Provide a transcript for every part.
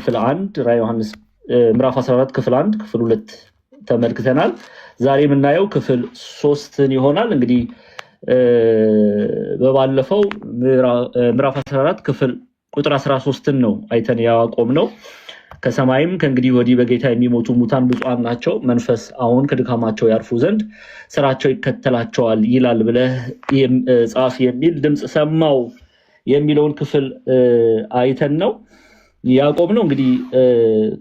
ክፍል 1 ራዕየ ዮሐንስ ምዕራፍ 14 ክፍል 1 ክፍል 2 ተመልክተናል። ዛሬ የምናየው ክፍል 3ን ይሆናል። እንግዲህ በባለፈው ምዕራፍ 14 ክፍል ቁጥር 13ን ነው አይተን ያቆምነው። ከሰማይም ከእንግዲህ ወዲህ በጌታ የሚሞቱ ሙታን ብፁዓን ናቸው፣ መንፈስ አሁን ከድካማቸው ያርፉ ዘንድ ስራቸው ይከተላቸዋል ይላል ብለህ ጻፍ የሚል ድምፅ ሰማው የሚለውን ክፍል አይተን ነው ያቆምነው። እንግዲህ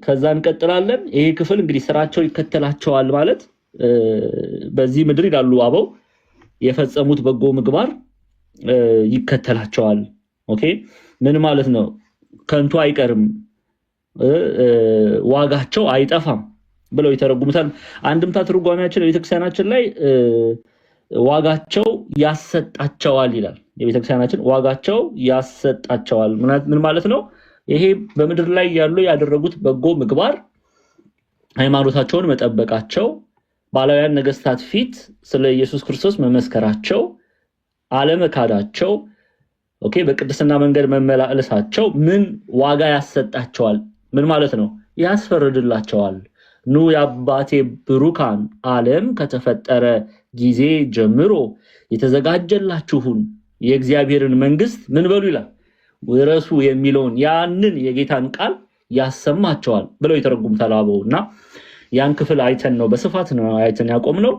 ከዛ እንቀጥላለን። ይሄ ክፍል እንግዲህ ስራቸው ይከተላቸዋል ማለት በዚህ ምድር ይላሉ አበው የፈጸሙት በጎ ምግባር ይከተላቸዋል። ኦኬ ምን ማለት ነው? ከንቱ አይቀርም፣ ዋጋቸው አይጠፋም ብለው ይተረጉሙታል። አንድምታ ትርጓሜያችን በቤተክርስቲያናችን ላይ ዋጋቸው ያሰጣቸዋል ይላል። የቤተክርስቲያናችን ዋጋቸው ያሰጣቸዋል ምን ማለት ነው? ይሄ በምድር ላይ ያሉ ያደረጉት በጎ ምግባር፣ ሃይማኖታቸውን መጠበቃቸው፣ ባላውያን ነገስታት ፊት ስለ ኢየሱስ ክርስቶስ መመስከራቸው፣ አለመካዳቸው፣ ኦኬ በቅድስና መንገድ መመላለሳቸው ምን ዋጋ ያሰጣቸዋል? ምን ማለት ነው? ያስፈርድላቸዋል። ኑ የአባቴ ብሩካን ዓለም ከተፈጠረ ጊዜ ጀምሮ የተዘጋጀላችሁን የእግዚአብሔርን መንግስት ምን በሉ ይላል ወረሱ የሚለውን ያንን የጌታን ቃል ያሰማቸዋል ብለው ይተረጉሙታል አበውና ያን ክፍል አይተን ነው በስፋት ነው አይተን ያቆምነው።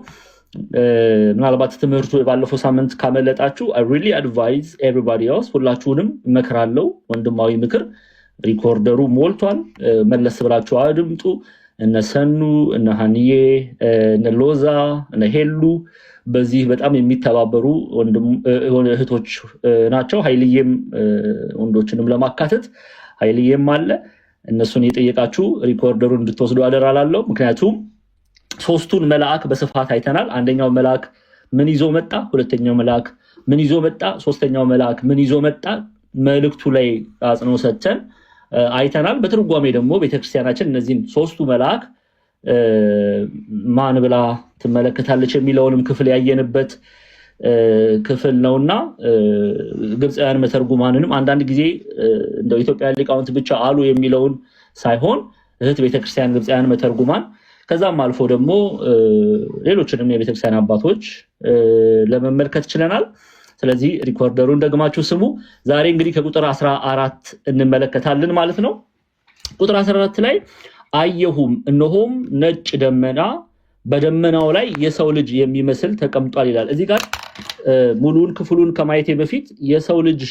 ምናልባት ትምህርቱ ባለፈው ሳምንት ካመለጣችሁ I really advise everybody else ሁላችሁንም እመክራለሁ። ወንድማዊ ምክር ሪኮርደሩ ሞልቷል። መለስ ብላችሁ አድምጡ። እነ ሰኑ እነ ሀኒዬ እነ ሎዛ እነ ሄሉ በዚህ በጣም የሚተባበሩ እህቶች ናቸው። ኃይልዬም ወንዶችንም ለማካተት ኃይልዬም አለ። እነሱን የጠየቃችሁ ሪኮርደሩን እንድትወስዱ አደራላለሁ። ምክንያቱም ሶስቱን መልአክ በስፋት አይተናል። አንደኛው መልአክ ምን ይዞ መጣ፣ ሁለተኛው መልአክ ምን ይዞ መጣ፣ ሶስተኛው መልአክ ምን ይዞ መጣ መልእክቱ ላይ አጽንኦት ሰጥተን አይተናል። በትርጓሜ ደግሞ ቤተክርስቲያናችን እነዚህን ሶስቱ መልአክ ማን ብላ ትመለከታለች የሚለውንም ክፍል ያየንበት ክፍል ነውና ግብፃውያን መተርጉማንንም አንዳንድ ጊዜ እንደው ኢትዮጵያ ሊቃውንት ብቻ አሉ የሚለውን ሳይሆን እህት ቤተክርስቲያን ግብፃውያን መተርጉማን ከዛም አልፎ ደግሞ ሌሎችንም የቤተክርስቲያን አባቶች ለመመልከት ችለናል። ስለዚህ ሪኮርደሩን ደግማችሁ ስሙ። ዛሬ እንግዲህ ከቁጥር 14 እንመለከታለን ማለት ነው። ቁጥር 14 ላይ አየሁም እነሆም ነጭ ደመና በደመናው ላይ የሰው ልጅ የሚመስል ተቀምጧል ይላል። እዚህ ጋር ሙሉን ክፍሉን ከማየቴ በፊት የሰው ልጅ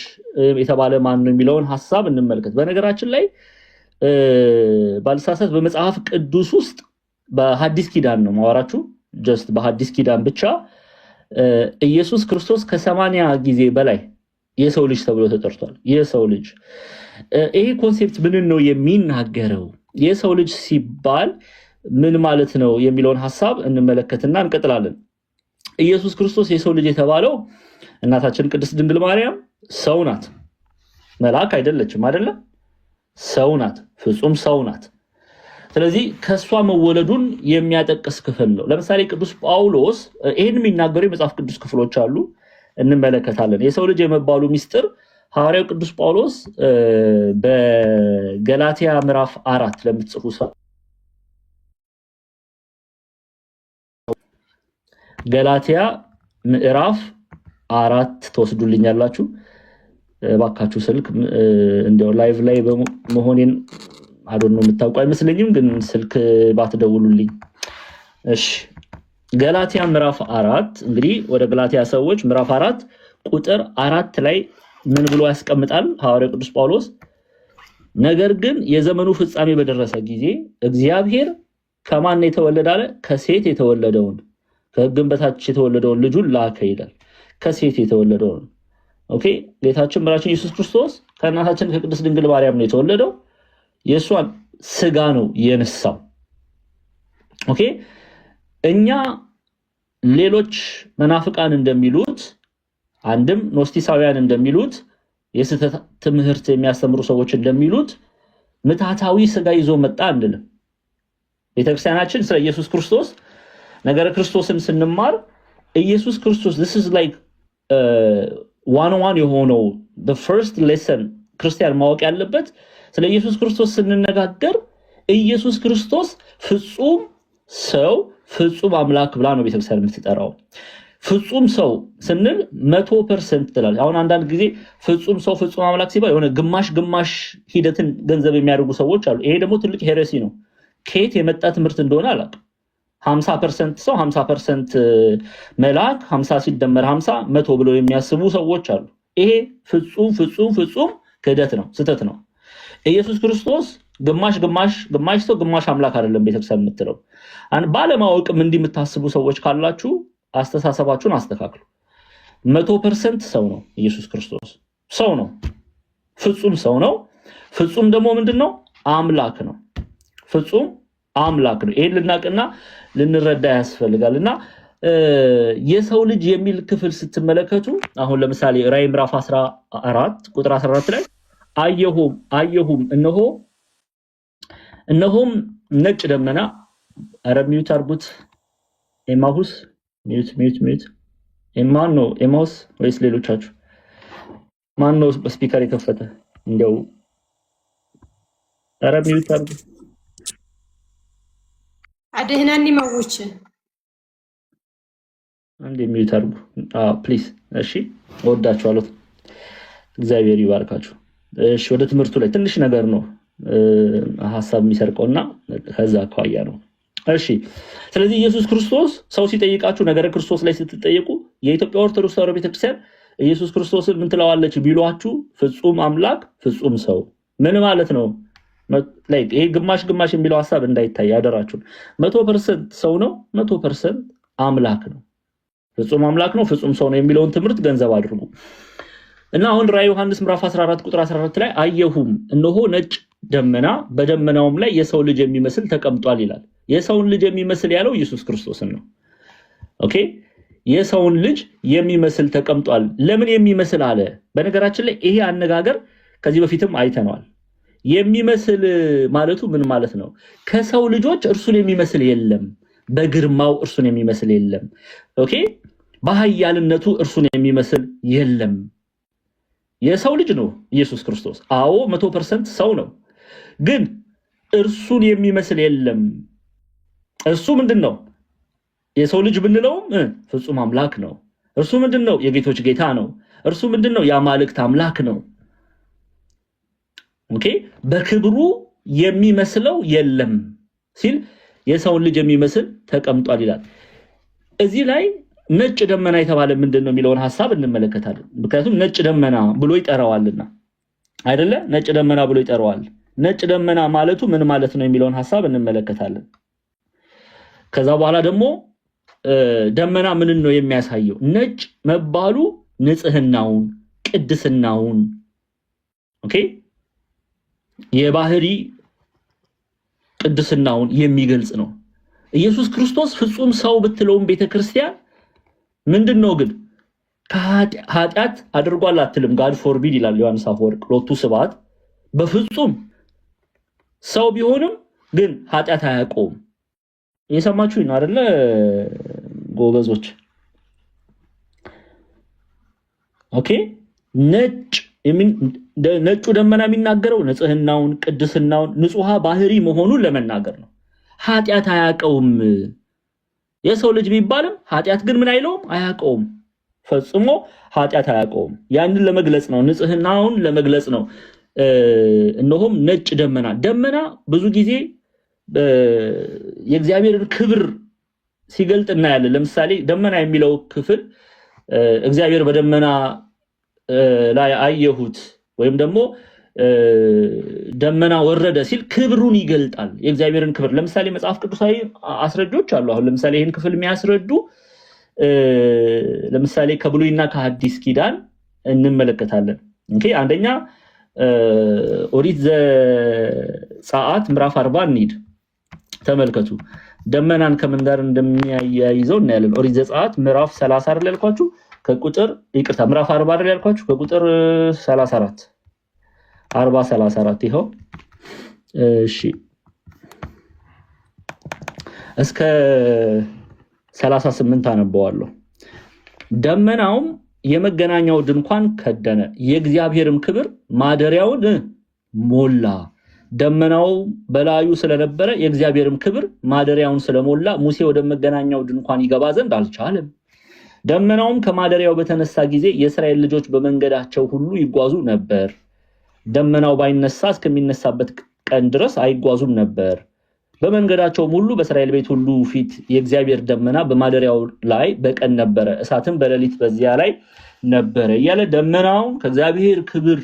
የተባለ ማን ነው የሚለውን ሐሳብ እንመልከት። በነገራችን ላይ ባልሳሳት በመጽሐፍ ቅዱስ ውስጥ በሐዲስ ኪዳን ነው ማወራችሁ ጀስት በሐዲስ ኪዳን ብቻ ኢየሱስ ክርስቶስ ከ80 ጊዜ በላይ የሰው ልጅ ተብሎ ተጠርቷል። የሰው ልጅ ይሄ ኮንሴፕት ምን ነው የሚናገረው? የሰው ልጅ ሲባል ምን ማለት ነው የሚለውን ሐሳብ እንመለከትና እንቀጥላለን። ኢየሱስ ክርስቶስ የሰው ልጅ የተባለው እናታችን ቅድስት ድንግል ማርያም ሰው ናት። መልአክ አይደለችም አይደለ? ሰው ናት፣ ፍጹም ሰው ናት። ስለዚህ ከሷ መወለዱን የሚያጠቅስ ክፍል ነው። ለምሳሌ ቅዱስ ጳውሎስ ይሄን የሚናገሩ የመጽሐፍ ቅዱስ ክፍሎች አሉ፣ እንመለከታለን። የሰው ልጅ የመባሉ ሚስጥር ሐዋርያው ቅዱስ ጳውሎስ በገላትያ ምዕራፍ 4 ለምትጽፉ ሰው ገላትያ ምዕራፍ 4 ተወስዱልኛላችሁ ባካችሁ። ስልክ እንደው ላይቭ ላይ በመሆኔን አዶን የምታውቁ አይመስለኝም፣ ግን ስልክ ባትደውሉልኝ እሺ። ገላትያ ምዕራፍ 4 እንግዲህ ወደ ገላትያ ሰዎች ምዕራፍ 4 ቁጥር 4 ላይ ምን ብሎ ያስቀምጣል ሐዋርያው ቅዱስ ጳውሎስ? ነገር ግን የዘመኑ ፍጻሜ በደረሰ ጊዜ እግዚአብሔር ከማን የተወለደ አለ? ከሴት የተወለደውን ከሕግም በታች የተወለደውን ልጁን ላከ ይላል። ከሴት የተወለደውን ኦኬ። ጌታችን መድኃኒታችን ኢየሱስ ክርስቶስ ከእናታችን ከቅድስት ድንግል ማርያም ነው የተወለደው። የእሷን ስጋ ነው የነሳው። ኦኬ። እኛ ሌሎች መናፍቃን እንደሚሉት አንድም ኖስቲሳውያን እንደሚሉት የስህተት ትምህርት የሚያስተምሩ ሰዎች እንደሚሉት ምታታዊ ስጋ ይዞ መጣ አንልም። ቤተክርስቲያናችን ስለ ኢየሱስ ክርስቶስ ነገረ ክርስቶስን ስንማር ኢየሱስ ክርስቶስ this is like one የሆነው the first lesson ክርስቲያን ማወቅ ያለበት ስለ ኢየሱስ ክርስቶስ ስንነጋገር ኢየሱስ ክርስቶስ ፍጹም ሰው ፍጹም አምላክ ብላ ነው ቤተክርስቲያን የምትጠራው። ፍጹም ሰው ስንል 100% ትላለች። አሁን አንዳንድ ጊዜ ፍጹም ሰው ፍጹም አምላክ ሲባል የሆነ ግማሽ ግማሽ ሂደትን ገንዘብ የሚያደርጉ ሰዎች አሉ። ይሄ ደግሞ ትልቅ ሄረሲ ነው። ከየት የመጣ ትምህርት እንደሆነ አላውቅም። 50% ሰው 50% መልአክ 50 ሲደመር 50 100 ብለው የሚያስቡ ሰዎች አሉ። ይሄ ፍጹም ፍጹም ፍጹም ክህደት ነው፣ ስህተት ነው። ኢየሱስ ክርስቶስ ግማሽ ግማሽ ግማሽ ሰው ግማሽ አምላክ አይደለም ቤተክርስቲያን የምትለው። ባለማወቅም እንዲህ የምታስቡ ሰዎች ካላችሁ አስተሳሰባችሁን አስተካክሉ። 100% ሰው ነው ኢየሱስ ክርስቶስ፣ ሰው ነው፣ ፍጹም ሰው ነው። ፍጹም ደግሞ ምንድነው? አምላክ ነው። ፍጹም አምላክ ነው። ይሄን ልናቅና ልንረዳ ያስፈልጋልና የሰው ልጅ የሚል ክፍል ስትመለከቱ አሁን ለምሳሌ ራዕይ ምዕራፍ 14 ቁጥር 14 ላይ አየሁም እነሆም ነጭ ደመና አረሚዩት አርጉት ኤማሁስ ሚዩት ኤማን ነው ኤማውስ ወይስ ሌሎቻችሁ? ማን ነው ስፒከር የከፈተ? እንደው አረሚዩት አርጉት አደህናኒ ማውች አንዴ ሚዩት አርጉ ፕሊዝ። እሺ ወዳችኋለሁ። እግዚአብሔር ይባርካችሁ። እሺ ወደ ትምህርቱ ላይ ትንሽ ነገር ነው ሐሳብ የሚሰርቀውና ከዛ አኳያ ነው። እሺ ስለዚህ ኢየሱስ ክርስቶስ ሰው ሲጠይቃችሁ ነገረ ክርስቶስ ላይ ስትጠየቁ የኢትዮጵያ ኦርቶዶክስ ተዋሕዶ ቤተክርስቲያን ኢየሱስ ክርስቶስን ምን ትለዋለች ቢሏችሁ ፍጹም አምላክ ፍጹም ሰው ምን ማለት ነው? ላይክ ይሄ ግማሽ ግማሽ የሚለው ሐሳብ እንዳይታይ ያደራችሁ። 100% ሰው ነው፣ 100% አምላክ ነው። ፍጹም አምላክ ነው፣ ፍጹም ሰው ነው የሚለውን ትምህርት ገንዘብ አድርጉ እና አሁን ራዕይ ዮሐንስ ምዕራፍ 14 ቁጥር 14 ላይ አየሁም እነሆ ነጭ ደመና በደመናውም ላይ የሰው ልጅ የሚመስል ተቀምጧል ይላል። የሰውን ልጅ የሚመስል ያለው ኢየሱስ ክርስቶስን ነው። ኦኬ የሰውን ልጅ የሚመስል ተቀምጧል። ለምን የሚመስል አለ? በነገራችን ላይ ይሄ አነጋገር ከዚህ በፊትም አይተነዋል። የሚመስል ማለቱ ምን ማለት ነው? ከሰው ልጆች እርሱን የሚመስል የለም፣ በግርማው እርሱን የሚመስል የለም። ኦኬ በኃያልነቱ እርሱን የሚመስል የለም። የሰው ልጅ ነው ኢየሱስ ክርስቶስ። አዎ 100% ሰው ነው፣ ግን እርሱን የሚመስል የለም። እርሱ ምንድነው? የሰው ልጅ ብንለውም ፍጹም አምላክ ነው። እርሱ ምንድነው? የጌቶች ጌታ ነው። እርሱ ምንድነው? የአማልክት አምላክ ነው። ኦኬ በክብሩ የሚመስለው የለም ሲል የሰውን ልጅ የሚመስል ተቀምጧል ይላል። እዚህ ላይ ነጭ ደመና የተባለ ምንድነው የሚለውን ሐሳብ እንመለከታለን። ምክንያቱም ነጭ ደመና ብሎ ይጠራዋልና አይደለ? ነጭ ደመና ብሎ ይጠራዋል። ነጭ ደመና ማለቱ ምን ማለት ነው የሚለውን ሐሳብ እንመለከታለን። ከዛ በኋላ ደግሞ ደመና ምን ነው የሚያሳየው? ነጭ መባሉ ንጽህናውን፣ ቅድስናውን ኦኬ የባህሪ ቅድስናውን የሚገልጽ ነው። ኢየሱስ ክርስቶስ ፍጹም ሰው ብትለውም ቤተክርስቲያን ምንድነው ግን ከኃጢአት አድርጓል አትልም። ጋድ ፎርቢድ ይላል ዮሐንስ አፈወርቅ ሎቱ ስብሐት። በፍጹም ሰው ቢሆንም ግን ኃጢአት አያውቀውም። እየሰማችሁ ነው አይደለ ጎበዞች? ኦኬ ነጩ ደመና የሚናገረው ንጽህናውን፣ ቅድስናውን፣ ንጹሃ ባህሪ መሆኑን ለመናገር ነው። ኃጢአት አያውቀውም። የሰው ልጅ ቢባልም ኃጢአት ግን ምን አይለውም? አያውቀውም። ፈጽሞ ኃጢአት አያውቀውም። ያንን ለመግለጽ ነው፣ ንጽህናውን ለመግለጽ ነው። እነሆም ነጭ ደመና ብዙ ጊዜ የእግዚአብሔርን ክብር ሲገልጥ እናያለን። ለምሳሌ ደመና የሚለው ክፍል እግዚአብሔር በደመና ላይ አየሁት ወይም ደግሞ ደመና ወረደ ሲል ክብሩን ይገልጣል፣ የእግዚአብሔርን ክብር። ለምሳሌ መጽሐፍ ቅዱሳዊ አስረጆች አሉ። አሁን ለምሳሌ ይህን ክፍል የሚያስረዱ ለምሳሌ ከብሉይና ከሐዲስ ኪዳን እንመለከታለን። ኦኬ አንደኛ ኦሪት ዘጸአት ምዕራፍ 40 እንሂድ፣ ተመልከቱ። ደመናን ከምን ጋር እንደሚያይዘው እናያለን። ኦሪት ዘጸአት ምዕራፍ 30 አይደል ያልኳችሁ? ከቁጥር ይቅርታ ምዕራፍ 40 አይደል ያልኳችሁ? ከቁጥር 34 34 ይኸው። እሺ እስከ 38 አነበዋለሁ። ደመናውም የመገናኛው ድንኳን ከደነ፣ የእግዚአብሔርም ክብር ማደሪያውን ሞላ ደመናው በላዩ ስለነበረ የእግዚአብሔርም ክብር ማደሪያውን ስለሞላ ሙሴ ወደ መገናኛው ድንኳን ይገባ ዘንድ አልቻለም። ደመናውም ከማደሪያው በተነሳ ጊዜ የእስራኤል ልጆች በመንገዳቸው ሁሉ ይጓዙ ነበር። ደመናው ባይነሳ እስከሚነሳበት ቀን ድረስ አይጓዙም ነበር። በመንገዳቸውም ሁሉ በእስራኤል ቤት ሁሉ ፊት የእግዚአብሔር ደመና በማደሪያው ላይ በቀን ነበረ፣ እሳትም በሌሊት በዚያ ላይ ነበረ እያለ ደመናውን ከእግዚአብሔር ክብር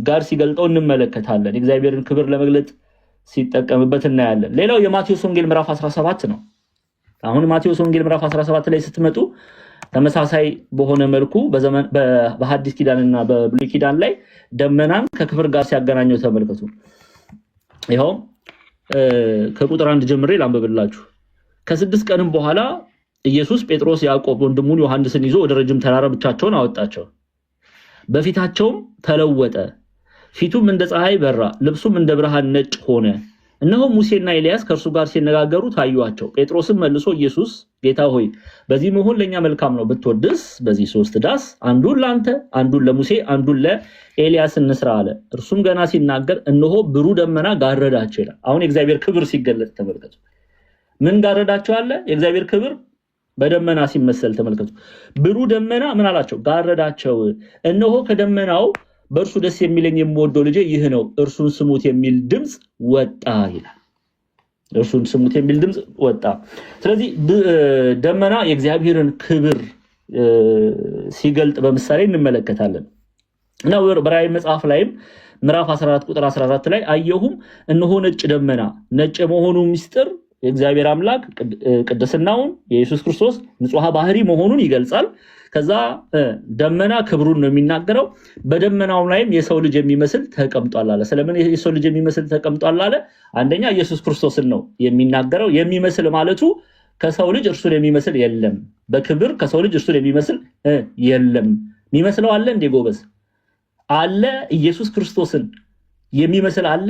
ጋር ሲገልጠው እንመለከታለን። የእግዚአብሔርን ክብር ለመግለጥ ሲጠቀምበት እናያለን። ሌላው የማቴዎስ ወንጌል ምዕራፍ 17 ነው። አሁን ማቴዎስ ወንጌል ምዕራፍ 17 ላይ ስትመጡ ተመሳሳይ በሆነ መልኩ በሐዲስ ኪዳንና በብሉይ ኪዳን ላይ ደመናን ከክብር ጋር ሲያገናኘው ተመልከቱ። ይኸው ከቁጥር 1 ጀምሬ ላንብብላችሁ። ከ6 ቀንም በኋላ ኢየሱስ ጴጥሮስ፣ ያዕቆብ ወንድሙን ዮሐንስን ይዞ ወደ ረጅም ተራራ ብቻቸውን አወጣቸው። በፊታቸውም ተለወጠ፣ ፊቱም እንደ ፀሐይ በራ፣ ልብሱም እንደ ብርሃን ነጭ ሆነ። እነሆ ሙሴና ኤልያስ ከእርሱ ጋር ሲነጋገሩ ታዩአቸው። ጴጥሮስም መልሶ ኢየሱስ ጌታ ሆይ በዚህ መሆን ለእኛ መልካም ነው፣ ብትወድስ በዚህ 3 ዳስ አንዱን ለአንተ፣ አንዱን ለሙሴ፣ አንዱን ለኤልያስ እንስራ አለ። እርሱም ገና ሲናገር እነሆ ብሩህ ደመና ጋረዳቸው ይላል። አሁን የእግዚአብሔር ክብር ሲገለጥ ተመልከቱ። ምን ጋረዳቸው አለ? የእግዚአብሔር ክብር በደመና ሲመሰል ተመልከቱ። ብሩህ ደመና ምን አላቸው? ጋረዳቸው። እነሆ ከደመናው በእርሱ ደስ የሚለኝ የምወደው ልጄ ይህ ነው፣ እርሱን ስሙት የሚል ድምፅ ወጣ ይላል። እርሱን ስሙት የሚል ድምፅ ወጣ። ስለዚህ ደመና የእግዚአብሔርን ክብር ሲገልጥ በምሳሌ እንመለከታለን እና በራእይ መጽሐፍ ላይም ምዕራፍ 14 ቁጥር 14 ላይ አየሁም እነሆ ነጭ ደመና። ነጭ የመሆኑ ምስጢር የእግዚአብሔር አምላክ ቅድስናውን የኢየሱስ ክርስቶስ ንጹሃ ባህሪ መሆኑን ይገልጻል። ከዛ ደመና ክብሩን ነው የሚናገረው። በደመናው ላይም የሰው ልጅ የሚመስል ተቀምጧል አለ። ስለምን የሰው ልጅ የሚመስል ተቀምጧል አለ? አንደኛ ኢየሱስ ክርስቶስን ነው የሚናገረው። የሚመስል ማለቱ ከሰው ልጅ እርሱን የሚመስል የለም። በክብር ከሰው ልጅ እርሱን የሚመስል የለም። የሚመስለው አለ እንዴ ጎበዝ? አለ። ኢየሱስ ክርስቶስን የሚመስል አለ?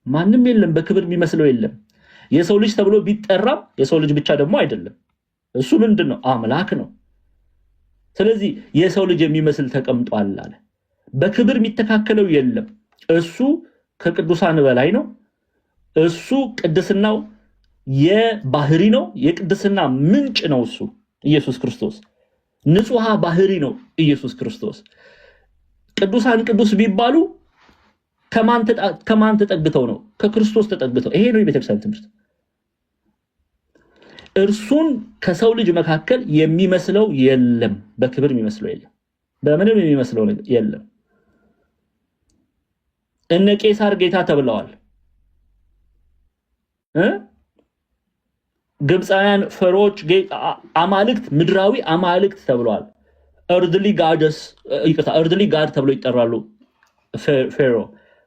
ማንም የለም። በክብር የሚመስለው የለም። የሰው ልጅ ተብሎ ቢጠራም የሰው ልጅ ብቻ ደግሞ አይደለም። እሱ ምንድነው? አምላክ ነው። ስለዚህ የሰው ልጅ የሚመስል ተቀምጧል አለ። በክብር የሚተካከለው የለም። እሱ ከቅዱሳን በላይ ነው። እሱ ቅድስናው የባህሪ ነው። የቅድስና ምንጭ ነው። እሱ ኢየሱስ ክርስቶስ ንጹሃ ባህሪ ነው። ኢየሱስ ክርስቶስ ቅዱሳን ቅዱስ ቢባሉ ከማን ተጠግተው ነው? ከክርስቶስ ተጠግተው። ይሄ ነው የቤተክርስቲያን ትምህርት። እርሱን ከሰው ልጅ መካከል የሚመስለው የለም። በክብር የሚመስለው የለም። በምንም የሚመስለው የለም። እነ ቄሳር ጌታ ተብለዋል። ግብፃውያን ፈሮች አማልክት፣ ምድራዊ አማልክት ተብለዋል። እርድሊ ጋድ ተብሎ ይጠራሉ። ፌሮ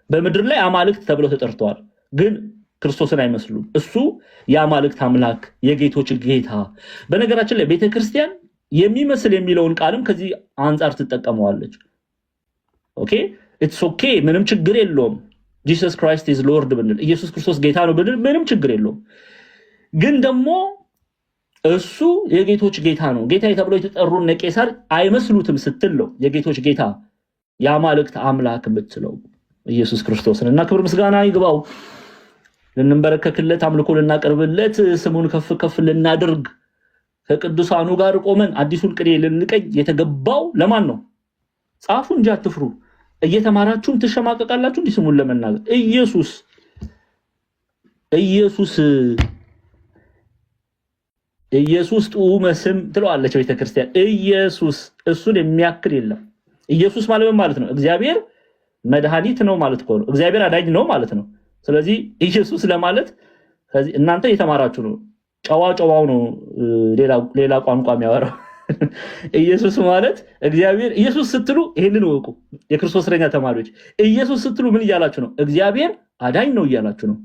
በምድር ላይ አማልክት ተብለው ተጠርተዋል። ግን ክርስቶስን አይመስሉም። እሱ የአማልክት አምላክ፣ የጌቶች ጌታ። በነገራችን ላይ ቤተክርስቲያን የሚመስል የሚለውን ቃልም ከዚህ አንጻር ትጠቀመዋለች። ኦኬ ኢትስ ኦኬ፣ ምንም ችግር የለውም። ጂሰስ ክራይስት ኢዝ ሎርድ ብንል፣ ኢየሱስ ክርስቶስ ጌታ ነው ብንል ምንም ችግር የለውም። ግን ደግሞ እሱ የጌቶች ጌታ ነው። ጌታ ተብለው የተጠሩ እነ ቄሳር አይመስሉትም ስትል ነው የጌቶች ጌታ የአማልክት አምላክ የምትለው ኢየሱስ ክርስቶስን። እና ክብር ምስጋና ይግባው። ልንበረከክለት፣ አምልኮ ልናቀርብለት፣ ስሙን ከፍ ከፍ ልናደርግ፣ ከቅዱሳኑ ጋር ቆመን አዲሱን ቅኔ ልንቀኝ የተገባው ለማን ነው? ጻፉ እንጂ አትፍሩ። እየተማራችሁም ትሸማቀቃላችሁ። እንዲህ ስሙን ለመናገር ኢየሱስ ጥዑመ ስም ትለዋለች ቤተክርስቲያን። ኢየሱስ እሱን የሚያክል የለም። ኢየሱስ ማለት ነው እግዚአብሔር መድኃኒት ነው ማለት ነው። እግዚአብሔር አዳኝ ነው ማለት ነው። ስለዚህ ኢየሱስ ለማለት እናንተ እየተማራችሁ ነው። ጨዋው ነው ሌላ ቋንቋ የሚያወራው። ኢየሱስ ማለት እግዚአብሔር። ኢየሱስ ስትሉ ይሄንን ወቁ የክርስቶስ እስረኛ ተማሪዎች። ኢየሱስ ስትሉ ምን እያላችሁ ነው? እግዚአብሔር አዳኝ ነው እያላችሁ ነው።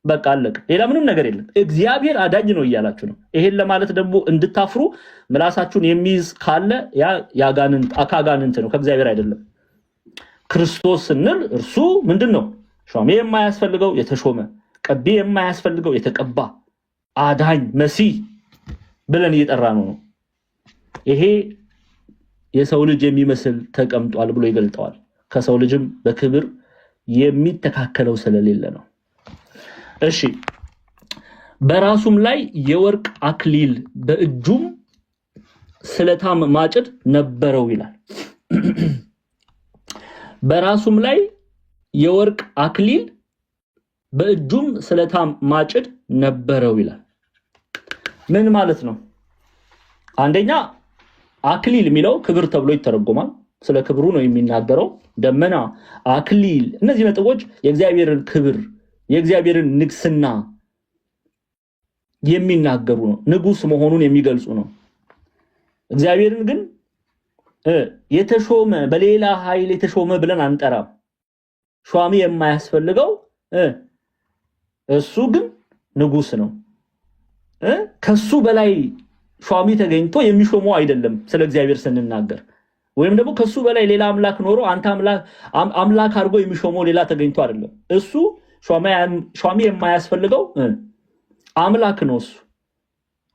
በቃ አለቀ። ሌላ ምንም ነገር የለም። እግዚአብሔር አዳኝ ነው እያላችሁ ነው። ይሄን ለማለት ደግሞ እንድታፍሩ ምላሳችሁን የሚይዝ ካለ ያጋንንት አካጋንንት ነው፣ ከእግዚአብሔር አይደለም። ክርስቶስ ስንል እርሱ ምንድን ነው? ሾሜ የማያስፈልገው የተሾመ፣ ቀቢ የማያስፈልገው የተቀባ አዳኝ መሲህ ብለን እየጠራ ነው። ይሄ የሰው ልጅ የሚመስል ተቀምጧል ብሎ ይገልጠዋል። ከሰው ልጅም በክብር የሚተካከለው ስለሌለ ነው። እሺ በራሱም ላይ የወርቅ አክሊል በእጁም ስለታም ማጭድ ነበረው ይላል። በራሱም ላይ የወርቅ አክሊል በእጁም ስለታም ማጭድ ነበረው ይላል። ምን ማለት ነው? አንደኛ አክሊል የሚለው ክብር ተብሎ ይተረጎማል። ስለ ክብሩ ነው የሚናገረው። ደመና፣ አክሊል፣ እነዚህ ነጥቦች የእግዚአብሔርን ክብር የእግዚአብሔርን ንግስና የሚናገሩ ነው። ንጉስ መሆኑን የሚገልጹ ነው። እግዚአብሔርን ግን የተሾመ በሌላ ኃይል የተሾመ ብለን አንጠራም። ሿሚ የማያስፈልገው እሱ ግን ንጉስ ነው። ከሱ በላይ ሿሚ ተገኝቶ የሚሾመው አይደለም። ስለ እግዚአብሔር ስንናገር ወይም ደግሞ ከሱ በላይ ሌላ አምላክ ኖሮ አንተ አምላክ አድርጎ የሚሾመው ሌላ ተገኝቶ አይደለም። እሱ ሿሚ የማያስፈልገው አምላክ ነው። እሱ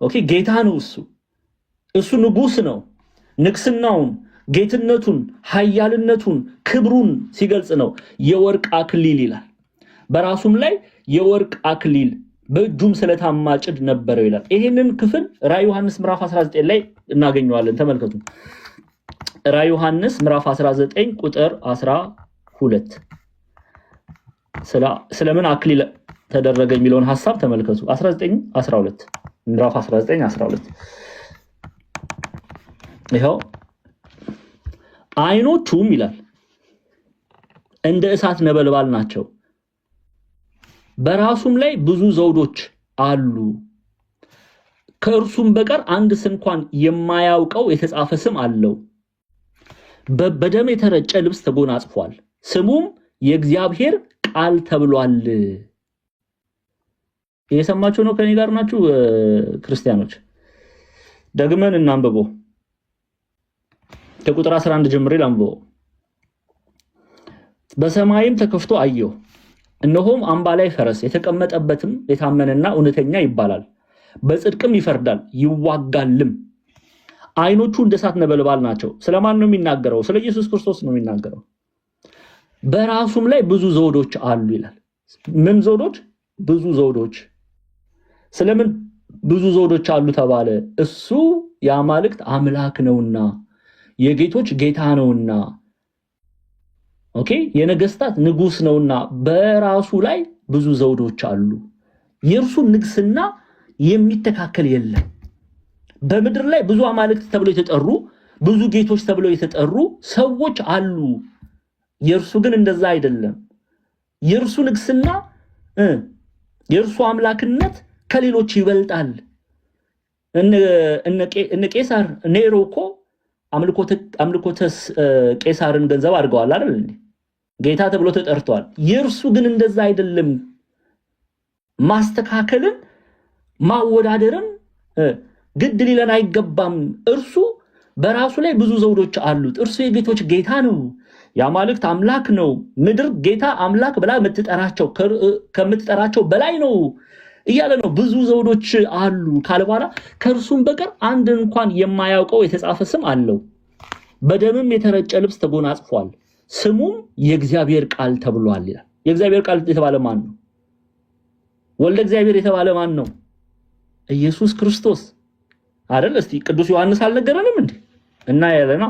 ኦኬ ጌታ ነው። እሱ ንጉስ ነው። ንግስናውን፣ ጌትነቱን፣ ኃያልነቱን፣ ክብሩን ሲገልጽ ነው የወርቅ አክሊል ይላል። በራሱም ላይ የወርቅ አክሊል በእጁም ስለታም ማጭድ ነበረው ይላል። ይሄንን ክፍል ራዕየ ዮሐንስ ምዕራፍ 19 ላይ እናገኘዋለን። ተመልከቱ። ራዕየ ዮሐንስ ምዕራፍ 19 ቁጥር 12 ስለምን አክሊል ተደረገ የሚለውን ሐሳብ ተመልከቱ። 19:12 ምዕራፍ 19:12 ይሄው አይኖቹም ይላል እንደ እሳት ነበልባል ናቸው፣ በራሱም ላይ ብዙ ዘውዶች አሉ፣ ከእርሱም በቀር አንድ እንኳን የማያውቀው የተጻፈ ስም አለው። በደም የተረጨ ልብስ ተጎናጽፏል፣ ስሙም የእግዚአብሔር ቃል ተብሏል። እየሰማችሁ ነው? ከኔ ጋር ናችሁ ክርስቲያኖች? ደግመን እናንብበው። ከቁጥር 11 ጀምሬ ላንብበው። በሰማይም ተከፍቶ አየሁ፣ እነሆም አምባ ላይ ፈረስ፣ የተቀመጠበትም የታመነና እውነተኛ ይባላል፣ በጽድቅም ይፈርዳል ይዋጋልም። አይኖቹ እንደ እሳት ነበልባል ናቸው። ስለማን ነው የሚናገረው? ስለ ኢየሱስ ክርስቶስ ነው የሚናገረው። በራሱም ላይ ብዙ ዘውዶች አሉ ይላል። ምን ዘውዶች? ብዙ ዘውዶች። ስለምን ብዙ ዘውዶች አሉ ተባለ? እሱ የአማልክት አምላክ ነውና የጌቶች ጌታ ነውና፣ ኦኬ የነገስታት ንጉስ ነውና በራሱ ላይ ብዙ ዘውዶች አሉ። የእርሱ ንግስና የሚተካከል የለም። በምድር ላይ ብዙ አማልክት ተብለው የተጠሩ ብዙ ጌቶች ተብለው የተጠሩ ሰዎች አሉ። የእርሱ ግን እንደዛ አይደለም። የእርሱ ንግስና የእርሱ አምላክነት ከሌሎች ይበልጣል። እነ ቄሳር ኔሮ እኮ አምልኮተ ቄሳርን ገንዘብ አድርገዋል አይደል እንዴ? ጌታ ተብሎ ተጠርቷል። የእርሱ ግን እንደዛ አይደለም። ማስተካከልን ማወዳደርን ግድ ሊለን አይገባም። እርሱ በራሱ ላይ ብዙ ዘውዶች አሉት። እርሱ የጌቶች ጌታ ነው፣ የአማልክት አምላክ ነው። ምድር ጌታ አምላክ ብላ ከምትጠራቸው በላይ ነው እያለ ነው። ብዙ ዘውዶች አሉ ካለ በኋላ ከእርሱም በቀር አንድ እንኳን የማያውቀው የተጻፈ ስም አለው። በደምም የተረጨ ልብስ ተጎናጽፏል፣ ስሙም የእግዚአብሔር ቃል ተብሏል ይላል። የእግዚአብሔር ቃል የተባለ ማን ነው? ወልደ እግዚአብሔር የተባለ ማን ነው? ኢየሱስ ክርስቶስ አይደል? እስቲ ቅዱስ ዮሐንስ አልነገረንም እንዴ? እና ያለና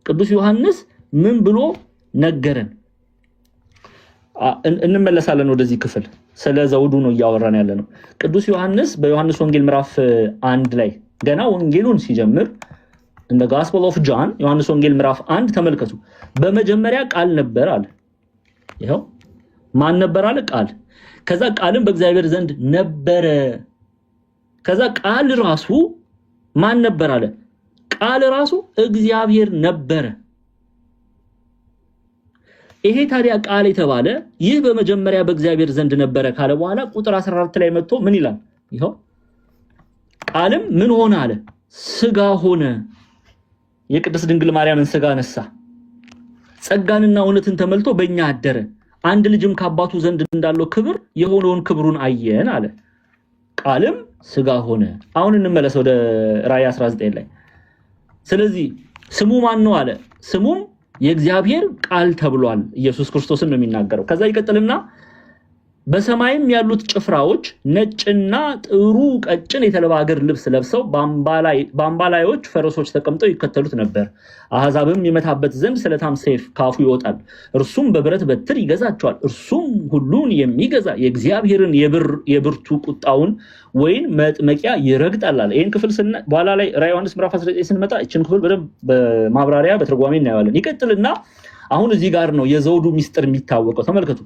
ቅዱስ ዮሐንስ ምን ብሎ ነገረን? እንመለሳለን ወደዚህ ክፍል። ስለ ዘውዱ ነው እያወራን ያለ ነው። ቅዱስ ዮሐንስ በዮሐንስ ወንጌል ምዕራፍ 1 ላይ ገና ወንጌሉን ሲጀምር እንደ ጋስፐል ኦፍ ጆን ዮሐንስ ወንጌል ምዕራፍ 1 ተመልከቱ። በመጀመሪያ ቃል ነበር አለ። ይሄው ማን ነበር አለ? ቃል። ከዛ ቃልም በእግዚአብሔር ዘንድ ነበረ። ከዛ ቃል ራሱ ማን ነበር አለ? ቃል ራሱ እግዚአብሔር ነበረ። ይሄ ታዲያ ቃል የተባለ ይህ በመጀመሪያ በእግዚአብሔር ዘንድ ነበረ ካለ በኋላ ቁጥር 14 ላይ መጥቶ ምን ይላል? ይሄው ቃልም ምን ሆነ አለ? ስጋ ሆነ፣ የቅድስት ድንግል ማርያምን ስጋ ነሳ፣ ጸጋንና እውነትን ተመልቶ በእኛ አደረ፣ አንድ ልጅም ከአባቱ ዘንድ እንዳለው ክብር የሆነውን ክብሩን አየን አለ። ቃልም ስጋ ሆነ። አሁን እንመለስ ወደ ራዕይ 19 ላይ። ስለዚህ ስሙ ማን ነው አለ? ስሙም የእግዚአብሔር ቃል ተብሏል። ኢየሱስ ክርስቶስን ነው የሚናገረው። ከዛ ይቀጥልና በሰማይም ያሉት ጭፍራዎች ነጭና ጥሩ ቀጭን የተልባ እግር ልብስ ለብሰው በአምባላዮች ፈረሶች ተቀምጠው ይከተሉት ነበር። አሕዛብም ይመታበት ዘንድ ስለታም ሰይፍ ካፉ ይወጣል። እርሱም በብረት በትር ይገዛቸዋል። እርሱም ሁሉን የሚገዛ የእግዚአብሔርን የብርቱ ቁጣውን ወይን መጥመቂያ ይረግጣል አለ። ይህን ክፍል በኋላ ላይ ራዕየ ዮሐንስ ምዕራፍ 19 ስንመጣ ይህችን ክፍል በደንብ በማብራሪያ በትርጓሜ እናየዋለን። ይቀጥልና አሁን እዚህ ጋር ነው የዘውዱ ሚስጥር የሚታወቀው። ተመልከቱ።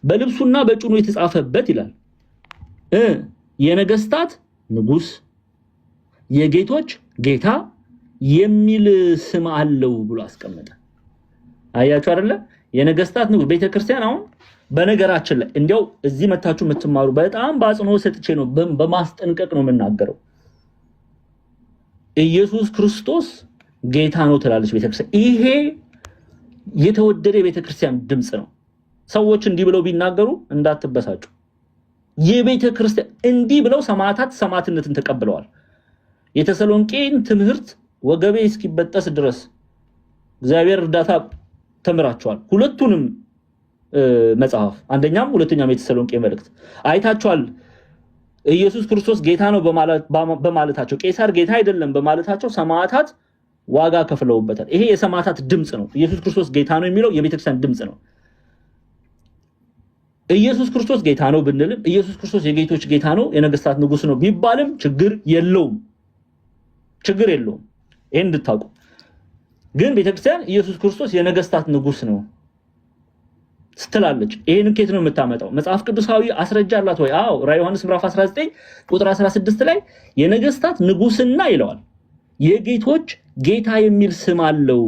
በልብሱና በጭኑ የተጻፈበት ይላል የነገስታት ንጉስ የጌቶች ጌታ የሚል ስም አለው ብሎ አስቀመጠ። አያችሁ አይደለ? የነገስታት ንጉስ ቤተክርስቲያን። አሁን በነገራችን ላይ እንዲያው እዚህ መታችሁ የምትማሩ በጣም በአጽንኦት ሰጥቼ ነው በማስጠንቀቅ ነው የምናገረው። ኢየሱስ ክርስቶስ ጌታ ነው ትላለች ቤተክርስቲያን። ይሄ የተወደደ የቤተክርስቲያን ድምጽ ነው። ሰዎች እንዲህ ብለው ቢናገሩ እንዳትበሳጩ። የቤተ ክርስቲያን እንዲህ ብለው ሰማዕትነትን ተቀብለዋል። የተሰሎንቄን ትምህርት ወገቤ እስኪበጠስ ድረስ እግዚአብሔር እርዳታ ተምራቸዋል። ሁለቱንም መጽሐፍ አንደኛም ሁለተኛም የተሰሎንቄ መልእክት አይታቸዋል። ኢየሱስ ክርስቶስ ጌታ ነው በማለታቸው ቄሳር ጌታ አይደለም በማለታቸው ሰማዕታት ዋጋ ከፍለውበታል። ይሄ የሰማዕታት ድምጽ ነው። ኢየሱስ ክርስቶስ ጌታ ነው የሚለው የቤተክርስቲያን ድምጽ ነው። ኢየሱስ ክርስቶስ ጌታ ነው ብንልም ኢየሱስ ክርስቶስ የጌቶች ጌታ ነው የነገስታት ንጉስ ነው ቢባልም ችግር የለውም። ይሄን እንድታውቁ። ግን ቤተክርስቲያን ኢየሱስ ክርስቶስ የነገስታት ንጉስ ነው ስትላለች። ይሄን ከየት ነው የምታመጣው? መጽሐፍ ቅዱሳዊ አስረጃ አላት ወይ? አዎ፣ ራዕየ ዮሐንስ ምዕራፍ 19 ቁጥር 16 ላይ የነገስታት ንጉስና ይለዋል የጌቶች ጌታ የሚል ስም አለው።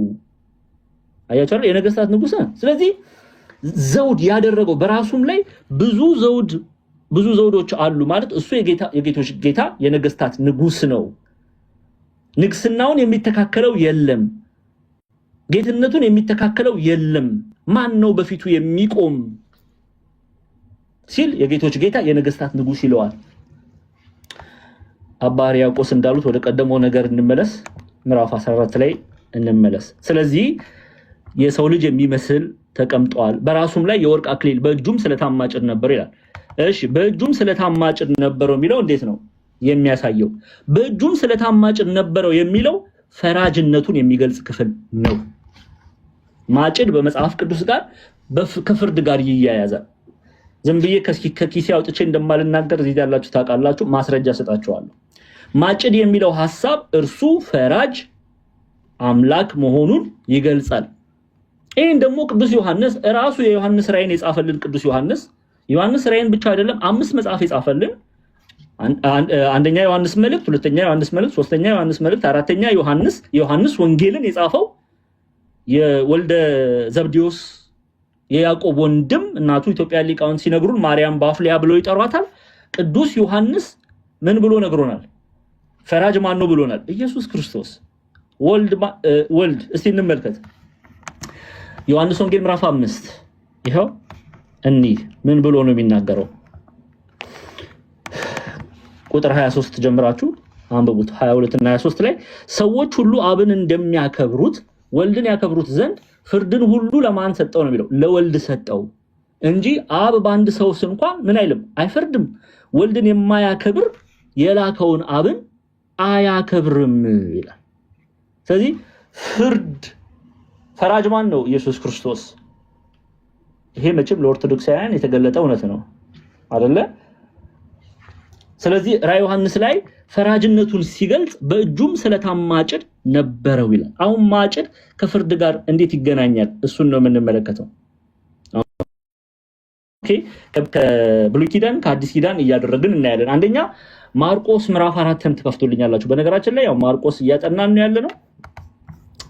አያችሁ አይደል? የነገስታት ንጉስ ነው። ስለዚህ ዘውድ ያደረገው በራሱም ላይ ብዙ ዘውዶች አሉ ማለት እሱ የጌቶች ጌታ የነገስታት ንጉስ ነው። ንግስናውን የሚተካከለው የለም። ጌትነቱን የሚተካከለው የለም። ማን ነው በፊቱ የሚቆም ሲል የጌቶች ጌታ የነገስታት ንጉስ ይለዋል። አባ ሕርያቆስ እንዳሉት ወደ ቀደመው ነገር እንመለስ። ምዕራፍ 14 ላይ እንመለስ። ስለዚህ የሰው ልጅ የሚመስል ተቀምጧል። በራሱም ላይ የወርቅ አክሊል በእጁም ስለታም ማጭድ ነበር ይላል። እሺ፣ በእጁም ስለታም ማጭድ ነበረው የሚለው እንዴት ነው የሚያሳየው? በእጁም ስለታም ማጭድ ነበረው የሚለው ፈራጅነቱን የሚገልጽ ክፍል ነው። ማጭድ በመጽሐፍ ቅዱስ ጋር ከፍርድ ጋር ይያያዛል። ዝም ብዬ ከኪሴ አውጥቼ እንደማልናገር እዚህ ያላችሁ ታውቃላችሁ። ማስረጃ ሰጣችኋለሁ። ማጭድ የሚለው ሐሳብ እርሱ ፈራጅ አምላክ መሆኑን ይገልጻል። ይሄን ደግሞ ቅዱስ ዮሐንስ ራሱ የዮሐንስ ራእይን የጻፈልን ቅዱስ ዮሐንስ ራእይን ብቻ አይደለም 5 መጽሐፍ የጻፈልን። አንደኛ ዮሐንስ መልእክት፣ ሁለተኛ ዮሐንስ መልእክት፣ ሶስተኛ ዮሐንስ መልእክት፣ አራተኛ ዮሐንስ ወንጌልን የጻፈው የወልደ ዘብዴዎስ የያዕቆብ ወንድም እናቱ ኢትዮጵያ ሊቃውንት ሲነግሩን ማርያም ባፍሊያ ብለው ይጠሯታል። ቅዱስ ዮሐንስ ምን ብሎ ነግሮናል? ፈራጅ ማን ነው ብሎናል? ኢየሱስ ክርስቶስ ወልድ። እስቲ እንመልከት ዮሐንስ ወንጌል ምዕራፍ 5 ይሄው እንዲህ ምን ብሎ ነው የሚናገረው? ቁጥር 23 ጀምራችሁ አንብቡት። 22 እና 23 ላይ ሰዎች ሁሉ አብን እንደሚያከብሩት ወልድን ያከብሩት ዘንድ ፍርድን ሁሉ ለማን ሰጠው ነው የሚለው? ለወልድ ሰጠው እንጂ አብ በአንድ ሰውስ እንኳን ምን አይልም አይፈርድም። ወልድን የማያከብር የላከውን አብን አያከብርም ይላል። ስለዚህ ፈራጅ ማን ነው? ኢየሱስ ክርስቶስ። ይሄ መቼም ለኦርቶዶክሳውያን የተገለጠ እውነት ነው አይደለ? ስለዚህ ራዕየ ዮሐንስ ላይ ፈራጅነቱን ሲገልጽ በእጁም ስለታም ማጭድ ነበረው ይላል። አሁን ማጭድ ከፍርድ ጋር እንዴት ይገናኛል? እሱን ነው የምንመለከተው። ኦኬ፣ ከብሉይ ኪዳን ከአዲስ ኪዳን እያደረግን እናያለን። አንደኛ ማርቆስ ምዕራፍ 4 ተከፍቶልኛላችሁ። በነገራችን ላይ ያው ማርቆስ እያጠናን ነው ያለነው።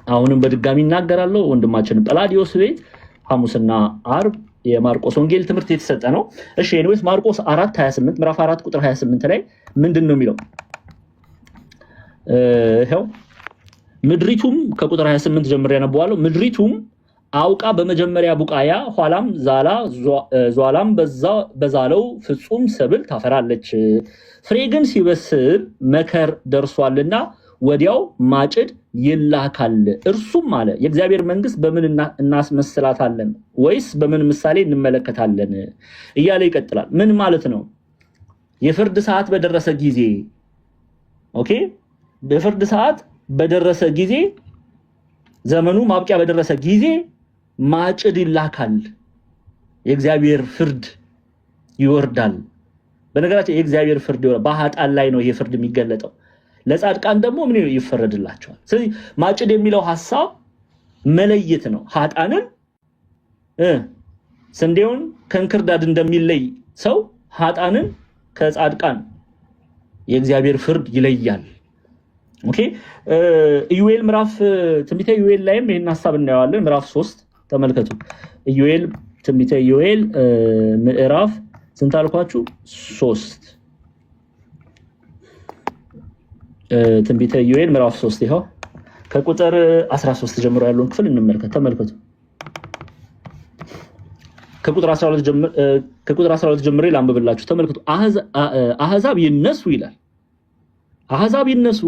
አሁንም በድጋሚ እናገራለሁ። ወንድማችን ጳላዲዮስ ቤት ሐሙስና ዓርብ የማርቆስ ወንጌል ትምህርት የተሰጠ ነው። እሺ፣ ኤኒዌይስ ማርቆስ 4:28 ምዕራፍ 4 ቁጥር 28 ላይ ምንድነው የሚለው? ይሄው ምድሪቱም ከቁጥር 28 ጀምሬ ያነበዋለሁ። ምድሪቱም አውቃ በመጀመሪያ ቡቃያ ኋላም ዟላም በዛለው ፍጹም ሰብል ታፈራለች። ፍሬ ግን ሲበስል መከር ደርሷልና ወዲያው ማጭድ ይላካል። እርሱም አለ የእግዚአብሔር መንግስት በምን እናስመስላታለን ወይስ በምን ምሳሌ እንመለከታለን እያለ ይቀጥላል። ምን ማለት ነው? የፍርድ ሰዓት በደረሰ ጊዜ ኦኬ፣ በፍርድ ሰዓት በደረሰ ጊዜ፣ ዘመኑ ማብቂያ በደረሰ ጊዜ ማጭድ ይላካል፣ የእግዚአብሔር ፍርድ ይወርዳል። በነገራችን የእግዚአብሔር ፍርድ ይወርዳል። በኃጥአን ላይ ነው ይሄ ፍርድ የሚገለጠው። ለጻድቃን ደግሞ ምን ይፈረድላቸዋል? ስለዚህ ማጭድ የሚለው ሐሳብ መለየት ነው። ኃጥአንን ስንዴውን ከእንክርዳድ እንደሚለይ ሰው ኃጥአንን ከጻድቃን የእግዚአብሔር ፍርድ ይለያል። ኦኬ፣ ኢዩኤል ምዕራፍ ትንቢተ ኢዩኤል ላይም ይሄን ሐሳብ እናየዋለን። ምዕራፍ 3 ተመልከቱ። ኢዩኤል ትንቢተ ኢዩኤል ምዕራፍ ስንት አልኳችሁ? 3 ትንቢተ ኢዩኤል ምዕራፍ 3 ይኸው ከቁጥር 13 ጀምሮ ያለውን ክፍል እንመልከት። ተመልከቱ። ከቁጥር 12 ጀምሬ ላንብብላችሁ። ተመልከቱ። አሕዛብ ይነሱ ይላል። አሕዛብ ይነሱ፣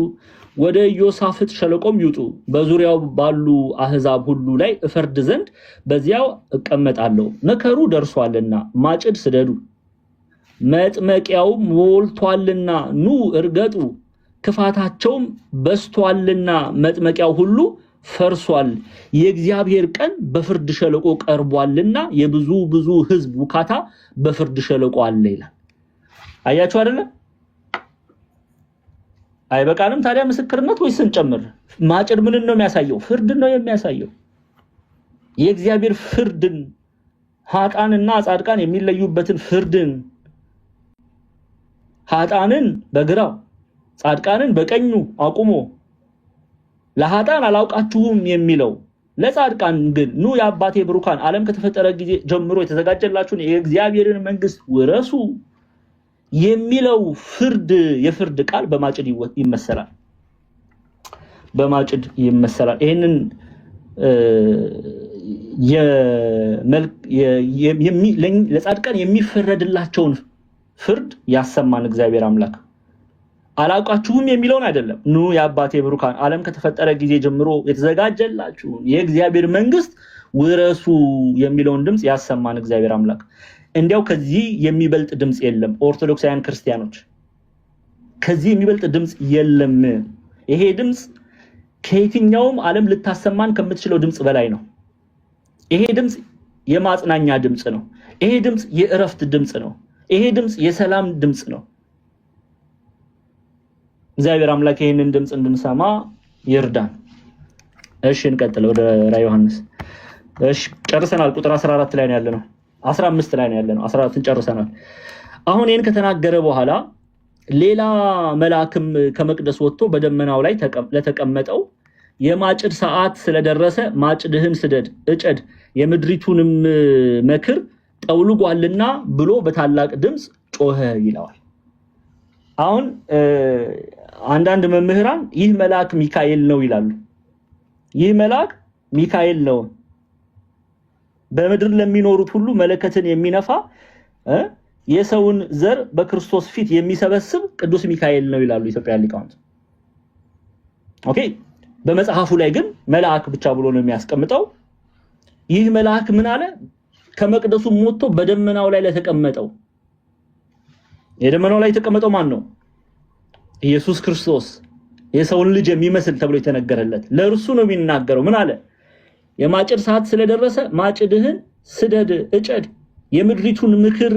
ወደ ኢዮሳፍጥ ሸለቆም ይውጡ። በዙሪያው ባሉ አሕዛብ ሁሉ ላይ እፈርድ ዘንድ በዚያው እቀመጣለሁ። መከሩ ደርሷልና ማጭድ ስደዱ፣ መጥመቂያው ሞልቷልና ኑ እርገጡ። ክፋታቸውም በስቷልና መጥመቂያው ሁሉ ፈርሷል። የእግዚአብሔር ቀን በፍርድ ሸለቆ ቀርቧልና የብዙ ሕዝብ ውካታ በፍርድ ሸለቆ አለ ይላል። አያችሁ አይደለ? አይበቃንም ታዲያ ምስክርነት ወይስ እንጨምር? ማጭድ ምንን ነው የሚያሳየው? ፍርድን ነው የሚያሳየው። የእግዚአብሔር ፍርድን፣ ኃጥአንና ጻድቃን የሚለዩበትን ፍርድን፣ ኃጥአንን በግራው ጻድቃንን በቀኙ አቁሞ ለኃጥአን አላውቃችሁም የሚለው፣ ለጻድቃን ግን ኑ የአባቴ ብሩካን ዓለም ከተፈጠረ ጊዜ ጀምሮ የተዘጋጀላችሁን የእግዚአብሔርን መንግስት ውረሱ የሚለው ፍርድ፣ የፍርድ ቃል በማጭድ ይመሰላል። በማጭድ ይመሰላል። ይሄንን ለጻድቃን የሚፈረድላቸውን ፍርድ ያሰማን እግዚአብሔር አምላክ። አላውቃችሁም የሚለውን አይደለም። ኑ የአባቴ ብሩካን ዓለም ከተፈጠረ ጊዜ ጀምሮ የተዘጋጀላችሁን የእግዚአብሔር መንግስት ውረሱ የሚለውን ድምፅ ያሰማን እግዚአብሔር አምላክ። እንዲያው ከዚህ የሚበልጥ ድምፅ የለም። ኦርቶዶክሳውያን ክርስቲያኖች፣ ከዚህ የሚበልጥ ድምፅ የለም። ይሄ ድምፅ ከየትኛውም ዓለም ልታሰማን ከምትችለው ድምፅ በላይ ነው። ይሄ ድምፅ የማጽናኛ ድምፅ ነው። ይሄ ድምፅ የእረፍት ድምፅ ነው። ይሄ ድምፅ የሰላም ድምፅ ነው። እግዚአብሔር አምላክ ይሄንን ድምፅ እንድንሰማ ይርዳን። እሺ እንቀጥል ወደ ራዕየ ዮሐንስ። እሺ ጨርሰናል። ቁጥር 14 ላይ ነው ያለነው። 15 ላይ ነው ያለነው። 14ን ጨርሰናል። አሁን ይሄን ከተናገረ በኋላ ሌላ መልአክም ከመቅደስ ወጥቶ በደመናው ላይ ለተቀመጠው የማጭድ ሰዓት ስለደረሰ ማጭድህን ስደድ፣ እጨድ፣ የምድሪቱንም መክር ጠውልጓልና ብሎ በታላቅ ድምፅ ጮኸ ይለዋል። አሁን አንዳንድ መምህራን ይህ መልአክ ሚካኤል ነው ይላሉ። ይህ መልአክ ሚካኤል ነው፣ በምድር ለሚኖሩት ሁሉ መለከትን የሚነፋ የሰውን ዘር በክርስቶስ ፊት የሚሰበስብ ቅዱስ ሚካኤል ነው ይላሉ ኢትዮጵያ ሊቃውንት። ኦኬ፣ በመጽሐፉ ላይ ግን መልአክ ብቻ ብሎ ነው የሚያስቀምጠው። ይህ መልአክ ምን አለ? ከመቅደሱ ሞቶ በደመናው ላይ ለተቀመጠው፣ የደመናው ላይ የተቀመጠው ማን ነው? ኢየሱስ ክርስቶስ፣ የሰውን ልጅ የሚመስል ተብሎ የተነገረለት ለእርሱ ነው የሚናገረው። ምን አለ? የማጭድ ሰዓት ስለደረሰ ማጭድህን ስደድ፣ እጨድ፣ የምድሪቱን ምክር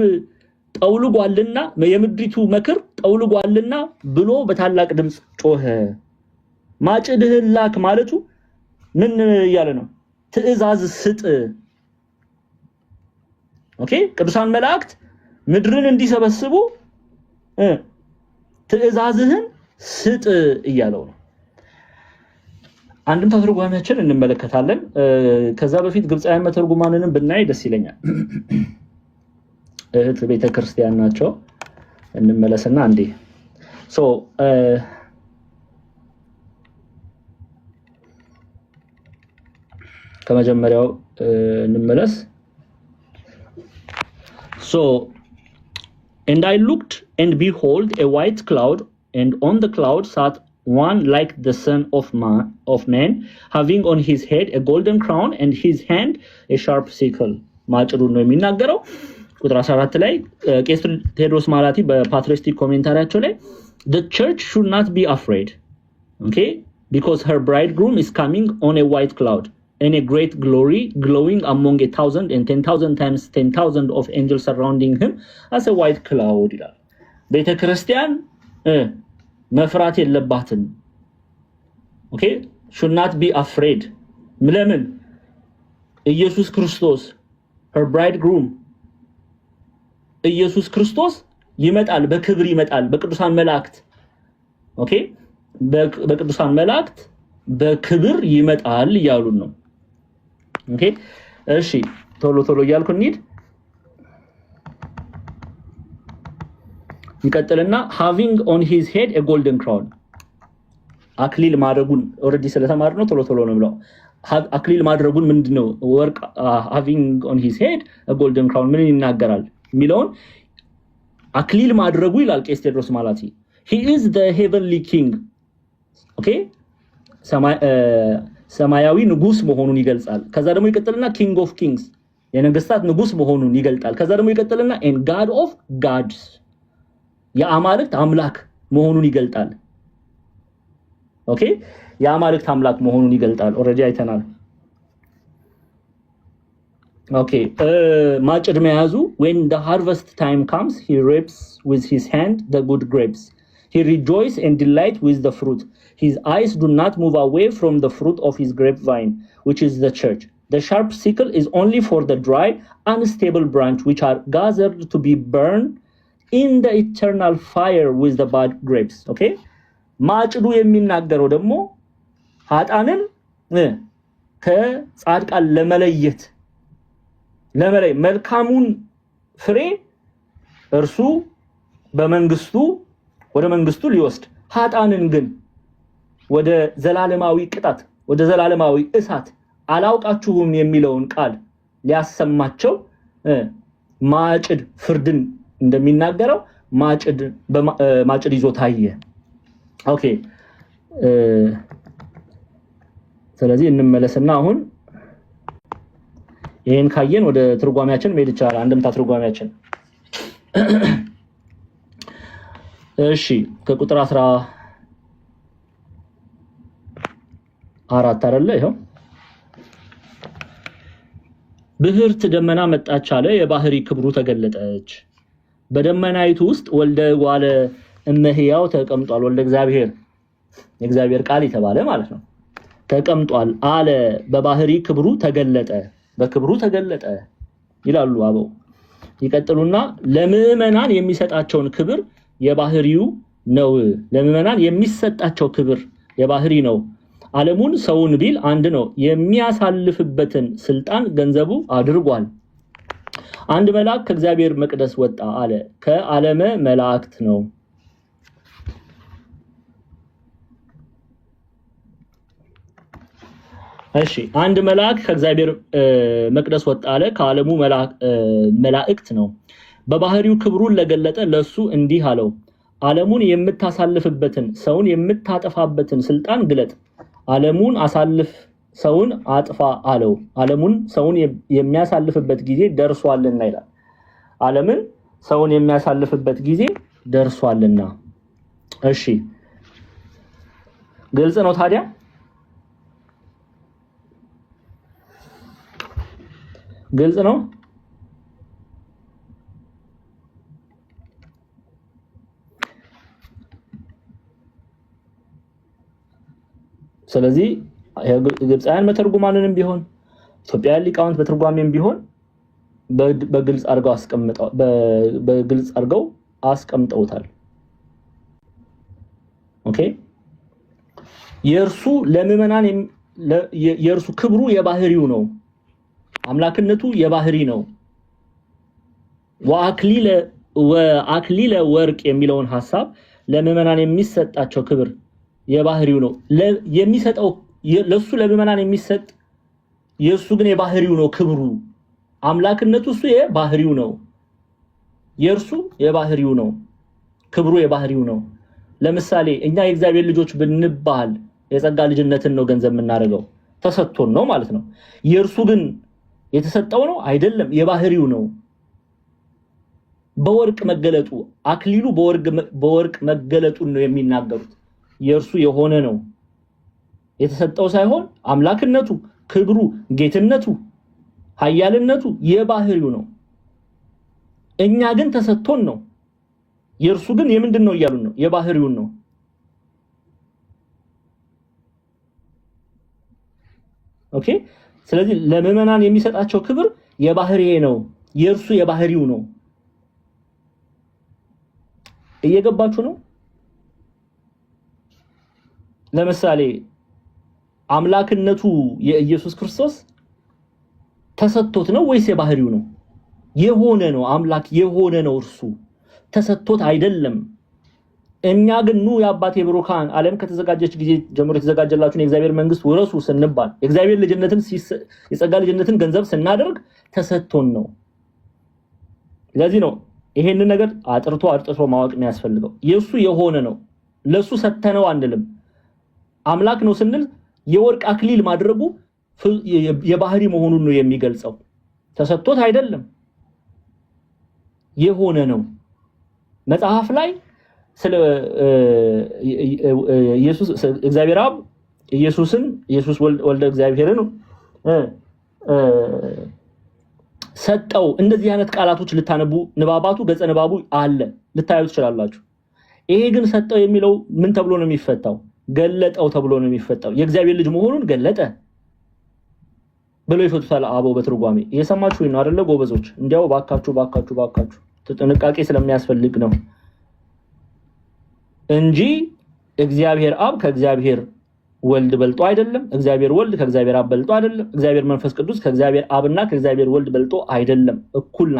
ጠውልጓልና የምድሪቱ መክር ጠውልጓልና ብሎ በታላቅ ድምፅ ጮኸ። ማጭድህን ላክ ማለቱ ምን እያለ ነው? ትእዛዝ ስጥ። ኦኬ፣ ቅዱሳን መላእክት ምድርን እንዲሰበስቡ ትእዛዝህን ስጥ እያለው ነው። አንድምታ ትርጓሜያችን እንመለከታለን። ከዛ በፊት ግብፃውያን መተርጉማንንም ብናይ ደስ ይለኛል። እህት ቤተክርስቲያን ናቸው። እንመለስና አንዴ ከመጀመሪያው እንመለስ። And I looked, and behold, a white cloud, and on the cloud sat one like the son of man, having on his head a golden crown and his hand a sharp sickle. ማጭዱን ነው የሚናገረው። ቁጥር 14 ላይ ቄስ ቴዎድሮስ ማላቲ በፓትሪስቲክ ኮሜንታሪያቸው ላይ the church should not be afraid, okay, because her bridegroom is coming on a white cloud in a great glory, glowing among 1,000 and 10,000 times 10,000 of angels surrounding him as a white cloud ይላል። ቤተክርስቲያን መፍራት የለባትም። okay, should not be afraid። ለምን? ኢየሱስ ክርስቶስ her bridegroom ኢየሱስ ክርስቶስ ይመጣል፣ በክብር ይመጣል፣ በቅዱሳን መላእክት ኦኬ፣ በቅዱሳን መላእክት በክብር ይመጣል እያሉን ነው። ኦኬ እሺ፣ ቶሎ ቶሎ እያልኩ እንሂድ። ይቀጥልና having on his head a golden crown አክሊል ማድረጉን ኦሬዲ ስለተማር ነው ቶሎ ቶሎ ነው ብለው አክሊል ማድረጉን ምንድነው ወርቅ having on his head a golden crown ምን ይናገራል የሚለውን አክሊል ማድረጉ ይላል ቄስ ቴዎድሮስ ማላቲ he is the heavenly king okay ሰማያዊ ንጉስ መሆኑን ይገልጻል። ከዛ ደግሞ ይቀጥልና king of kings የነገስታት ንጉስ መሆኑን ይገልጻል። ከዛ ደግሞ ይቀጥልና and god of gods የአማልክት አምላክ መሆኑን ይገልጣል። ኦኬ የአማልክት አምላክ መሆኑን ይገልጣል። ኦሬዲ አይተናል። ኦኬ ማጭድ መያዙ when the harvest time comes he reaps with his hand the good grapes, he rejoices and delights with the fruit, his eyes do not move away from the fruit of his grapevine which is the church, the sharp sickle is only for the dry unstable branch which are gathered to be burned in the eternal fire with the bad grapes. okay ማጭዱ የሚናገረው ደግሞ ኃጣንን ከጻድቃን ለመለየት መልካሙን ፍሬ እርሱ በመንግስቱ ወደ መንግስቱ ሊወስድ ኃጣንን ግን ወደ ዘላለማዊ ቅጣት ወደ ዘላለማዊ እሳት አላውቃችሁም የሚለውን ቃል ሊያሰማቸው ማጭድ ፍርድን እንደሚናገረው ማጭድ ይዞ ታየ። ኦኬ ስለዚህ እንመለስና አሁን ይሄን ካየን ወደ ትርጓሜያችን መሄድ ይቻላል። አንድምታ ትርጓሜያችን እሺ ከቁጥር 14 አይደለ? ይሄው ብህርት ደመና መጣች አለ፣ የባህሪ ክብሩ ተገለጠች። በደመናይቱ ውስጥ ወልደ ዋለ እመህያው ተቀምጧል። ወልደ እግዚአብሔር የእግዚአብሔር ቃል የተባለ ማለት ነው ተቀምጧል አለ። በባህሪ ክብሩ ተገለጠ፣ በክብሩ ተገለጠ ይላሉ አበው። ይቀጥሉና ለምእመናን የሚሰጣቸውን ክብር የባህሪው ነው። ለምእመናን የሚሰጣቸው ክብር የባህሪ ነው። ዓለሙን ሰውን ቢል አንድ ነው፣ የሚያሳልፍበትን ስልጣን ገንዘቡ አድርጓል። አንድ መልአክ ከእግዚአብሔር መቅደስ ወጣ አለ፣ ከዓለመ መላእክት ነው። እሺ አንድ መልአክ ከእግዚአብሔር መቅደስ ወጣ አለ፣ ከዓለሙ መላእክት ነው። በባህሪው ክብሩን ለገለጠ ለሱ እንዲህ አለው፣ ዓለሙን የምታሳልፍበትን ሰውን የምታጠፋበትን ስልጣን ግለጥ። ዓለሙን አሳልፍ ሰውን አጥፋ አለው። ዓለሙን ሰውን የሚያሳልፍበት ጊዜ ደርሷልና ይላል። ዓለምን ሰውን የሚያሳልፍበት ጊዜ ደርሷልና። እሺ ግልጽ ነው ታዲያ? ግልጽ ነው? ስለዚህ ግብፃውያን መተርጉማንንም ቢሆን ኢትዮጵያውያን ሊቃውንት በትርጓሜም ቢሆን በግልጽ አድርገው አስቀምጠውታል። ኦኬ የእርሱ ለምእመናን የእርሱ ክብሩ የባህሪው ነው። አምላክነቱ የባህሪ ነው። ወአክሊለ ወርቅ የሚለውን ሐሳብ ለምእመናን የሚሰጣቸው ክብር የባህሪው ነው። የሚሰጠው ለሱ ለምእመናን የሚሰጥ የሱ ግን የባህሪው ነው ክብሩ። አምላክነቱ እሱ የባህሪው ነው፣ የእርሱ የባህሪው ነው፣ ክብሩ የባህሪው ነው። ለምሳሌ እኛ የእግዚአብሔር ልጆች ብንባል የጸጋ ልጅነትን ነው ገንዘብ የምናደርገው፣ ተሰጥቶን ነው ማለት ነው። የእርሱ ግን የተሰጠው ነው አይደለም፣ የባህሪው ነው። በወርቅ መገለጡ አክሊሉ በወርቅ መገለጡን ነው የሚናገሩት። የእርሱ የሆነ ነው የተሰጠው ሳይሆን አምላክነቱ፣ ክብሩ፣ ጌትነቱ፣ ኃያልነቱ የባህሪው ነው። እኛ ግን ተሰጥቶን ነው። የእርሱ ግን የምንድን ነው እያሉን ነው? የባህሪውን ነው። ኦኬ። ስለዚህ ለምዕመናን የሚሰጣቸው ክብር የባህሪዬ ነው፣ የእርሱ የባህሪው ነው። እየገባችሁ ነው? ለምሳሌ አምላክነቱ የኢየሱስ ክርስቶስ ተሰጥቶት ነው ወይስ የባህሪው ነው? የሆነ ነው። አምላክ የሆነ ነው እርሱ፣ ተሰጥቶት አይደለም። እኛ ግን ኑ የአባቴ ብሩካን ዓለም ከተዘጋጀች ጊዜ ጀምሮ የተዘጋጀላችሁን የእግዚአብሔር መንግስት ውረሱ ስንባል የእግዚአብሔር ልጅነትን የጸጋ ልጅነትን ገንዘብ ስናደርግ ተሰጥቶን ነው። ስለዚህ ነው ይሄንን ነገር አጥርቶ ማወቅ የሚያስፈልገው። የእሱ የሆነ ነው፣ ለሱ ሰተነው አንልም። አምላክ ነው ስንል የወርቅ አክሊል ማድረጉ የባህሪ መሆኑን ነው የሚገልጸው። ተሰጥቶት አይደለም፣ የሆነ ነው። መጽሐፍ ላይ ስለ ኢየሱስ እግዚአብሔር አብ ኢየሱስ ወልደ እግዚአብሔርን ሰጠው። እንደዚህ አይነት ቃላቶች ልታነቡ ንባባቱ ገጸ ንባቡ አለ ልታዩ ትችላላችሁ። ይሄ ግን ሰጠው የሚለው ምን ተብሎ ነው የሚፈታው? ገለጠው ተብሎ ነው የሚፈታው። የእግዚአብሔር ልጅ መሆኑን ገለጠ ብሎ ይፈቱታል አበው በትርጓሜ። እየሰማችሁ ነው አይደለ ጎበዞች? እንዲያው ባካችሁ ጥንቃቄ ስለሚያስፈልግ ነው እንጂ እግዚአብሔር አብ ከእግዚአብሔር ወልድ በልጦ አይደለም። እግዚአብሔር ወልድ ከእግዚአብሔር አብ በልጦ አይደለም። እግዚአብሔር መንፈስ ቅዱስ ከእግዚአብሔር አብና ከእግዚአብሔር ወልድ በልጦ አይደለም። እኩል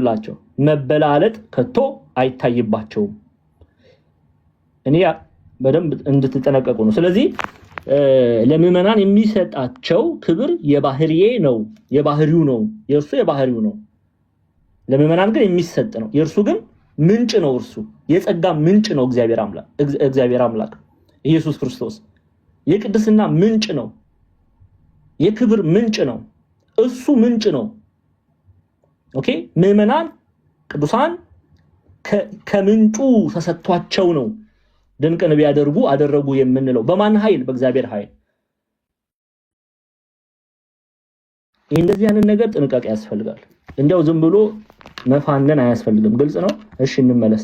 ናቸው። መበላለጥ ከቶ አይታይባቸውም። እኔ በደንብ እንድትጠነቀቁ ነው። ስለዚህ ለምዕመናን የሚሰጣቸው ክብር የባህሪዬ ነው፣ የባህሪው ነው፣ የእርሱ የባህሪው ነው። ለምዕመናን ግን የሚሰጥ ነው። የእርሱ ግን ምንጭ ነው። እርሱ የጸጋ ምንጭ ነው። እግዚአብሔር አምላክ ኢየሱስ ክርስቶስ የቅድስና ምንጭ ነው። የክብር ምንጭ ነው። እሱ ምንጭ ነው። ኦኬ። ምዕመናን ቅዱሳን ከምንጩ ተሰጥቷቸው ነው ድንቅን ቢያደርጉ አደረጉ የምንለው። በማን ኃይል? በእግዚአብሔር ኃይል። እንደዚህ አይነት ነገር ጥንቃቄ ያስፈልጋል። እንዲያው ዝም ብሎ መፋነን አያስፈልግም። ግልጽ ነው። እሺ እንመለስ።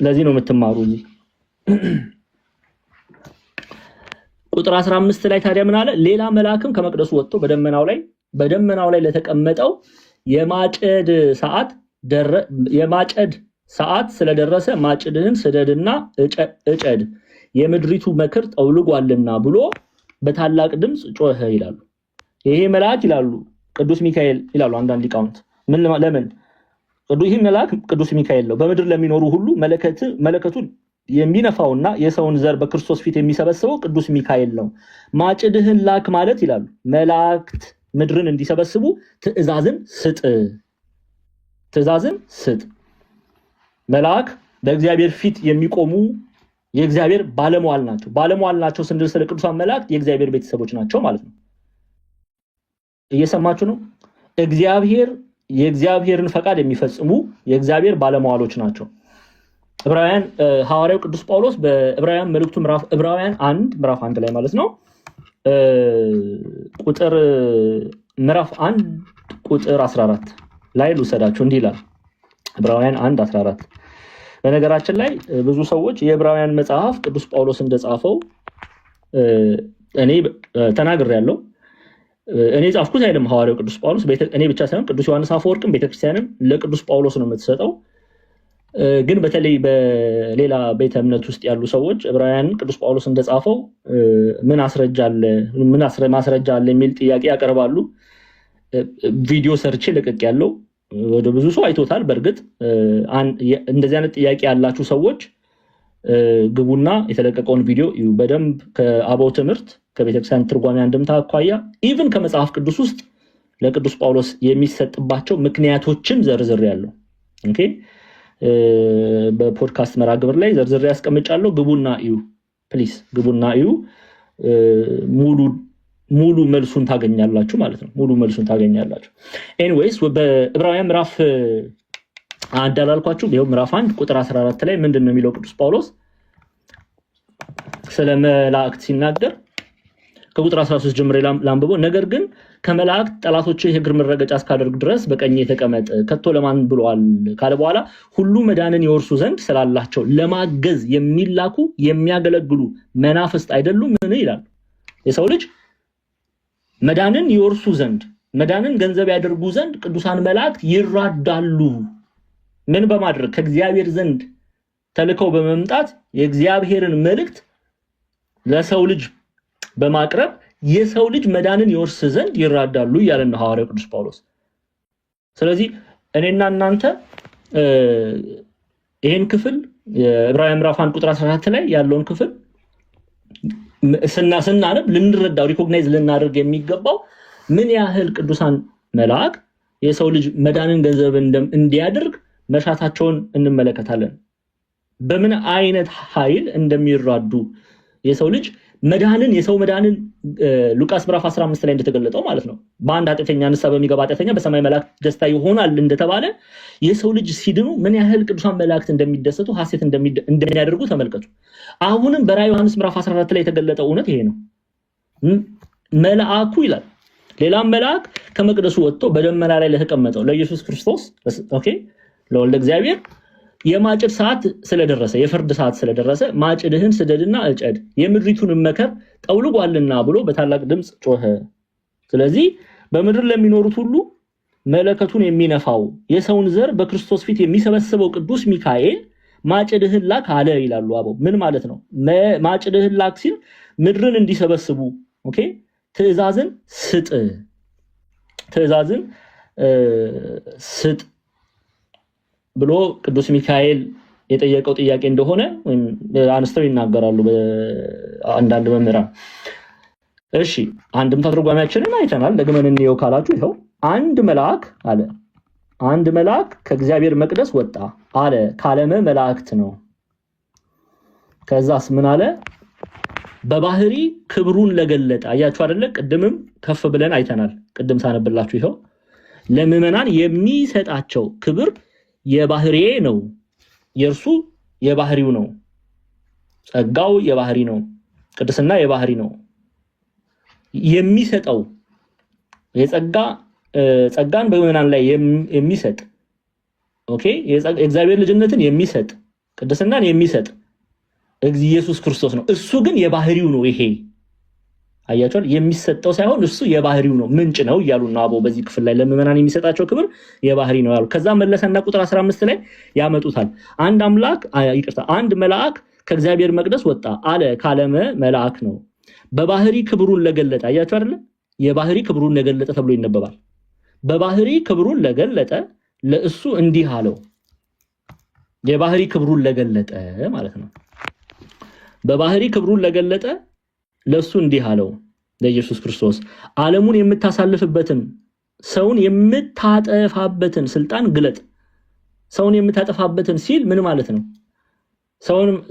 ለዚህ ነው የምትማሩ እዚህ ቁጥር 15 ላይ ታዲያ ምን አለ? ሌላ መልአክም ከመቅደሱ ወጥቶ በደመናው ላይ ለተቀመጠው የማጨድ ሰዓት ስለደረሰ ማጭድህን ስደድና እጨድ፣ የምድሪቱ መከር ጠውልጓልና ብሎ በታላቅ ድምፅ ጮኸ ይላሉ። ይሄ መልአክ ይላሉ ቅዱስ ሚካኤል ይላሉ አንዳንድ ሊቃውንት። ለምን ይህ መልአክ ቅዱስ ሚካኤል ነው። በምድር ለሚኖሩ ሁሉ መለከቱን የሚነፋውና የሰውን ዘር በክርስቶስ ፊት የሚሰበስበው ቅዱስ ሚካኤል ነው። ማጭድህን ላክ ማለት ይላሉ መላእክት ምድርን እንዲሰበስቡ ትእዛዝን ስጥ። መልአክ በእግዚአብሔር ፊት የሚቆሙ የእግዚአብሔር ባለሟል ናቸው። ባለሟል ናቸው ስንል ስለ ቅዱሳን መላእክት የእግዚአብሔር ቤተሰቦች ናቸው ማለት ነው። እየሰማችሁ ነው? የእግዚአብሔርን ፈቃድ የሚፈጽሙ የእግዚአብሔር ባለሟሎች ናቸው። ዕብራውያን ሐዋርያው ቅዱስ ጳውሎስ በዕብራውያን መልእክቱ ዕብራውያን 1 ምዕራፍ 1 ላይ ማለት ነው ምዕራፍ 1 ቁጥር 14 ላይ ልውሰዳችሁ። እንዲህ ይላል ዕብራውያን 1:14። በነገራችን ላይ ብዙ ሰዎች የዕብራውያን መጽሐፍ ቅዱስ ጳውሎስ እንደጻፈው እኔ ተናግሬያለሁ። እኔ ጻፍኩት አይደለም ሐዋርያው ቅዱስ ጳውሎስ። እኔ ብቻ ሳይሆን ቅዱስ ዮሐንስ አፈወርቅም ቤተክርስቲያንም ለቅዱስ ጳውሎስ ነው የምትሰጠው። ግን በተለይ በሌላ ቤተ እምነት ውስጥ ያሉ ሰዎች ዕብራውያን ቅዱስ ጳውሎስ እንደጻፈው ምን ማስረጃ አለ የሚል ጥያቄ ያቀርባሉ። ቪዲዮ ሰርቼ ለቅቅ ያለው ወደ ብዙ ሰው አይቶታል። በእርግጥ እንደዚህ አይነት ጥያቄ ያላችሁ ሰዎች ግቡና የተለቀቀውን ቪዲዮ በደንብ ከአበው ትምህርት ከቤተክርስቲያን ትርጓሜ አንድምታ አኳያ ኢቭን ከመጽሐፍ ቅዱስ ውስጥ ለቅዱስ ጳውሎስ የሚሰጥባቸው ምክንያቶችን ዘርዝሬያለሁ። ኦኬ። በፖድካስት መራግብር ላይ ዘርዝሬ ያስቀምጫለሁ። ግቡና እዩ ፕሊስ፣ ግቡና እዩ። ሙሉ መልሱን ታገኛላችሁ ማለት ነው። ሙሉ መልሱን ታገኛላችሁ። ኤኒዌይስ በዕብራውያን ምዕራፍ 1 አላልኳችሁ? ይሄው ምዕራፍ 1 ቁጥር 14 ላይ ምንድነው የሚለው ቅዱስ ጳውሎስ ስለ መላእክት ሲናገር ከቁጥር 13 ጀምሮ ላንብበው። ነገር ግን ከመላእክት ጠላቶች የእግር መረገጫ እስካደርግ ድረስ በቀኝ ተቀመጥ ከቶ ለማን ብሏል ካለ በኋላ ሁሉ መዳንን ይወርሱ ዘንድ ስላላቸው ለማገዝ የሚላኩ የሚያገለግሉ መናፍስት አይደሉም ምን ይላል? የሰው ልጅ መዳንን ይወርሱ ዘንድ መዳንን ገንዘብ ያደርጉ ዘንድ ቅዱሳን መላእክት ይራዳሉ። ምን በማድረግ? ከእግዚአብሔር ዘንድ ተልከው በመምጣት የእግዚአብሔርን መልእክት ለሰው ልጅ በማቅረብ የሰው ልጅ መዳንን ይወርስ ዘንድ ይራዳሉ እያለ ነው ሐዋርያው ቅዱስ ጳውሎስ። ስለዚህ እኔና እናንተ ይሄን ክፍል የዕብራውያን ምዕራፍ 1 ቁጥር 14 ላይ ያለውን ክፍል ስናነብ ልንረዳው ሪኮግናይዝ ልናደርግ የሚገባው ምን ያህል ቅዱሳን መላእክት የሰው ልጅ መዳንን ገንዘብ እንዲያደርግ መሻታቸውን እንመለከታለን። በምን አይነት ኃይል እንደሚራዱ የሰው ልጅ የሰው መዳንን ሉቃስ ምዕራፍ 15 ላይ እንደተገለጠው ማለት ነው። በአንድ ኃጢአተኛ ንስሐ በሚገባ ኃጢአተኛ በሰማይ መላእክት ደስታ ይሆናል እንደተባለ የሰው ልጅ ሲድኑ ምን ያህል ቅዱሳን መላእክት እንደሚደሰቱ ሐሴት እንደሚያደርጉ ተመልከቱ። አሁንም በራዕየ ዮሐንስ ምዕራፍ 14 ላይ የተገለጠው እውነት ይሄ ነው። መልአኩ ይላል ሌላም መልአክ ከመቅደሱ ወጥቶ በደመና ላይ ለተቀመጠው ለኢየሱስ ክርስቶስ ለወልደ እግዚአብሔር የማጭድ ሰዓት ስለደረሰ የፍርድ ሰዓት ስለደረሰ ማጭድህን ስደድና እጨድ የምድሪቱን መከር ጠውልጓልና ብሎ በታላቅ ድምጽ ጮኸ። ስለዚህ በምድር ለሚኖሩት ሁሉ መለከቱን የሚነፋው የሰውን ዘር በክርስቶስ ፊት የሚሰበስበው ቅዱስ ሚካኤል ማጭድህን ላክ አለ ይላሉ አበው። ምን ማለት ነው? ማጭድህን ላክ ሲል ምድርን እንዲሰበስቡ ትእዛዝን ስጥ ብሎ ቅዱስ ሚካኤል የጠየቀው ጥያቄ እንደሆነ አንስተው ይናገራሉ በአንዳንድ መምህራን። እሺ አንድምታ ትርጓሜያችንን አይተናል። ደግመን እንየው ካላችሁ ይኸው አንድ መልአክ ከእግዚአብሔር መቅደስ ወጣ አለ ካለመ መላእክት ነው። ከዛስ ምን አለ? በባህሪ ክብሩን ለገለጠ። አያችሁ አይደለ? ቅድምም ከፍ ብለን አይተናል። ቅድም ሳነብላችሁ ይኸው ለምዕመናን የሚሰጣቸው ክብር የባህሪዬ ነው፣ የእርሱ የባህሪው ነው። ጸጋው የባህሪ ነው፣ ቅድስና የባህሪ ነው። የሚሰጠው ጸጋን በምዕመናን ላይ የሚሰጥ የእግዚአብሔር ልጅነትን የሚሰጥ ቅድስናን የሚሰጥ ኢየሱስ ክርስቶስ ነው። እሱ ግን የባህሪው ነው። ይሄ አያችኋል? የሚሰጠው ሳይሆን እሱ የባህሪው ነው፣ ምንጭ ነው እያሉ ነው አበው በዚህ ክፍል ላይ ለምዕመናን የሚሰጣቸው ክብር የባህሪ ነው ያሉ። ከዛ መለሰና ቁጥር 15 ላይ ያመጡታል። አንድ መልአክ ከእግዚአብሔር መቅደስ ወጣ አለ ካለመ መልአክ ነው በባህሪ ክብሩን ለገለጠ። አያችሁ አይደለ? የባህሪ ክብሩን ለገለጠ ተብሎ ይነበባል። በባህሪ ክብሩን ለገለጠ ለእሱ እንዲህ አለው። የባህሪ ክብሩን ለገለጠ ማለት ነው። በባህሪ ክብሩን ለገለጠ ለሱ እንዲህ አለው ለኢየሱስ ክርስቶስ ዓለሙን የምታሳልፍበትን ሰውን የምታጠፋበትን ስልጣን ግለጥ። ሰውን የምታጠፋበትን ሲል ምን ማለት ነው?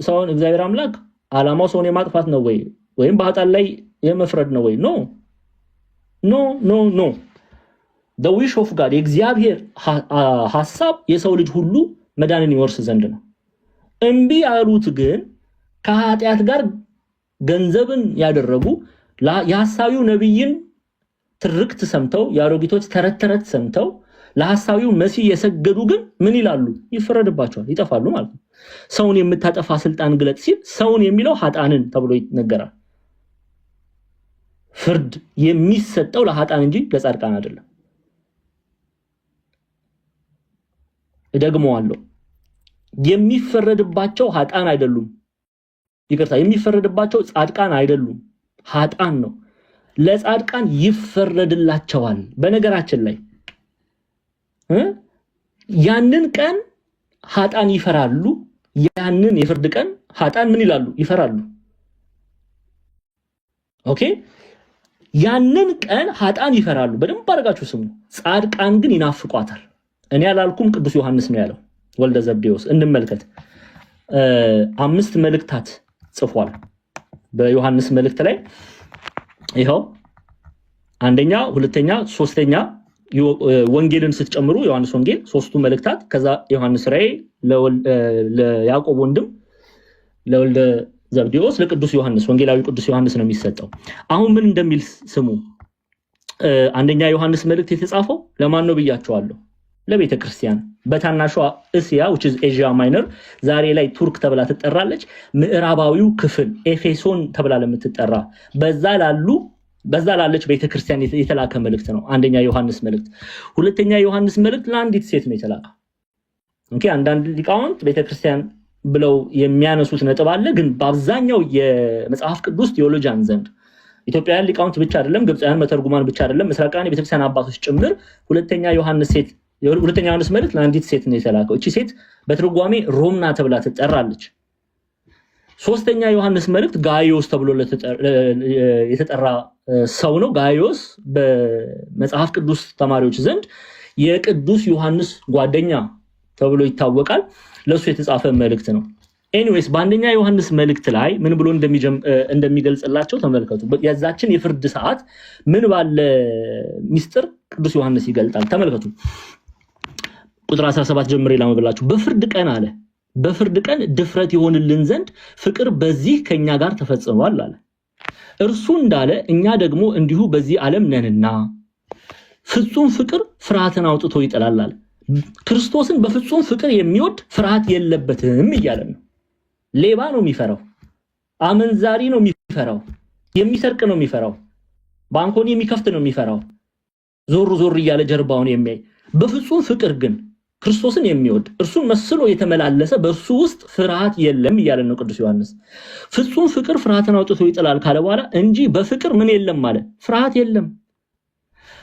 ሰውን እግዚአብሔር አምላክ ዓላማው ሰውን የማጥፋት ነው ወይም በኃጥአን ላይ የመፍረድ ነው ወይ? ኖ the wish of God የእግዚአብሔር ሐሳብ የሰው ልጅ ሁሉ መዳንን ይወርስ ዘንድ ነው። እምቢ ያሉት ግን ከኃጢአት ጋር ገንዘብን ያደረጉ የሐሳቢው ነብይን ትርክት ሰምተው የአሮጊቶች ተረት ሰምተው ለሐሳቢው መሲህ የሰገዱ ግን ምን ይላሉ? ይፈረድባቸዋል፣ ይጠፋሉ ማለት ነው። ሰውን የምታጠፋ ስልጣን ግለጥ ሲል ሰውን የሚለው ኃጥአንን ተብሎ ይነገራል። ፍርድ የሚሰጠው ለኃጥአን እንጂ ለጻድቃን አይደለም። እደግመዋለሁ፣ የሚፈረድባቸው ኃጥአን አይደሉም። የሚፈረድባቸው ጻድቃን አይደሉም፣ ኃጥአን ነው። ለጻድቃን ይፈረድላቸዋል። በነገራችን ላይ ያንን ቀን ኃጥአን ይፈራሉ። ያንን የፍርድ ቀን ኃጥአን ምን ይላሉ? ይፈራሉ። ያንን ቀን ኃጥአን ይፈራሉ። በደንብ አድርጋችሁ ስሙ። ጻድቃን ግን ይናፍቋታል። እኔ ያላልኩም ቅዱስ ዮሐንስ ነው ያለው። ወልደ ዘብዴዎስ እንመልከት። 5 መልእክታት ጽፏል በዮሐንስ መልእክት ላይ። ይሄው አንደኛ፣ ሁለተኛ፣ ሶስተኛ ወንጌልን ስትጨምሩ ዮሐንስ ወንጌል 3ቱ መልእክታት፣ ከዛ ዮሐንስ ራእይ ለያዕቆብ ወንድም ለወልደ ዘብዴዎስ ለቅዱስ ዮሐንስ ወንጌላዊ ቅዱስ ዮሐንስ ነው የሚሰጠው። አሁን ምን እንደሚል ስሙ። አንደኛ ዮሐንስ መልእክት የተጻፈው ለማን ነው ብያቸዋለሁ? ለቤተ ክርስቲያን በታናሿ እስያ which is Asia Minor ዛሬ ላይ ቱርክ ተብላ ትጠራለች። ምዕራባዊው ክፍል ኤፌሶን ተብላ ለምትጠራ በዛ ላለች ቤተ ክርስቲያን የተላከ መልእክት ነው አንደኛ ዮሐንስ መልእክት። ሁለተኛ ዮሐንስ መልእክት ለአንዲት ሴት ነው የተላከው። ኦኬ አንዳንድ ሊቃውንት ቤተ ክርስቲያን ብለው የሚያነሱት ነጥብ አለ፣ ግን በአብዛኛው የመጽሐፍ ቅዱስ ቴዎሎጂያን ዘንድ ኢትዮጵያውያን ሊቃውንት ብቻ አይደለም፣ ግብፃውያን መተርጉማን ብቻ አይደለም፣ ምስራቃውያን የቤተክርስቲያን አባቶች ጭምር ሁለተኛ ዮሐንስ መልእክት ለአንዲት ሴት ነው የተላከው። እቺ ሴት በትርጓሜ ሮምና ተብላ ትጠራለች። ሶስተኛ ዮሐንስ መልእክት ጋይዮስ ተብሎ የተጠራ ሰው ነው። ጋይዮስ በመጽሐፍ ቅዱስ ተማሪዎች ዘንድ የቅዱስ ዮሐንስ ጓደኛ ተብሎ ይታወቃል። ለሱ የተጻፈ መልእክት ነው። ኤኒዌይስ በአንደኛ ዮሐንስ መልእክት ላይ ምን ብሎ እንደሚገልጽላቸው ተመልከቱ። የዛችን የፍርድ ሰዓት ምን ባለ ሚስጥር ቅዱስ ዮሐንስ ይገልጣል። ተመልከቱ። ቁጥር 17 ጀምሬ ላመብላችሁ። በፍርድ ቀን ድፍረት ይሆንልን ዘንድ ፍቅር በዚህ ከኛ ጋር ተፈጽሟል አለ። እርሱ እንዳለ እኛ ደግሞ እንዲሁ በዚህ ዓለም ነንና ፍጹም ፍቅር ፍርሃትን አውጥቶ ይጥላል አለ። ክርስቶስን በፍጹም ፍቅር የሚወድ ፍርሃት የለበትም እያለን ነው። ሌባ ነው የሚፈራው፣ አመንዛሪ ነው የሚፈራው፣ የሚሰርቅ ነው የሚፈራው፣ ባንኮን የሚከፍት ነው የሚፈራው፣ ዞር እያለ ጀርባውን የሚያይ። በፍጹም ፍቅር ግን ክርስቶስን የሚወድ እርሱን መስሎ የተመላለሰ በእርሱ ውስጥ ፍርሃት የለም እያለን ነው ቅዱስ ዮሐንስ። ፍጹም ፍቅር ፍርሃትን አውጥቶ ይጥላል ካለ በኋላ እንጂ በፍቅር ምን የለም ማለት ፍርሃት የለም።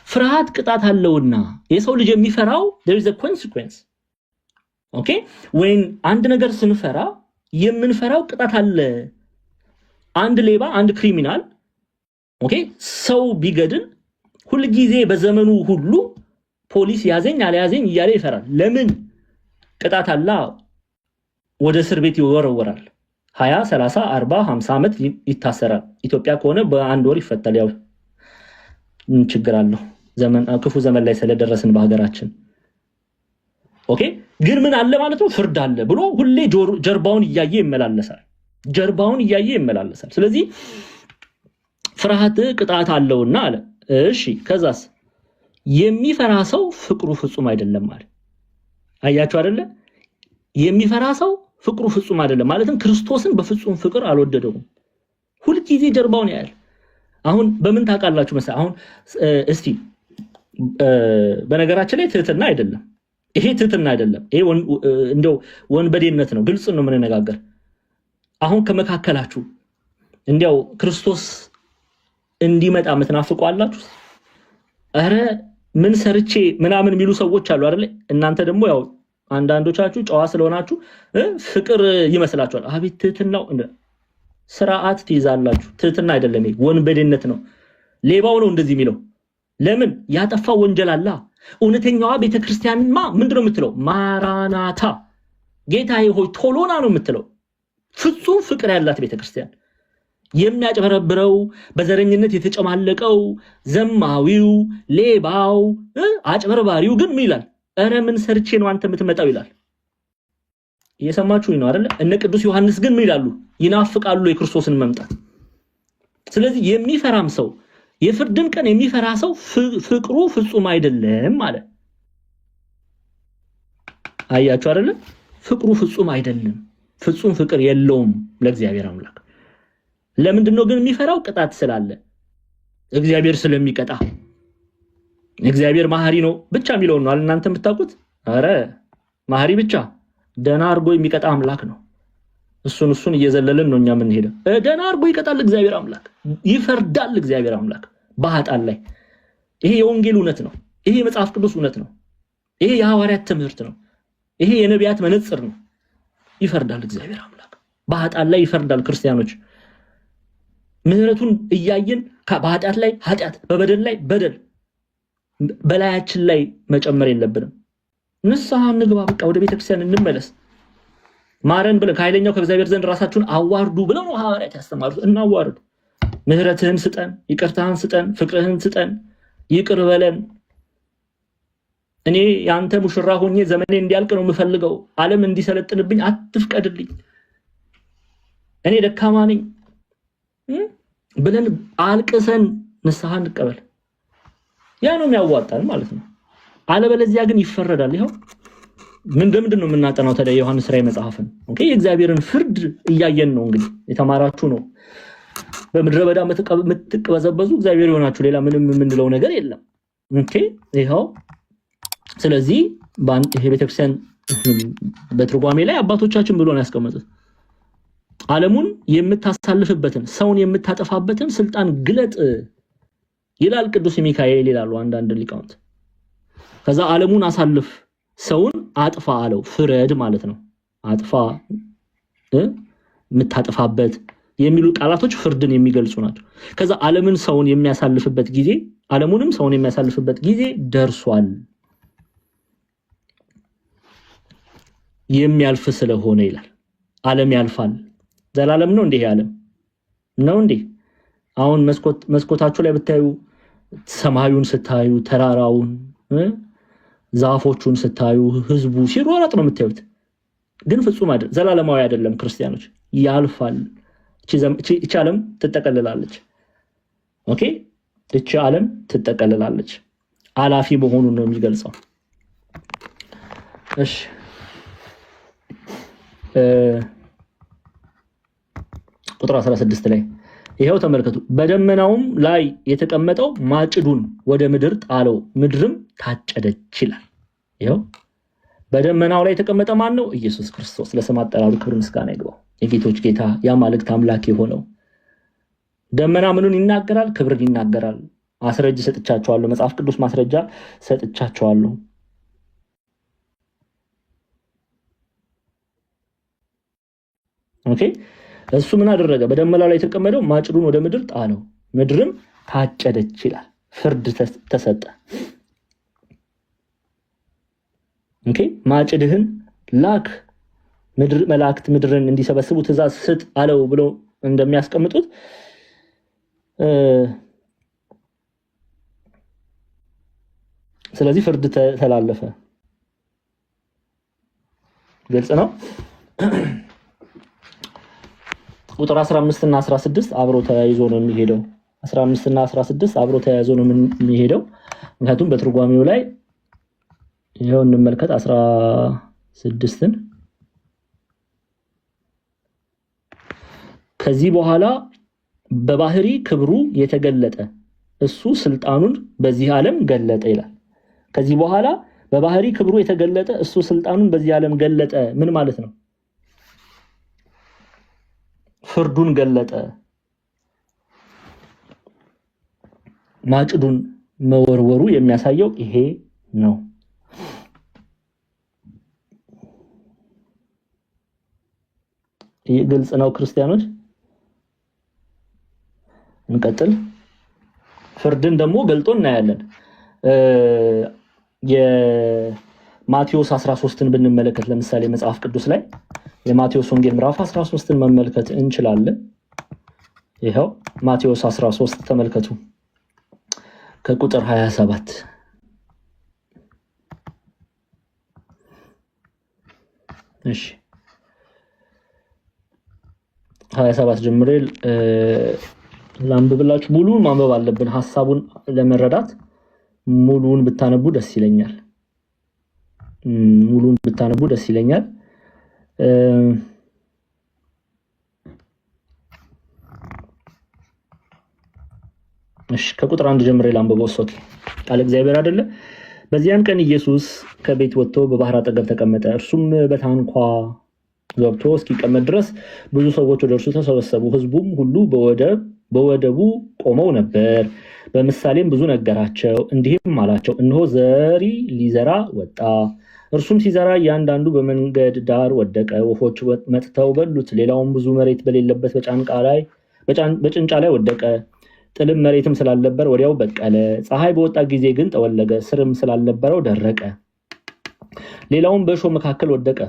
ፍርሃት ቅጣት አለውና የሰው ልጅ የሚፈራው there is a consequence። ኦኬ when አንድ ነገር ስንፈራ የምንፈራው ቅጣት አለ። አንድ ሌባ፣ አንድ ክሪሚናል ኦኬ ሰው ቢገድል ሁሉ ጊዜ በዘመኑ ሁሉ ፖሊስ ያዘኝ አልያዘኝ እያለ ይፈራል። ለምን? ቅጣት አለ። ወደ እስር ቤት ይወረወራል። 20 30 40 50 ዓመት ይታሰራል። ኢትዮጵያ ከሆነ በአንድ ወር ይፈታል። ያው ችግር አለው ክፉ ዘመን ላይ ስለደረስን በሀገራችን። ኦኬ ግን ምን አለ ማለት ነው? ፍርድ አለ ብሎ ሁሌ ጀርባውን እያየ ይመላለሳል። ስለዚህ ፍርሃት ቅጣት አለውና አለ። እሺ ከዛስ የሚፈራ ሰው ፍቅሩ ፍጹም አይደለም ማለት አያችሁ አይደለ? የሚፈራ ሰው ፍቅሩ ፍጹም አይደለም ማለትም ክርስቶስን በፍጹም ፍቅር አልወደደውም። ሁሉ ጊዜ ጀርባውን ያያል። አሁን በምን ታውቃላችሁ መሰለህ? አሁን እስቲ በነገራችን ላይ ትህትና አይደለም ይሄ፣ ትህትና አይደለም ይሄ፣ እንደው ወንበዴነት ነው። ግልጽ ነው የምንነጋገር። አሁን ከመካከላችሁ እንዲያው ክርስቶስ እንዲመጣ የምትናፍቁ አላችሁ? አረ ምን ሰርቼ ምናምን የሚሉ ሰዎች አሉ አይደል? እናንተ ደግሞ ያው አንዳንዶቻችሁ ጨዋ ስለሆናችሁ ፍቅር ይመስላችኋል። አቤት ትህትናው! ስርዓት ትይዛላችሁ። ትህትና አይደለም ይሄ፣ ወንበዴነት ነው። ሌባው ነው እንደዚህ የሚለው። ለምን? ያጠፋው ወንጀል አለ። እውነተኛዋ ቤተክርስቲያንማ ምንድነው የምትለው? ማራናታ፣ ጌታዬ ሆይ ቶሎና ነው የምትለው። ፍጹም ፍቅር ያላት ቤተክርስቲያን። የሚያጭበረብረው በዘረኝነት የተጨማለቀው ዘማዊው፣ ሌባው፣ አጭበርባሪው ግን ምን ይላል? እረ ምን ሰርቼ ነው አንተ የምትመጣው ይላል። እየሰማችሁኝ ነው አይደለ? እነ ቅዱስ ዮሐንስ ግን ምን ይላሉ? ይናፍቃሉ የክርስቶስን መምጣት። ስለዚህ የሚፈራም ሰው የፍርድን ቀን የሚፈራ ሰው ፍቅሩ ፍጹም አይደለም ማለት አያችሁ አይደለ? ፍቅሩ ፍጹም አይደለም፣ ፍጹም ፍቅር የለውም ለእግዚአብሔር አምላክ። ለምንድነው ግን የሚፈራው? ቅጣት ስላለ፣ እግዚአብሔር ስለሚቀጣ። እግዚአብሔር መሐሪ ነው ብቻ የሚለው ነው አይደል? እናንተ የምታውቁት። አረ መሐሪ ብቻ ደና አርጎ የሚቀጣ አምላክ ነው። እሱን እየዘለልን ነው እኛ የምንሄደው። ደና አርጎ ይቀጣል እግዚአብሔር አምላክ፣ ይፈርዳል እግዚአብሔር አምላክ በኃጥአን ላይ። ይሄ የወንጌል እውነት ነው። ይሄ የመጽሐፍ ቅዱስ እውነት ነው። ይሄ የሐዋርያት ትምህርት ነው። ይሄ የነቢያት መነጽር ነው። ይፈርዳል እግዚአብሔር አምላክ በኃጥአን ላይ ይፈርዳል። ክርስቲያኖች ምህረቱን እያየን በኃጢአት ላይ ኃጢአት፣ በበደል ላይ በደል በላያችን ላይ መጨመር የለብንም። ንስሐ እንግባ፣ በቃ ወደ ቤተክርስቲያን እንመለስ፣ ማረን ብለን ከኃይለኛው ከእግዚአብሔር ዘንድ ራሳችሁን አዋርዱ ብለው ነው ሐዋርያት ያስተማሩት። እናዋርዱ፣ ምህረትህን ስጠን፣ ይቅርታህን ስጠን፣ ፍቅርህን ስጠን፣ ይቅር በለን። እኔ ያንተ ሙሽራ ሆኜ ዘመኔ እንዲያልቅ ነው የምፈልገው፣ ዓለም እንዲሰለጥንብኝ አትፍቀድልኝ፣ እኔ ደካማ ነኝ ብለን አልቅሰን ንስሐ እንቀበል። ያ ነው የሚያዋጣን ማለት ነው። አለበለዚያ ግን ይፈረዳል። ይኸው ምንድን ነው የምናጠናው ታዲያ? ዮሐንስ ራዕይ መጽሐፍን ኦኬ፣ የእግዚአብሔርን ፍርድ እያየን ነው። እንግዲህ የተማራችሁ ነው። በምድረ በዳ የምትቅበዘበዙ እግዚአብሔር ይሆናችሁ፣ ሌላ ምንም የምንለው ነገር የለም። ኦኬ፣ ይኸው ስለዚህ ይሄ ቤተክርስቲያን በትርጓሜ ላይ አባቶቻችን ብሎ ነው ያስቀመጡት። ዓለሙን የምታሳልፍበትን ሰውን የምታጠፋበትን ስልጣን ግለጥ ይላል ቅዱስ ሚካኤል ይላሉ አንዳንድ ሊቃውንት። ከዛ ዓለሙን አሳልፍ ሰውን አጥፋ አለው። ፍረድ ማለት ነው። አጥፋ የምታጠፋበት የሚሉ ቃላቶች ፍርድን የሚገልጹ ናቸው። ከዛ ዓለሙንም ሰውን የሚያሳልፍበት ጊዜ ደርሷል። የሚያልፍ ስለሆነ ይላል። ዓለም ያልፋል። ዘላለም ነው እንዴ? ዓለም ነው እንዴ? አሁን መስኮታችሁ ላይ ብታዩ ሰማዩን ስታዩ፣ ተራራውን፣ ዛፎቹን ስታዩ፣ ህዝቡ ሲሮጥ ነው የምታዩት። ግን ፍጹም አይደለም፣ ዘላለማዊ አይደለም። ክርስቲያኖች ያልፋል። እቺ ዓለም ትጠቀልላለች። ኦኬ፣ እቺ ዓለም ትጠቀልላለች። አላፊ መሆኑን ነው የሚገልጸው። እሺ ቁጥር 16 ላይ ይሄው ተመልከቱ። በደመናውም ላይ የተቀመጠው ማጭዱን ወደ ምድር ጣለው፣ ምድርም ታጨደች ይላል። ይሄው በደመናው ላይ የተቀመጠ ማን ነው? ኢየሱስ ክርስቶስ። ለስም አጠራሩ ክብር ምስጋና ይግባው። የጌቶች ጌታ የአማልክት አምላክ የሆነው ደመና ምኑን ይናገራል? ክብርን ይናገራል። ማስረጃ ሰጥቻቸዋለሁ። መጽሐፍ ቅዱስ ማስረጃ ሰጥቻቸዋለሁ። ኦኬ፣ እሱ ምን አደረገ? በደመና ላይ የተቀመጠው ማጭዱን ወደ ምድር ጣለው፣ ምድርም ታጨደች ይላል። ፍርድ ተሰጠ። ኦኬ፣ ማጭድህን ላክ፣ መላእክት ምድርን እንዲሰበስቡ ትእዛዝ ስጥ አለው ብሎ እንደሚያስቀምጡት ስለዚህ ፍርድ ተላለፈ። ግልጽ ነው። ቁጥር 15 እና 16 አብሮ ተያይዞ ነው የሚሄደው። 15 እና 16 አብሮ ተያይዞ ነው የሚሄደው። ምክንያቱም በትርጓሜው ላይ ይሄው እንመልከት። 16ን ከዚህ በኋላ በባህሪ ክብሩ የተገለጠ እሱ ስልጣኑን በዚህ ዓለም ገለጠ ይላል። ከዚህ በኋላ በባህሪ ክብሩ የተገለጠ እሱ ስልጣኑን በዚህ ዓለም ገለጠ ምን ማለት ነው? ፍርዱን ገለጠ። ማጭዱን መወርወሩ የሚያሳየው ይሄ ነው። ይህ ግልጽ ነው ክርስቲያኖች። እንቀጥል። ፍርድን ደግሞ ገልጦ እናያለን። የማቴዎስ 13ን ብንመለከት ለምሳሌ መጽሐፍ ቅዱስ ላይ የማቴዎስ ወንጌል ምዕራፍ 13ን መመልከት እንችላለን። ይሄው ማቴዎስ 13 ተመልከቱ ከቁጥር 27 እሺ 27 ጀምሬ ላንብብላችሁ። ሙሉውን ማንበብ አለብን ሐሳቡን ለመረዳት። ሙሉውን ብታነቡ ደስ ይለኛል። ሙሉውን ብታነቡ ደስ ይለኛል። እሺ ከቁጥር 1 ጀምሬ ላንብበው። ኦኬ ቃል እግዚአብሔር አይደለ። በዚያም ቀን ኢየሱስ ከቤት ወጥቶ በባህር አጠገብ ተቀመጠ። እርሱም በታንኳ ገብቶ እስኪቀመጥ ድረስ ብዙ ሰዎች ወደ እርሱ ተሰበሰቡ። ሕዝቡም ሁሉ በወደቡ ቆመው ነበር። በምሳሌም ብዙ ነገራቸው፣ እንዲህም አላቸው፣ እነሆ ዘሪ ሊዘራ ወጣ። እርሱም ሲዘራ እያንዳንዱ በመንገድ ዳር ወደቀ፣ ወፎች መጥተው በሉት። ሌላውም ብዙ መሬት በሌለበት በጭንጫ ላይ ወደቀ። ጥልም መሬትም ስላልነበር ወዲያው በቀለ። ፀሐይ በወጣ ጊዜ ግን ጠወለገ፣ ስርም ስላልነበረው ደረቀ። ሌላውን በእሾህ መካከል ወደቀ።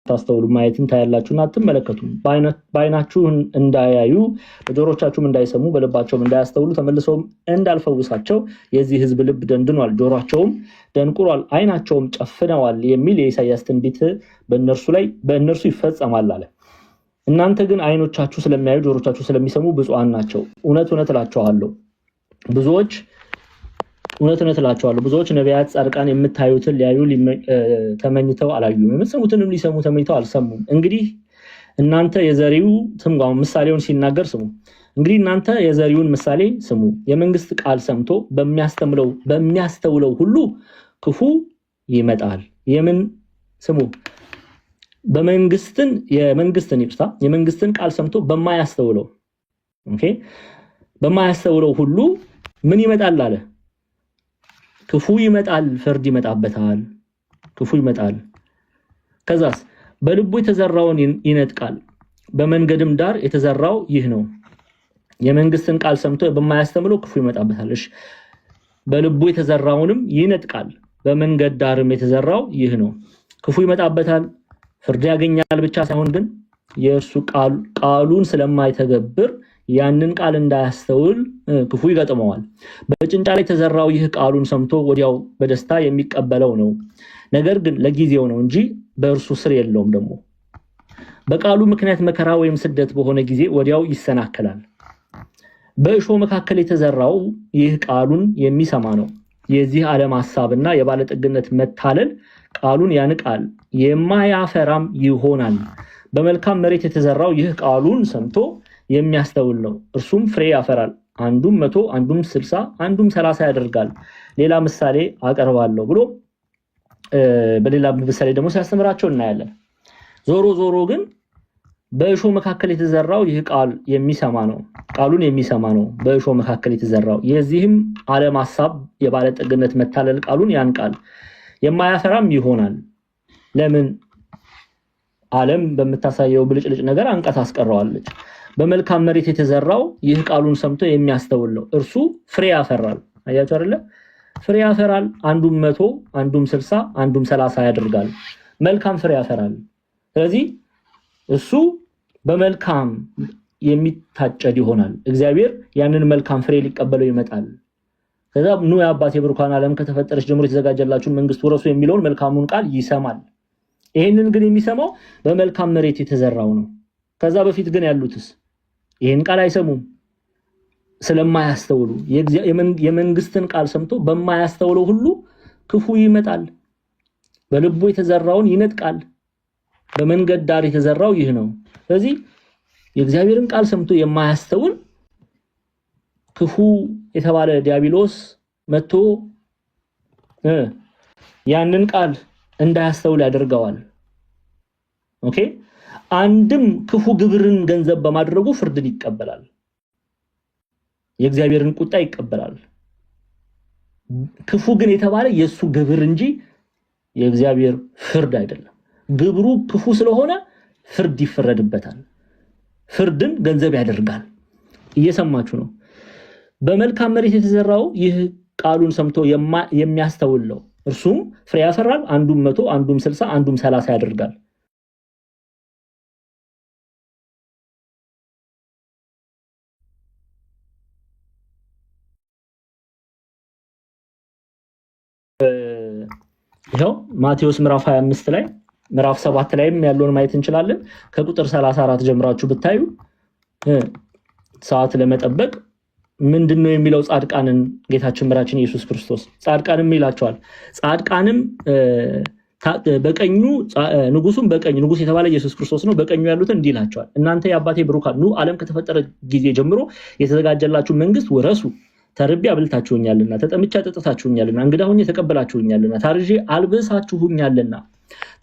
ታስተውሉ ማየትን ታያላችሁና አትመለከቱም። በዓይናችሁ እንዳያዩ በጆሮቻችሁም እንዳይሰሙ በልባቸውም እንዳያስተውሉ ተመልሰውም እንዳልፈውሳቸው የዚህ ሕዝብ ልብ ደንድኗል፣ ጆሮአቸውም ደንቁሯል፣ ዓይናቸውም ጨፍነዋል የሚል የኢሳይያስ ትንቢት በእነርሱ ይፈጸማል አለ። እናንተ ግን ዓይኖቻችሁ ስለሚያዩ ጆሮቻችሁ ስለሚሰሙ ብፁዓን ናቸው። እውነት እውነት እላቸዋለሁ ብዙዎች ነቢያት፣ ጻድቃን የምታዩትን ሊያዩ ተመኝተው አላዩም፣ የምትሰሙትንም ሊሰሙ ተመኝተው አልሰሙም። እንግዲህ እናንተ የዘሪው ምሳሌውን ሲናገር ስሙ። እንግዲህ እናንተ የዘሪውን ምሳሌ ስሙ። የመንግስት ቃል ሰምቶ በሚያስተውለው ሁሉ ክፉ ይመጣል። ስሙ። የመንግስትን ቃል ሰምቶ በማያስተውለው ሁሉ ምን ይመጣል አለ? ክፉ ይመጣል፣ ፍርድ ይመጣበታል። ክፉ ይመጣል። ከዛስ በልቡ የተዘራውን ይነጥቃል፣ በመንገድም ዳር የተዘራው ይህ ነው። የመንግስትን ቃል ሰምቶ በማያስተውለው ክፉ ይመጣበታል። እሺ፣ በልቡ የተዘራውንም ይነጥቃል፣ በመንገድ ዳርም የተዘራው ይህ ነው። ክፉ ይመጣበታል፣ ፍርድ ያገኛል ብቻ ሳይሆን ግን የእርሱ ቃሉን ስለማይተገብር ያንን ቃል እንዳያስተውል ክፉ ይገጥመዋል። በጭንጫ ላይ የተዘራው ይህ ቃሉን ሰምቶ ወዲያው በደስታ የሚቀበለው ነው። ነገር ግን ለጊዜው ነው እንጂ በእርሱ ስር የለውም። ደግሞ በቃሉ ምክንያት መከራ ወይም ስደት በሆነ ጊዜ ወዲያው ይሰናከላል። በእሾህ መካከል የተዘራው ይህ ቃሉን የሚሰማ ነው። የዚህ ዓለም ሐሳብና የባለጠግነት መታለል ቃሉን ያንቃል፣ የማያፈራም ይሆናል። በመልካም መሬት የተዘራው ይህ ቃሉን ሰምቶ የሚያስተውል ነው። እርሱም ፍሬ ያፈራል፣ አንዱም 100 አንዱም 60 አንዱም 30 ያደርጋል። ሌላ ምሳሌ አቀርባለሁ ብሎ በሌላ ምሳሌ ደግሞ ሲያስተምራቸው እናያለን። ዞሮ ግን በእሾህ መካከል የተዘራው ይህ ቃሉን የሚሰማ ነው። በእሾህ መካከል የተዘራው የዚህም ዓለም ሐሳብ የባለጠግነት መታለል ቃሉን ያንቃል፣ የማያፈራም ይሆናል። ለምን? ዓለም በምታሳየው ብልጭልጭ ነገር አንቀት አስቀረዋለች። በመልካም መሬት የተዘራው ይህ ቃሉን ሰምቶ የሚያስተውል ነው። እርሱ ፍሬ ያፈራል። አያችሁ አይደለ? ፍሬ ያፈራል፣ አንዱም 100 አንዱም 60 አንዱም 30 ያደርጋል። መልካም ፍሬ ያፈራል። ስለዚህ እሱ በመልካም የሚታጨድ ይሆናል። እግዚአብሔር ያንን መልካም ፍሬ ሊቀበለው ይመጣል። ከዛ ኑ የአባቴ ብሩካን ዓለም ከተፈጠረች ጀምሮ የተዘጋጀላችሁን መንግስት ወረሱ የሚለውን መልካሙን ቃል ይሰማል። ይሄንን ግን የሚሰማው በመልካም መሬት የተዘራው ነው። ከዛ በፊት ግን ያሉትስ ይሄን ቃል አይሰሙም፣ ስለማያስተውሉ። የመንግስትን ቃል ሰምቶ በማያስተውለው ሁሉ ክፉ ይመጣል፣ በልቡ የተዘራውን ይነጥቃል፣ በመንገድ ዳር የተዘራው ይህ ነው። ስለዚህ የእግዚአብሔርን ቃል ሰምቶ የማያስተውል ክፉ የተባለ ዲያብሎስ መጥቶ ያንን ቃል እንዳያስተውል ያደርገዋል። ኦኬ። አንድም ክፉ ግብርን ገንዘብ በማድረጉ ፍርድን ይቀበላል፣ የእግዚአብሔርን ቁጣ ይቀበላል። ክፉ ግን የተባለ የሱ ግብር እንጂ የእግዚአብሔር ፍርድ አይደለም። ግብሩ ክፉ ስለሆነ ፍርድ ይፈረድበታል፣ ፍርድን ገንዘብ ያደርጋል። እየሰማችሁ ነው። በመልካም መሬት የተዘራው ይህ ቃሉን ሰምቶ የሚያስተውል ነው። እርሱም ፍሬ ያፈራል፣ አንዱም 100 አንዱም 60 አንዱም 30 ያደርጋል። ይሄው ማቴዎስ ምዕራፍ 25 ላይ ምዕራፍ 7 ላይም ያለውን ማየት እንችላለን። ከቁጥር 34 ጀምራችሁ ብታዩ ሰዓት ለመጠበቅ ምንድነው የሚለው? ጻድቃንን ጌታችን መድኃኒታችን ኢየሱስ ክርስቶስ ጻድቃንም ይላቸዋል። ጻድቃንም በቀኙ ንጉሱም በቀኙ ንጉስ የተባለ ኢየሱስ ክርስቶስ ነው። በቀኙ ያሉትን እንዲህ ይላቸዋል፣ እናንተ የአባቴ ብሩካን ኑ ዓለም ከተፈጠረ ጊዜ ጀምሮ የተዘጋጀላችሁ መንግስት ወረሱ። ተርቤ አብልታችሁኛልና፣ ተጠምቼ አጠጥታችሁኛልና፣ እንግዳ ሆኜ ተቀበላችሁኛልና፣ ታርዤ አልብሳችሁኛልና፣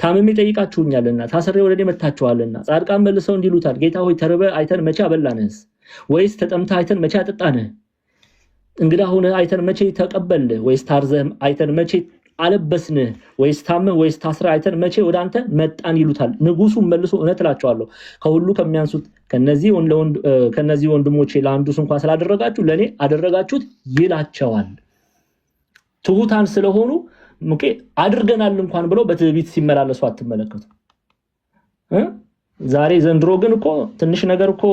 ታምሜ ጠይቃችሁኛልና፣ ታስሬ ወደ እኔ መጥታችኋልና። ጻድቃን መልሰው እንዲሉታል፣ ጌታ ሆይ ተርበህ አይተን መቼ አበላንህስ? ወይስ ተጠምተህ አይተን መቼ አጠጣንህ? እንግዳ ሆነህ አይተን መቼ ተቀበልህ? ወይስ ታርዘህ አይተን መቼ አለበስንህ? ወይስ ታመህ ወይስ ታስረህ አይተን መቼ ወደ አንተ መጣን? ይሉታል። ንጉሡም መልሶ እውነት እላችኋለሁ ከሁሉ ከሚያንሱት ከነዚህ ወንድሞቼ ለአንዱስ እንኳን ስላደረጋችሁ ለእኔ አደረጋችሁት ይላቸዋል። ትሑታን ስለሆኑ አድርገናል እንኳን ብለው በትዕቢት ሲመላለሱ አትመለከቱ። ዛሬ ዘንድሮ ግን እኮ ትንሽ ነገር እኮ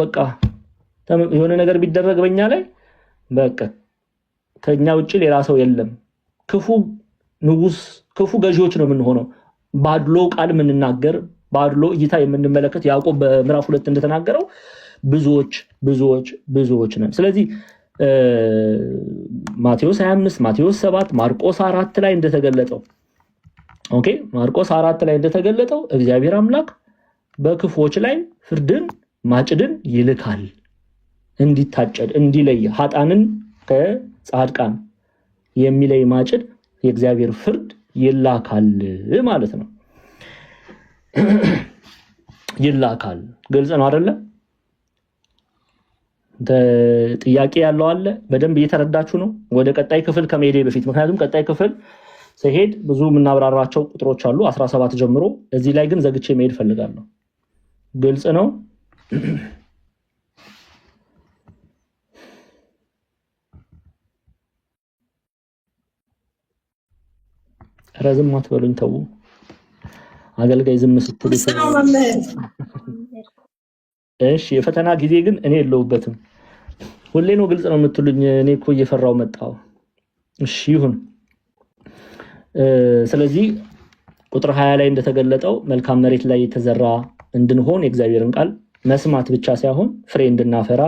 በቃ የሆነ ነገር ቢደረግ በእኛ ላይ በቃ ከኛ ውጭ ሌላ ሰው የለም። ክፉ ንጉስ፣ ክፉ ገዢዎች ነው የምንሆነው። ባድሎ ቃል የምንናገር፣ ባድሎ እይታ የምንመለከት ያዕቆብ በምዕራፍ 2 እንደተናገረው ብዙዎች ነን። ስለዚህ ማቴዎስ 25፣ ማቴዎስ 7፣ ማርቆስ 4 ላይ እንደተገለጠው ማርቆስ 4 ላይ እንደተገለጠው እግዚአብሔር አምላክ በክፉዎች ላይ ፍርድን ማጭድን ይልካል። እንዲታጨድ እንዲለይ ኃጥአንን ከጻድቃን የሚለይ ማጭድ የእግዚአብሔር ፍርድ ይላካል ማለት ነው። ይላካል። ግልጽ ነው አይደለ? ጥያቄ ያለው አለ? በደንብ እየተረዳችሁ ነው? ወደ ቀጣይ ክፍል ከመሄዴ በፊት ምክንያቱም ቀጣይ ክፍል ሲሄድ ብዙ የምናብራራቸው ቁጥሮች አሉ 17 ጀምሮ። እዚህ ላይ ግን ዘግቼ መሄድ ፈልጋለሁ። ግልጽ ነው? ረዝም አትበሉኝ ተው። አገልጋይ ዝም ስትሉ እሺ። የፈተና ጊዜ ግን እኔ የለሁበትም። ሁሌ ነው ግልጽ ነው የምትሉኝ። እኔ እኮ እየፈራው መጣሁ። እሺ ይሁን። ስለዚህ ቁጥር 20 ላይ እንደተገለጠው መልካም መሬት ላይ የተዘራ እንድንሆን የእግዚአብሔርን ቃል መስማት ብቻ ሳይሆን ፍሬ እንድናፈራ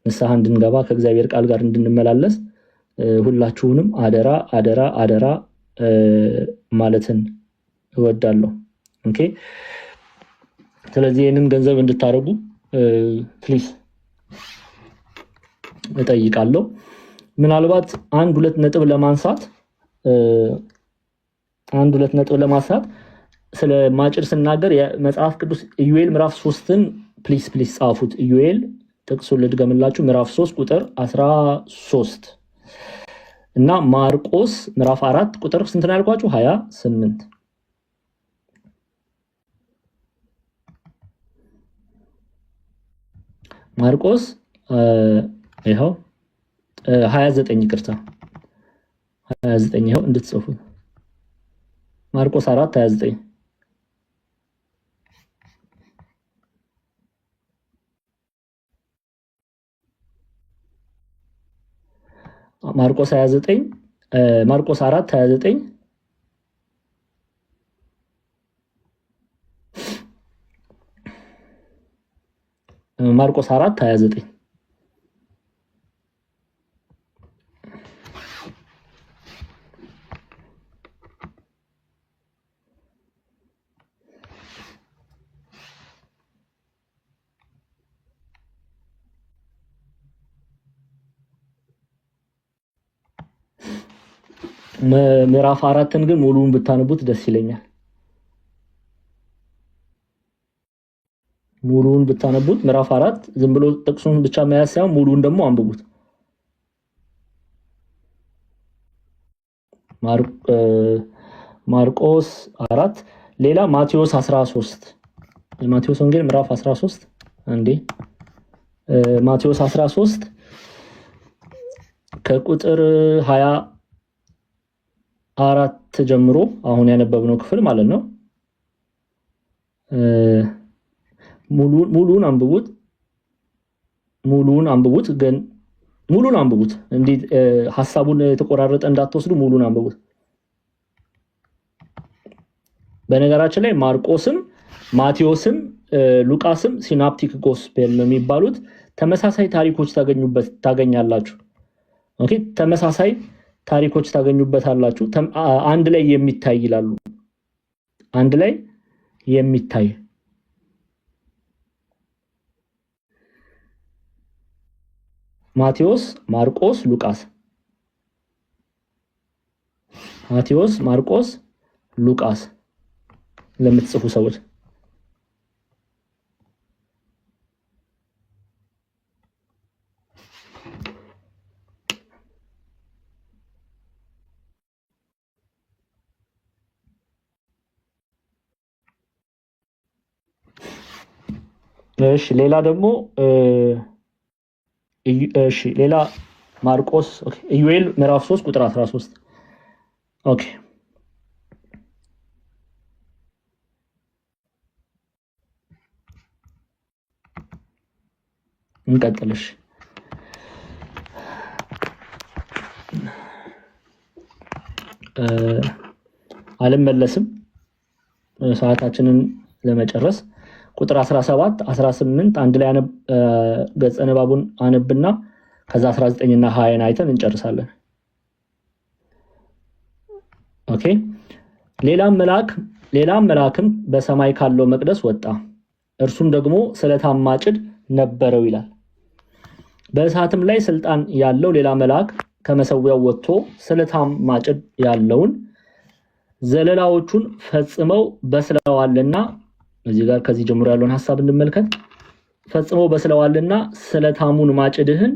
ንስሐ እንድንገባ ከእግዚአብሔር ቃል ጋር እንድንመላለስ ሁላችሁንም አደራ ማለትን እወዳለሁ። ኦኬ። ስለዚህ ይህንን ገንዘብ እንድታደርጉ ፕሊዝ እጠይቃለሁ። ምናልባት አንድ ሁለት ነጥብ ለማንሳት ስለ ማጭድ ስናገር የመጽሐፍ ቅዱስ ኢዩኤል ምዕራፍ 3ን ፕሊዝ ጻፉት። ኢዩኤል ጥቅሱን ልድገምላችሁ፣ ምዕራፍ 3 ቁጥር 13 እና ማርቆስ ምዕራፍ 4 ቁጥር ስንት ነው ያልኳችሁ? 28 ማርቆስ ይኸው 29 ይቅርታ 29 ይኸው እንድትጽፉት ማርቆስ 4 29 ማርቆስ 29 ማርቆስ 4 29 ማርቆስ 4 29 ምዕራፍ 4ን ግን ሙሉውን ብታነቡት ደስ ይለኛል። ሙሉውን ብታነቡት ምዕራፍ 4 ዝም ብሎ ጥቅሱን ብቻ መያዝ ሳይሆን ሙሉውን ደግሞ አንብቡት። ማርቆስ 4 ሌላ ማቴዎስ 13 የማቴዎስ ወንጌል ምዕራፍ 13 እንዴ ማቴዎስ 13 ከቁጥር 24 ጀምሮ አሁን ያነበብነው ክፍል ማለት ነው። ሙሉን አንብቡት ግን ሙሉን አንብቡት። እንዴ ሐሳቡን የተቆራረጠ እንዳትወስዱ፣ ሙሉን አንብቡት። በነገራችን ላይ ማርቆስም ማቴዎስም ሉቃስም ሲናፕቲክ ጎስፔል ነው የሚባሉት። ተመሳሳይ ታሪኮች ታገኛላችሁ። ኦኬ፣ ተመሳሳይ ታሪኮች ታገኙበታላችሁ። አንድ ላይ የሚታይ ይላሉ። አንድ ላይ የሚታይ ማቴዎስ፣ ማርቆስ፣ ሉቃስ። ማቴዎስ፣ ማርቆስ፣ ሉቃስ ለምትጽፉ ሰዎች እሺ ሌላ ደግሞ እሺ ሌላ ማርቆስ ኢዩኤል ምዕራፍ 3 ቁጥር 13 ኦኬ እንቀጥልሽ አልመለስም ሰዓታችንን ለመጨረስ ቁጥር 17 18 አንድ ላይ ገጸ ንባቡን አነብና ከዛ 19 እና 20 አይተን እንጨርሳለን። ኦኬ ሌላም መልአክም በሰማይ ካለው መቅደስ ወጣ፣ እርሱም ደግሞ ስለታም ማጭድ ነበረው ይላል። በእሳትም ላይ ስልጣን ያለው ሌላ መልአክ ከመሰዊያው ወጥቶ ስለታም ማጭድ ያለውን ዘለላዎቹን ፈጽመው በስለዋልና እዚህ ጋር ከዚህ ጀምሮ ያለውን ሐሳብ እንመልከት። ፈጽመው በስለዋልና ስለታሙን ማጭድህን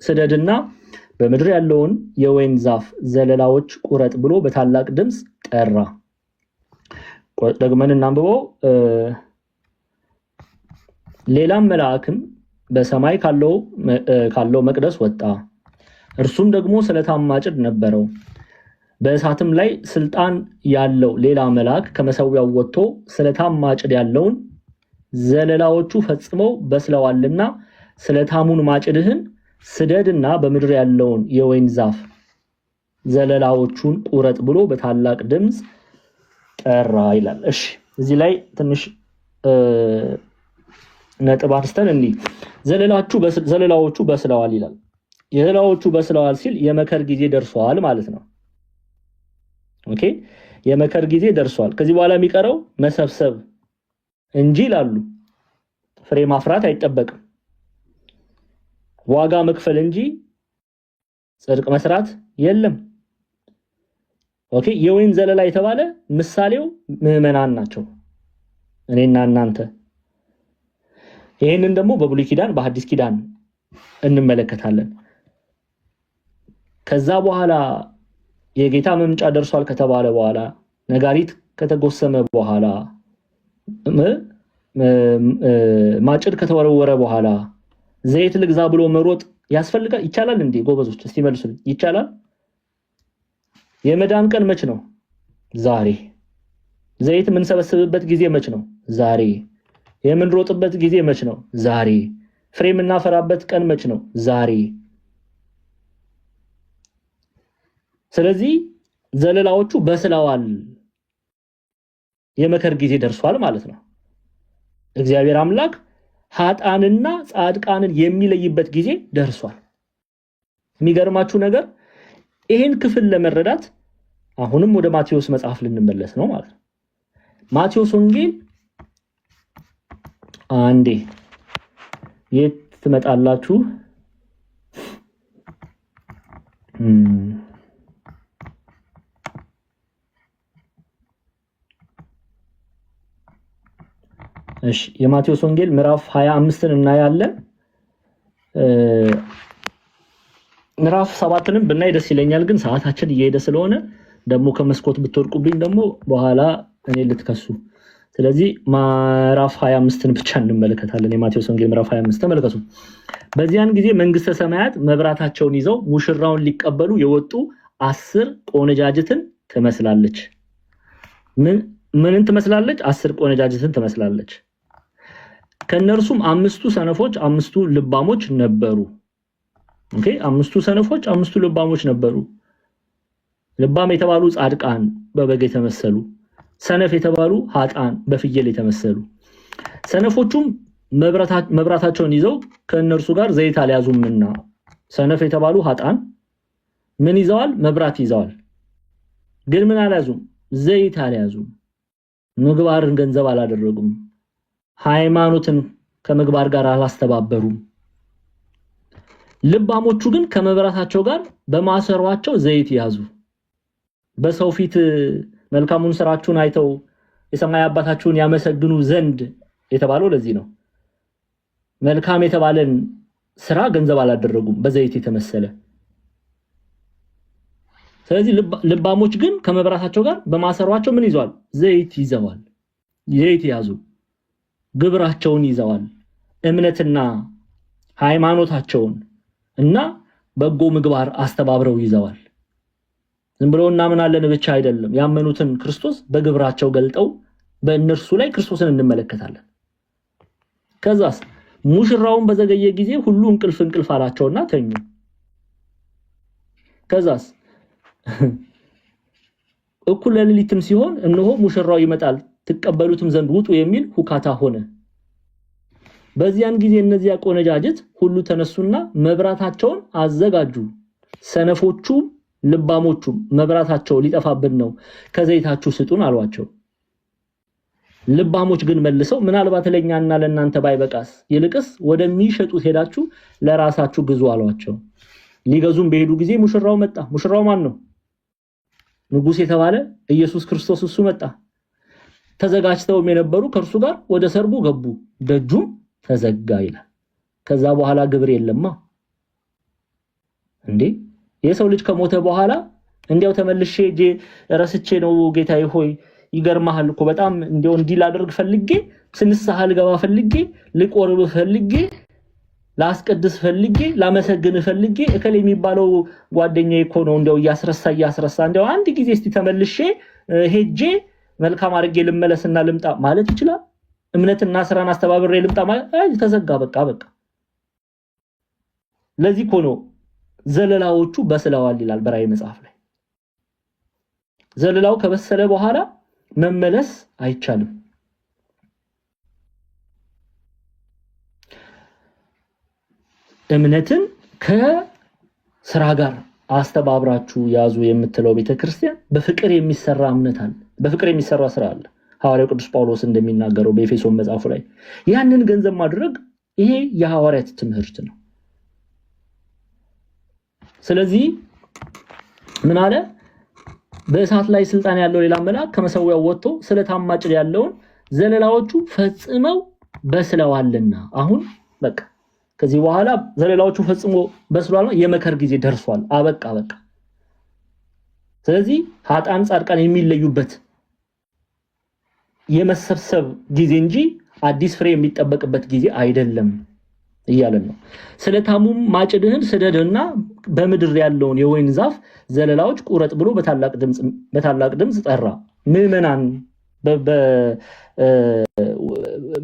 ስደድና በምድር ያለውን የወይን ዛፍ ዘለላዎች ቁረጥ ብሎ በታላቅ ድምፅ ጠራ። ደግመን እናንብበው። ሌላም መልአክም በሰማይ ካለው መቅደስ ወጣ፣ እርሱም ደግሞ ስለታም ማጭድ ነበረው። በእሳትም ላይ ስልጣን ያለው ሌላ መልአክ ከመሰዊያው ወጥቶ ስለታም ማጭድ ያለውን ዘለላዎቹ ፈጽመው በስለዋልና ስለታሙን ማጭድህን ስደድና በምድር ያለውን የወይን ዛፍ ዘለላዎቹን ቁረጥ ብሎ በታላቅ ድምፅ ጠራ ይላል። እሺ እዚህ ላይ ትንሽ ነጥብ አንስተን እንይ። ዘለላዎቹ በስለዋል ይላል። የዘለላዎቹ በስለዋል ሲል የመከር ጊዜ ደርሷል ማለት ነው። ኦኬ የመከር ጊዜ ደርሷል። ከዚህ በኋላ የሚቀረው መሰብሰብ እንጂ ይላሉ ፍሬ ማፍራት አይጠበቅም። ዋጋ መክፈል እንጂ ጽድቅ መስራት የለም። ኦኬ የወይን ዘለላ የተባለ ምሳሌው ምዕመናን ናቸው፣ እኔና እናንተ። ይሄንን ደግሞ በብሉይ ኪዳን በሐዲስ ኪዳን እንመለከታለን። ከዛ በኋላ የጌታ መምጫ ደርሷል ከተባለ በኋላ ነጋሪት ከተጎሰመ በኋላ ማጭድ ከተወረወረ በኋላ ዘይት ልግዛ ብሎ መሮጥ ያስፈልጋል? ይቻላል እንዴ ጎበዞች? እስቲ መልሱልኝ። ይቻላል? የመዳን ቀን መች ነው? ዛሬ። ዘይት የምንሰበስብበት ጊዜ መች ነው? ዛሬ። የምንሮጥበት ጊዜ መች ነው? ዛሬ። ፍሬ የምናፈራበት ቀን መች ነው? ዛሬ። ስለዚህ ዘለላዎቹ በስለዋል፣ የመከር ጊዜ ደርሷል ማለት ነው። እግዚአብሔር አምላክ ኃጥአንና ጻድቃንን የሚለይበት ጊዜ ደርሷል። የሚገርማችሁ ነገር ይሄን ክፍል ለመረዳት አሁንም ወደ ማቴዎስ መጽሐፍ ልንመለስ ነው ማለት ነው። ማቴዎስ ወንጌል አንዴ የት ትመጣላችሁ? እሺ የማቴዎስ ወንጌል ምዕራፍ 25ን እናያለን። ምዕራፍ 7ንም ብናይ ደስ ይለኛል፣ ግን ሰዓታችን እየሄደ ስለሆነ ደግሞ ከመስኮት ብትወርቁብኝ ደግሞ በኋላ እኔ ልትከሱ። ስለዚህ ምዕራፍ 25ን ብቻ እንመለከታለን። የማቴዎስ ወንጌል ምዕራፍ 25 ተመልከቱ። በዚያን ጊዜ መንግስተ ሰማያት መብራታቸውን ይዘው ሙሽራውን ሊቀበሉ የወጡ 10 ቆነጃጅትን ትመስላለች። ምንን ትመስላለች? 10 ቆነጃጅትን ትመስላለች። ከነርሱም 5ቱ ሰነፎች 5ቱ ልባሞች ነበሩ። ኦኬ 5ቱ ሰነፎች 5ቱ ልባሞች ነበሩ። ልባም የተባሉ ጻድቃን በበግ የተመሰሉ፣ ሰነፍ የተባሉ ኃጥአን በፍየል የተመሰሉ። ሰነፎቹም መብራታቸውን ይዘው ከነርሱ ጋር ዘይት አልያዙምና፣ ሰነፍ የተባሉ ኃጥአን ምን ይዘዋል? መብራት ይዘዋል፣ ግን ምን አልያዙም? ዘይት አልያዙም። ምግባርን ገንዘብ አላደረጉም። ሃይማኖትን ከምግባር ጋር አላስተባበሩም። ልባሞቹ ግን ከመብራታቸው ጋር በማሰሯቸው ዘይት ያዙ። በሰው ፊት መልካሙን ስራችሁን አይተው የሰማይ አባታችሁን ያመሰግኑ ዘንድ የተባለው ለዚህ ነው። መልካም የተባለን ስራ ገንዘብ አላደረጉም በዘይት የተመሰለ። ስለዚህ ልባሞች ግን ከመብራታቸው ጋር በማሰሯቸው ምን ይዘዋል? ዘይት ይዘዋል። ዘይት ያዙ። ግብራቸውን ይዘዋል። እምነትና ሃይማኖታቸውን እና በጎ ምግባር አስተባብረው ይዘዋል። ዝም ብለው እናምናለን ብቻ አይደለም፣ ያመኑትን ክርስቶስ በግብራቸው ገልጠው በእነርሱ ላይ ክርስቶስን እንመለከታለን። ከዛስ ሙሽራውን በዘገየ ጊዜ ሁሉ እንቅልፍ አላቸውና ተኙ። ከዛስ እኩለ ሌሊትም ሲሆን እነሆ ሙሽራው ይመጣል ትቀበሉትም ዘንድ ውጡ የሚል ሁካታ ሆነ። በዚያን ጊዜ እነዚያ ቆነጃጅት ሁሉ ተነሱና መብራታቸውን አዘጋጁ። ሰነፎቹ ልባሞቹ መብራታቸው ሊጠፋብን ነው፣ ከዘይታችሁ ስጡን አሏቸው። ልባሞች ግን መልሰው ምናልባት ለኛና ለናንተ ባይበቃስ ይልቅስ ወደሚሸጡት ሄዳችሁ ለራሳችሁ ግዙ አሏቸው። ሊገዙም በሄዱ ጊዜ ሙሽራው መጣ። ሙሽራው ማን ነው? ንጉስ የተባለ ኢየሱስ ክርስቶስ እሱ መጣ። ተዘጋጅተውም የነበሩ ከእርሱ ጋር ወደ ሰርጉ ገቡ፣ ደጁም ተዘጋ ይላል። ከዛ በኋላ ግብር የለማ እንዴ! የሰው ልጅ ከሞተ በኋላ እንዲያው ተመልሼ እጄ ረስቼ ነው ጌታዬ ሆይ ይገርማል እኮ በጣም እንዲያው እንዲህ ላደርግ ፈልጌ ስንስሐ ልገባ ፈልጌ ልቆርብ ፈልጌ ላስቀድስ ፈልጌ ላመሰግን ፈልጌ እከሌ የሚባለው ጓደኛዬ እኮ ነው እንዲያው እያስረሳ እንዲያው አንድ ጊዜ እስቲ ተመልሼ ሄጄ መልካም አድርጌ ልመለስና ልምጣ ማለት ይችላል? እምነትና ስራን አስተባብሬ ልምጣ ማለት ተዘጋ። በቃ ለዚህ እኮ ነው ዘለላዎቹ በስለዋል ይላል በራእይ መጽሐፍ ላይ። ዘለላው ከበሰለ በኋላ መመለስ አይቻልም። እምነትን ከስራ ጋር አስተባብራችሁ ያዙ የምትለው ቤተክርስቲያን በፍቅር የሚሰራ እምነት አለ፣ በፍቅር የሚሰራ ስራ አለ። ሐዋርያው ቅዱስ ጳውሎስ እንደሚናገረው በኤፌሶን መጽሐፉ ላይ ያንን ገንዘብ ማድረግ ይሄ የሐዋርያት ትምህርት ነው። ስለዚህ ምን አለ? በእሳት ላይ ስልጣን ያለው ሌላ መልአክ ከመሰዊያው ወጥቶ ስለታም ማጭድ ያለውን ዘለላዎቹ ፈጽመው በስለዋልና አሁን በቃ ከዚህ በኋላ ዘለላዎቹ ፈጽሞ በስሏል፣ የመከር ጊዜ ደርሷል። አበቃ። ስለዚህ ኃጥአን ጻድቃን የሚለዩበት የመሰብሰብ ጊዜ እንጂ አዲስ ፍሬ የሚጠበቅበት ጊዜ አይደለም እያለን ነው። ስለታሙም ማጭድህን ስደድና በምድር ያለውን የወይን ዛፍ ዘለላዎች ቁረጥ ብሎ በታላቅ ድምፅ ጠራ። ምዕመናን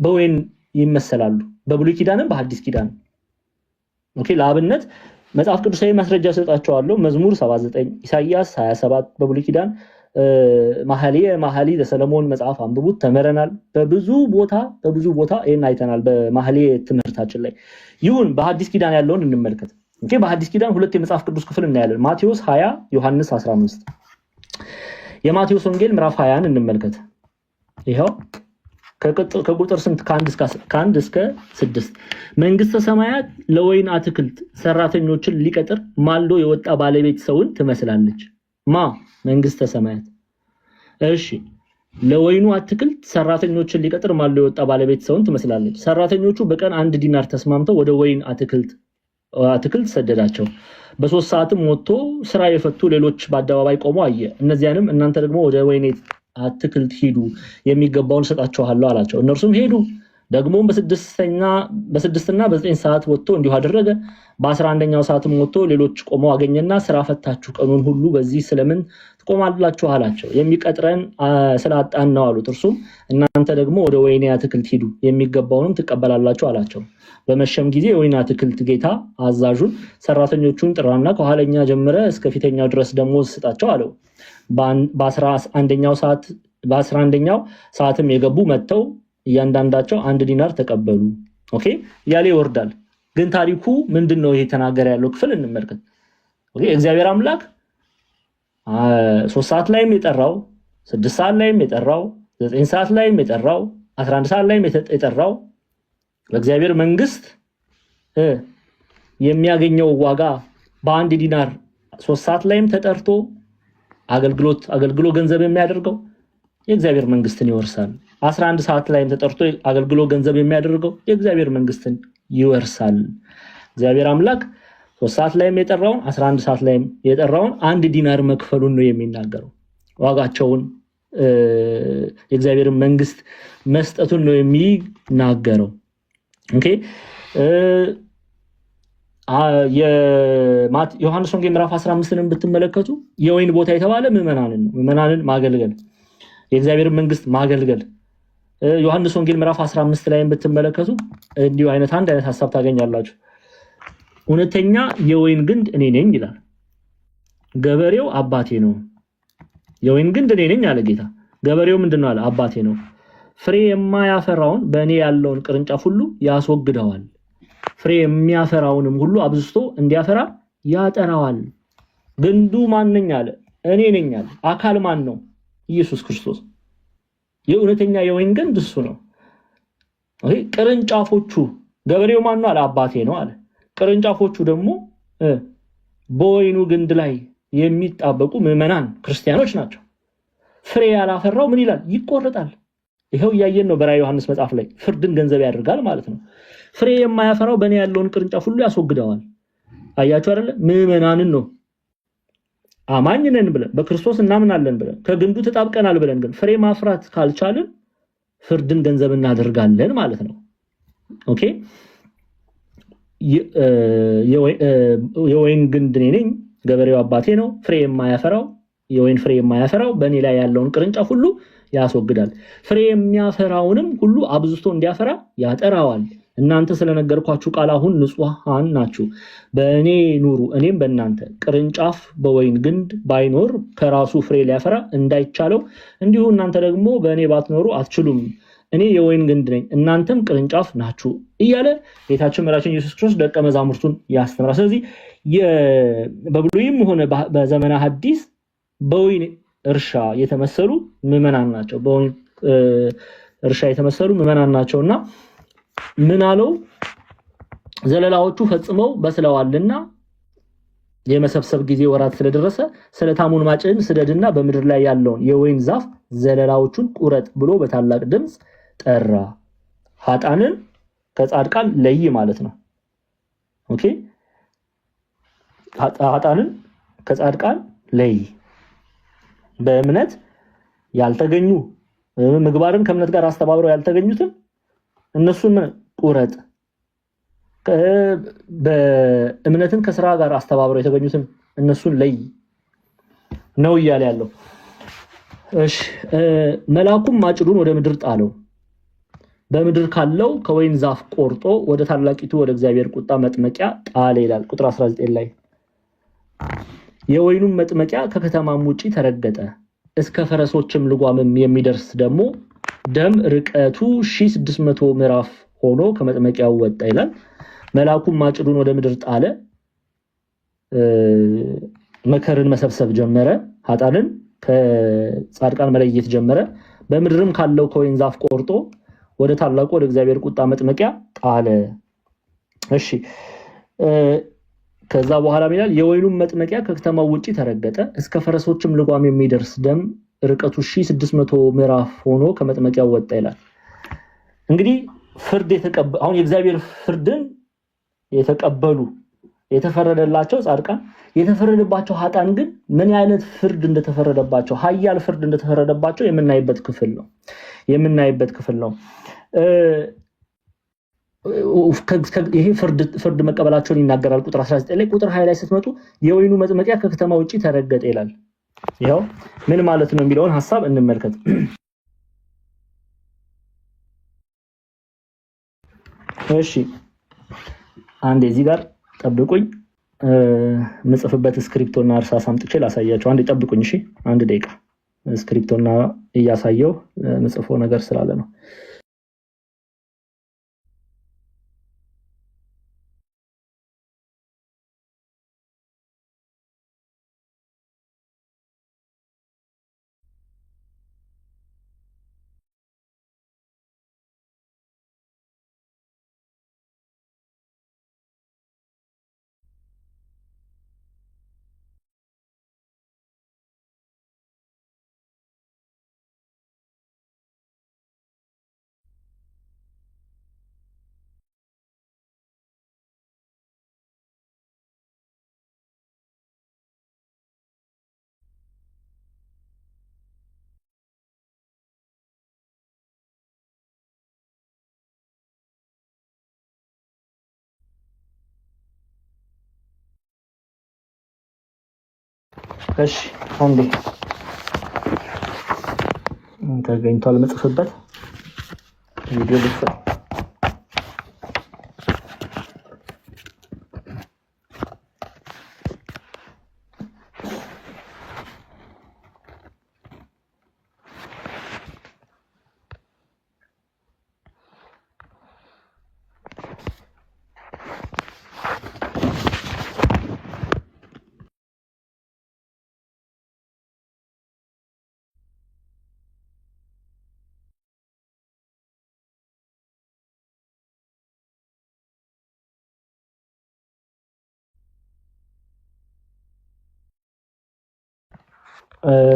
በወይን ይመሰላሉ፣ በብሉይ ኪዳንም በሐዲስ ኪዳን። ኦኬ፣ ለአብነት መጽሐፍ ቅዱሳዊ ማስረጃ ሰጣቸዋለሁ። መዝሙር 79፣ ኢሳይያስ 27 በብሉይ ኪዳን፣ መኃልየ ዘሰሎሞን መጽሐፍ አንብቡት፣ ተመረናል። በብዙ ቦታ ይሄን አይተናል በመኃልየ ትምህርታችን ላይ። ይሁን በሐዲስ ኪዳን ያለውን እንመልከት። ኦኬ፣ በሐዲስ ኪዳን ሁለት የመጽሐፍ ቅዱስ ክፍል እናያለን። ማቴዎስ 20፣ ዮሐንስ 15። የማቴዎስ ወንጌል ምዕራፍ 20ን እንመልከት። ይሄው ከቁጥር ስንት ከአንድ እስከ 6 መንግስተ ሰማያት ለወይን አትክልት ሰራተኞችን ሊቀጥር ማልዶ የወጣ ባለቤት ሰውን ትመስላለች። መንግስተ ሰማያት። እሺ፣ ለወይኑ አትክልት ሰራተኞችን ሊቀጥር ማልዶ የወጣ ባለቤት ሰውን ትመስላለች። ሰራተኞቹ በቀን 1 ዲናር ተስማምተው ወደ ወይን አትክልት ሰደዳቸው። በ3 ሰዓትም ወጥቶ ስራ የፈቱ ሌሎች በአደባባይ ቆመው አየ። እነዚያንም እናንተ ደግሞ ወደ ወይኔ አትክልት ሂዱ፣ የሚገባውን ሰጣችኋለሁ አላቸው። እነርሱም ሄዱ። ደግሞም በ6ና በ9 ሰዓት ወጥቶ እንዲሁ አደረገ። በ11ኛው ሰዓትም ወጥቶ ሌሎች ቆመው አገኘና ስራ ፈታችሁ ቀኑን ሁሉ በዚህ ስለምን ትቆማላችሁ አላቸው። የሚቀጥረን ስላጣን ነው አሉት። እርሱም እናንተ ደግሞ ወደ ወይኔ አትክልት ሂዱ፣ የሚገባውንም ትቀበላላችሁ አላቸው። በመሸም ጊዜ የወይን አትክልት ጌታ አዛዡን ሰራተኞቹን ጥራና ከኋለኛ ጀምረ እስከ ፊተኛው ድረስ ደሞዝ ስጣቸው አለው። በ11ኛው ሰዓትም የገቡ መጥተው እያንዳንዳቸው 1 ዲናር ተቀበሉ። ኦኬ፣ ያለ ይወርዳል። ግን ታሪኩ ምንድነው? ይሄ ተናገረ ያለው ክፍል እንመልከት። ኦኬ፣ እግዚአብሔር አምላክ 3 ሰዓት ላይም የጠራው፣ 6 ሰዓት ላይም የጠራው፣ 9 ሰዓት ላይም የጠራው፣ 11 ሰዓት ላይም የጠራው ለእግዚአብሔር መንግስት የሚያገኘው ዋጋ በአንድ ዲናር 3 ሰዓት ላይም ተጠርቶ አገልግሎ ገንዘብ የሚያደርገው የእግዚአብሔር መንግስትን ይወርሳል። 11 ሰዓት ላይም ተጠርቶ አገልግሎ ገንዘብ የሚያደርገው የእግዚአብሔር መንግስትን ይወርሳል። እግዚአብሔር አምላክ 3 ሰዓት ላይም የጠራውን 11 ሰዓት ላይም የጠራውን 1 ዲናር መክፈሉን ነው የሚናገረው። ዋጋቸውን የእግዚአብሔር መንግስት መስጠቱን ነው የሚናገረው። ኦኬ ዮሐንስ ወንጌል ምዕራፍ 15ን ብትመለከቱ የወይን ቦታ የተባለ ምዕመናንን ማገልገል፣ የእግዚአብሔር መንግስት ማገልገል። ዮሐንስ ወንጌል ምዕራፍ 15 ላይ ብትመለከቱ እንዲሁ አንድ አይነት ሐሳብ ታገኛላችሁ። እውነተኛ የወይን ግንድ እኔ ነኝ ይላል። ገበሬው አባቴ ነው። የወይን ግንድ እኔ ነኝ አለ ጌታ። ገበሬው ምንድነው አለ? አባቴ ነው። ፍሬ የማያፈራውን በእኔ ያለውን ቅርንጫፍ ሁሉ ያስወግደዋል፣ ፍሬ የሚያፈራውንም ሁሉ አብዝቶ እንዲያፈራ ያጠራዋል። ግንዱ ማን ነኝ አለ? እኔ ነኝ አለ። አካል ማን ነው? ኢየሱስ ክርስቶስ። የእውነተኛ የወይን ግንድ እሱ ነው። ቅርንጫፎቹ ገበሬው ማን ነው አለ? አባቴ ነው አለ። ቅርንጫፎቹ ደግሞ በወይኑ ግንድ ላይ የሚጣበቁ ምዕመናን ክርስቲያኖች ናቸው። ፍሬ ያላፈራው ምን ይላል? ይቆረጣል። ይሄው እያየን ነው በራዕየ ዮሐንስ መጽሐፍ ላይ ፍርድን ገንዘብ ያደርጋል ማለት ነው። ፍሬ የማያፈራው በእኔ ያለውን ቅርንጫፍ ሁሉ ያስወግደዋል። አያችሁ አይደለ? ምዕመናንን ነው። አማኝ ነን ብለን በክርስቶስ እናምናለን ብለን ከግንዱ ተጣብቀናል ብለን ግን ፍሬ ማፍራት ካልቻልን ፍርድን ገንዘብ እናደርጋለን ማለት ነው። ኦኬ የወይን ግንድ እኔ ነኝ፣ ገበሬው አባቴ ነው። ፍሬ የማያፈራው የወይን ፍሬ የማያፈራው በእኔ ላይ ያለውን ቅርንጫፍ ሁሉ ያስወግዳል፣ ፍሬ የሚያፈራውንም ሁሉ አብዝቶ እንዲያፈራ ያጠራዋል። እናንተ ስለነገርኳችሁ ቃል አሁን ንጹሃን ናችሁ። በእኔ ኑሩ እኔም በእናንተ። ቅርንጫፍ በወይን ግንድ ባይኖር ከራሱ ፍሬ ሊያፈራ እንዳይቻለው እንዲሁ እናንተ ደግሞ በእኔ ባትኖሩ አትችሉም። እኔ የወይን ግንድ ነኝ፣ እናንተም ቅርንጫፍ ናችሁ እያለ ጌታችን መድኃኒታችን ኢየሱስ ክርስቶስ ደቀ መዛሙርቱን ያስተምራል። ስለዚህ በብሉይም ሆነ በዘመነ ሐዲስ በወይን እርሻ የተመሰሉ ምዕመናን ናቸው። በወይን እርሻ የተመሰሉ ምዕመናን ናቸውና ምን አለው? ዘለላዎቹ ፈጽመው በስለዋልና የመሰብሰብ ጊዜ ወራት ስለደረሰ ስለታሙን ማጭድን ስደድና በምድር ላይ ያለውን የወይን ዛፍ ዘለላዎቹን ቁረጥ ብሎ በታላቅ ድምፅ ጠራ። ኃጥአንን ከጻድቃን ለይ ማለት ነው። ኦኬ ኃጥአንን ከጻድቃን ለይ። በእምነት ያልተገኙ ምግባርን ከእምነት ጋር አስተባብረው ያልተገኙትን እነሱን ቁረጥ፣ በእምነትን ከስራ ጋር አስተባብረው የተገኙትን እነሱን ለይ ነው እያለ ያለው። እሺ መልአኩም ማጭዱን ወደ ምድር ጣለው፣ በምድር ካለው ከወይን ዛፍ ቆርጦ ወደ ታላቂቱ ወደ እግዚአብሔር ቁጣ መጥመቂያ ጣለ ይላል ቁጥር 19 ላይ። የወይኑም መጥመቂያ ከከተማም ውጪ ተረገጠ፣ እስከ ፈረሶችም ልጓምም የሚደርስ ደግሞ ደም ርቀቱ 1600 ምዕራፍ ሆኖ ከመጥመቂያው ወጣ ይላል። መልአኩም ማጭዱን ወደ ምድር ጣለ፣ መከርን መሰብሰብ ጀመረ፣ ኃጥአንን ከጻድቃን መለየት ጀመረ። በምድርም ካለው ከወይን ዛፍ ቆርጦ ወደ ታላቁ ወደ እግዚአብሔር ቁጣ መጥመቂያ ጣለ። እሺ ከዛ በኋላ ይላል የወይኑም መጥመቂያ ከከተማው ውጪ ተረገጠ፣ እስከ ፈረሶችም ልጓም የሚደርስ ደም ርቀቱ 1600 ምዕራፍ ሆኖ ከመጥመቂያው ወጣ ይላል። እንግዲህ ፍርድ አሁን የእግዚአብሔር ፍርድን የተቀበሉ የተፈረደላቸው ጻድቃን፣ የተፈረደባቸው ኃጥአን ግን ምን አይነት ፍርድ እንደተፈረደባቸው ኃያል ፍርድ እንደተፈረደባቸው የምናይበት ክፍል ነው። ይሄ ፍርድ መቀበላቸውን ይናገራል ቁጥር 19 ላይ። ቁጥር 20 ላይ ስትመጡ የወይኑ መጥመቂያ ከከተማ ውጪ ተረገጠ ይላል። ይሄው ምን ማለት ነው የሚለውን ሐሳብ እንመልከት። እሺ አንዴ እዚህ ጋር ጠብቁኝ፣ ምጽፍበት ስክሪፕቶና እርሳስ አምጥቼ ላሳያችሁ። አንዴ ጠብቁኝ እሺ፣ አንድ ደቂቃ። ስክሪፕቶና እያሳየው ምጽፈው ነገር ስላለ ነው። እሺ አንዴ ተገኝቷል መጽፈበት ቪዲዮ ልስራ።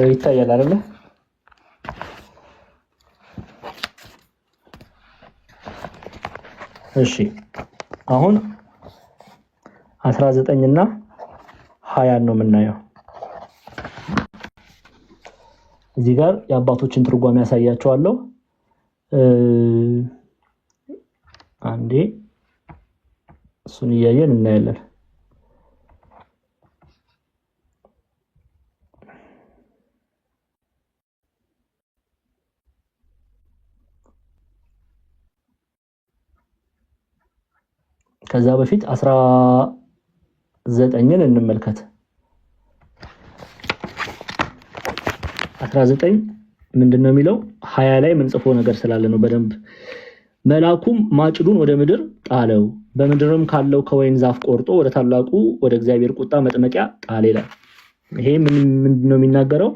ይታያል አይደል? እሺ አሁን 19 እና 20 ነው የምናየው። እዚህ ጋር የአባቶችን ትርጓሜ ያሳያቸዋለሁ። አንዴ እሱን እያየን እናያለን። ከዛ በፊት 19ን እንመልከት። 19 ምንድነው የሚለው? 20 ላይ ምን ጽፎ ነገር ስላለ ነው በደንብ። መልአኩም ማጭዱን ወደ ምድር ጣለው፣ በምድርም ካለው ከወይን ዛፍ ቆርጦ ወደ ታላቁ ወደ እግዚአብሔር ቁጣ መጥመቂያ ጣለ ይላል። ይሄ ምንድነው የሚናገረው?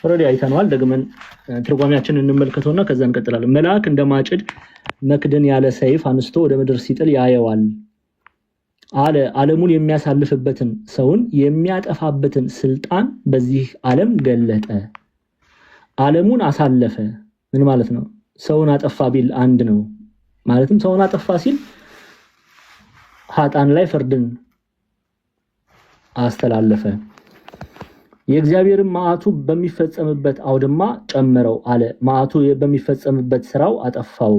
ኦሬዲ አይተናል። ደግመን ትርጓሜያችንን እንመልከተውና ከዛ እንቀጥላለን። መልአክ እንደ ማጭድ መክደን ያለ ሰይፍ አንስቶ ወደ ምድር ሲጥል ያየዋል አለ። ዓለሙን የሚያሳልፍበትን ሰውን የሚያጠፋበትን ስልጣን በዚህ ዓለም ገለጠ። ዓለሙን አሳለፈ ምን ማለት ነው? ሰውን አጠፋ ቢል አንድ ነው። ማለትም ሰውን አጠፋ ሲል ኃጥአን ላይ ፍርድን አስተላለፈ። የእግዚአብሔርን መዓቱ በሚፈጸምበት አውድማ ጨመረው አለ። መዓቱ በሚፈጸምበት ስራው አጠፋው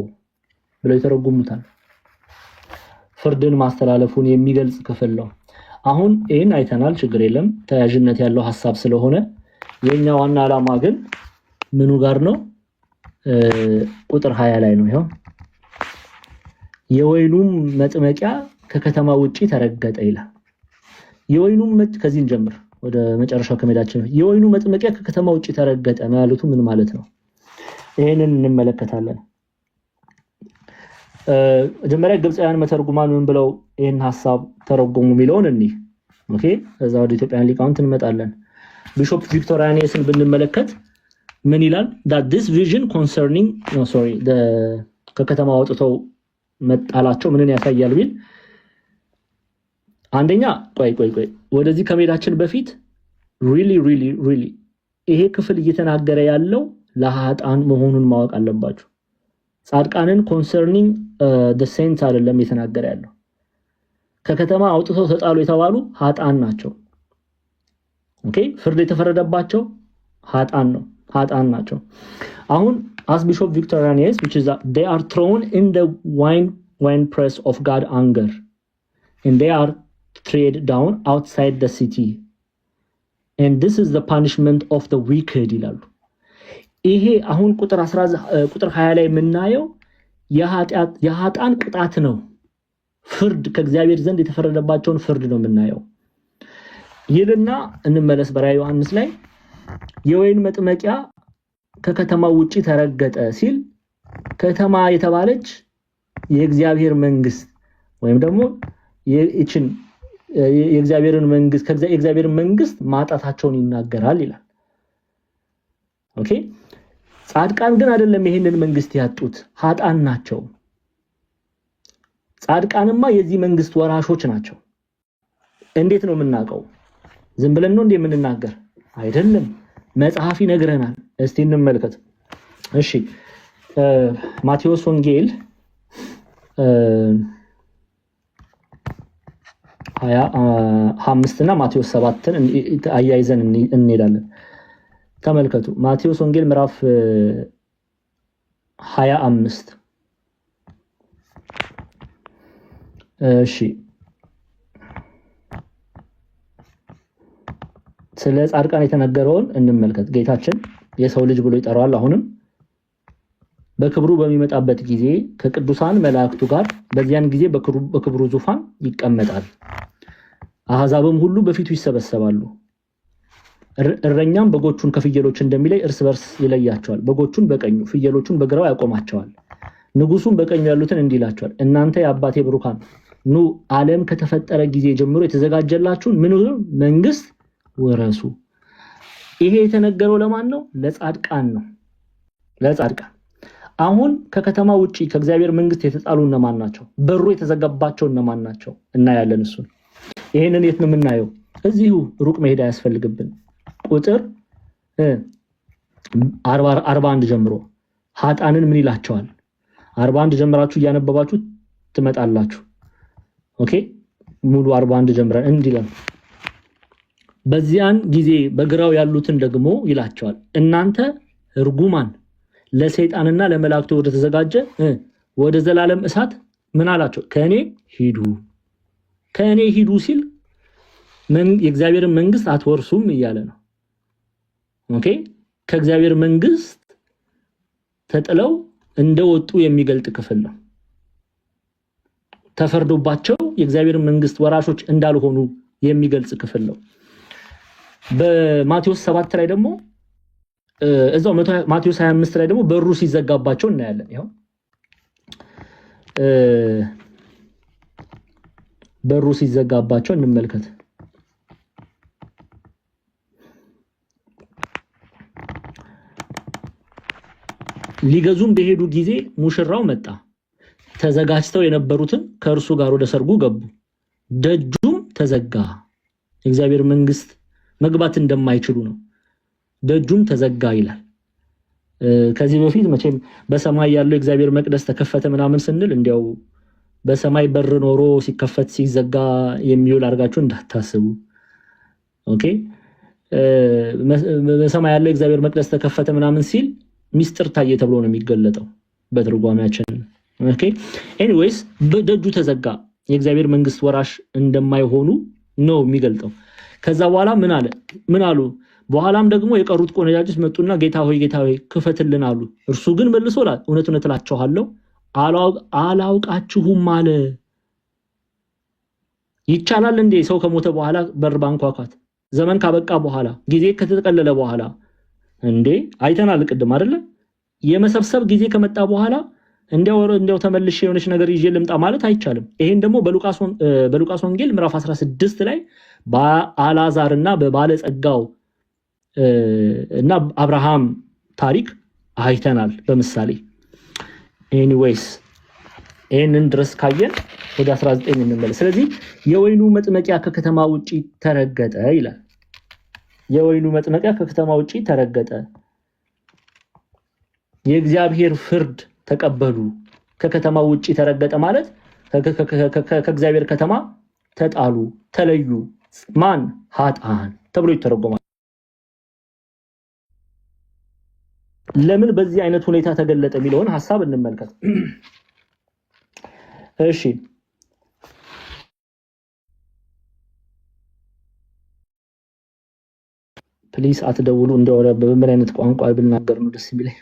ብለው ይተረጉሙታል። ፍርድን ማስተላለፉን የሚገልጽ ክፍል ነው። አሁን ይሄን አይተናል፣ ችግር የለም ተያያዥነት ያለው ሐሳብ ስለሆነ የኛ ዋና ዓላማ ግን ምኑ ጋር ነው? ቁጥር 20 ላይ ነው። ይሄው የወይኑም መጥመቂያ ከከተማ ውጪ ተረገጠ ይላል። የወይኑም ከዚህን ጀምር ወደ መጨረሻው ከመሄዳችን የወይኑ መጥመቂያ ከከተማ ውጪ ተረገጠ ማለቱ ምን ማለት ነው? ይሄንን እንመለከታለን። መጀመሪያ ግብፃውያን መተርጉማን ምን ብለው ይሄን ሐሳብ ተረጎሙ የሚለውን እንይ። ኦኬ፣ ከዛ ወደ ኢትዮጵያን ሊቃውንት እንመጣለን። ቢሾፕ ቪክቶሪያኒስን ብንመለከት ምን ይላል? that this vision concerning ከከተማ ወጥተው መጣላቸው ምንን ያሳያል ቢል አንደኛ ቆይ ወደዚህ ከመሄዳችን በፊት really ይሄ ክፍል እየተናገረ ያለው ለኃጥአን መሆኑን ማወቅ አለባችሁ። ጻድቃንን concerning the saints አይደለም እየተናገረ ያለው። ከከተማ አውጥተው ተጣሉ የተባሉ ኃጥአን ናቸው። ኦኬ፣ ፍርድ የተፈረደባቸው ኃጥአን ናቸው። አሁን as Bishop Victorianus which is that they are thrown in the wine press of God anger and they are tread down outside the city and this is the punishment of the wicked ይላሉ። ይሄ አሁን ቁጥር 20 ላይ የምናየው የኃጥአን ቅጣት ነው። ፍርድ ከእግዚአብሔር ዘንድ የተፈረደባቸውን ፍርድ ነው የምናየው ይልና እንመለስ። በራዕየ ዮሐንስ ላይ የወይን መጥመቂያ ከከተማው ውጪ ተረገጠ ሲል ከተማ የተባለች የእግዚአብሔር መንግስት ወይም ደግሞ የእግዚአብሔርን መንግስት ማጣታቸውን ይናገራል ይላል። ኦኬ፣ ጻድቃን ግን አይደለም ይሄንን መንግስት ያጡት፣ ኃጥአን ናቸው። ጻድቃንማ የዚህ መንግስት ወራሾች ናቸው። እንዴት ነው የምናውቀው? ዝም ብለን ነው የምንናገር አይደለም። መጽሐፍ ይነግረናል። እስቲ እንመልከት። እሺ ማቴዎስ ወንጌል 25 እና ማቴዎስ 7ን አያይዘን እንሄዳለን። ተመልከቱ። ማቴዎስ ወንጌል ምዕራፍ 25 እሺ ስለ ጻድቃን የተነገረውን እንመልከት። ጌታችን የሰው ልጅ ብሎ ይጠራዋል። አሁንም በክብሩ በሚመጣበት ጊዜ ከቅዱሳን መላእክቱ ጋር በዚያን ጊዜ በክብሩ ዙፋን ይቀመጣል። አሕዛብም ሁሉ በፊቱ ይሰበሰባሉ። እረኛም በጎቹን ከፍየሎች እንደሚለይ እርስ በርስ ይለያቸዋል። በጎቹን በቀኙ ፍየሎቹን በግራው ያቆማቸዋል። ንጉሱም በቀኙ ያሉትን እንዲህ ይላቸዋል፣ እናንተ የአባቴ ብሩካን ኑ ዓለም ከተፈጠረ ጊዜ ጀምሮ የተዘጋጀላችሁን ምን መንግስት ወረሱ። ይሄ የተነገረው ለማን ነው? ለጻድቃን ነው። ለጻድቃን። አሁን ከከተማ ውጪ ከእግዚአብሔር መንግስት የተጣሉ እነማን ናቸው? በሩ የተዘጋባቸው እነማን ናቸው? እናያለን እሱን። ይሄንን የት ነው የምናየው? እዚሁ ሩቅ መሄድ አያስፈልግብን። ቁጥር 41 ጀምሮ ኃጣንን ምን ይላቸዋል? 41 ጀምራችሁ እያነበባችሁ ትመጣላችሁ። ኦኬ ሙሉ 41 ጀምረን እንዲለን በዚያን ጊዜ በግራው ያሉትን ደግሞ ይላቸዋል፣ እናንተ እርጉማን ለሰይጣንና ለመላእክቱ ወደ ተዘጋጀ ወደ ዘላለም እሳት ምን አላቸው? ከኔ ሂዱ። ከኔ ሂዱ ሲል የእግዚአብሔርን መንግስት አትወርሱም እያለ ነው። ኦኬ ከእግዚአብሔር መንግስት ተጥለው እንደወጡ የሚገልጥ ክፍል ነው። ተፈርዶባቸው የእግዚአብሔር መንግስት ወራሾች እንዳልሆኑ የሚገልጽ ክፍል ነው። በማቴዎስ 7 ላይ ደግሞ እዛው ማቴዎስ 25 ላይ ደግሞ በሩ ሲዘጋባቸው እናያለን። ይሄው በሩ ሲዘጋባቸው እንመልከት። ሊገዙም በሄዱ ጊዜ ሙሽራው መጣ። ተዘጋጅተው የነበሩትን ከእርሱ ጋር ወደ ሰርጉ ገቡ። ደጁም ተዘጋ። የእግዚአብሔር መንግስት መግባት እንደማይችሉ ነው። ደጁም ተዘጋ ይላል። ከዚህ በፊት መቼም በሰማይ ያለው የእግዚአብሔር መቅደስ ተከፈተ ምናምን ስንል እንዲያው በሰማይ በር ኖሮ ሲከፈት ሲዘጋ የሚውል አድርጋችሁ እንዳታስቡ። ኦኬ በሰማይ ያለው የእግዚአብሔር መቅደስ ተከፈተ ምናምን ሲል ሚስጥር ታየ ተብሎ ነው የሚገለጠው በትርጓሜያችን። ኦኬ ኤኒዌይስ በደጁ ተዘጋ። የእግዚአብሔር መንግስት ወራሽ እንደማይሆኑ ነው የሚገልጠው። ከዛ በኋላ ምን አሉ? በኋላም ደግሞ የቀሩት ቆነጃጅት መጡና ጌታ ሆይ ክፈትልን አሉ። እርሱ ግን መልሶ እውነት እውነት እላችኋለሁ አላውቃችሁም አለ። ይቻላል እንዴ ሰው ከሞተ በኋላ በር ባንኳኳት? ዘመን ካበቃ በኋላ ጊዜ ከተጠቀለለ በኋላ እንዴ አይተናል ቅድም አይደለ? የመሰብሰብ ጊዜ ከመጣ በኋላ እንዲያው ተመልሼ የሆነች ነገር ይዤ ልምጣ ማለት አይቻልም። ይሄን ደግሞ በሉቃስ ወንጌል ምዕራፍ 16 ላይ በአልዓዛርና በባለጸጋው እና አብርሃም ታሪክ አይተናል በምሳሌ። ኤኒዌይስ ይሄንን ድረስ ካየን ወደ 19 እንመለስ። ስለዚህ የወይኑ መጥመቂያ ከከተማ ውጪ ተረገጠ ይላል። የወይኑ መጥመቂያ ከከተማ ውጪ ተረገጠ። የእግዚአብሔር ፍርድ ተቀበሉ። ከከተማ ውጪ ተረገጠ ማለት ከእግዚአብሔር ከተማ ተጣሉ፣ ተለዩ። ማን? ኃጥአን ተብሎ ይተረጎማል። ለምን በዚህ አይነት ሁኔታ ተገለጠ የሚለውን ሐሳብ እንመልከት። እሺ ፕሊስ አትደውሉ። እንደወረ በምን አይነት ቋንቋ ብናገር ነው ደስ የሚለኝ?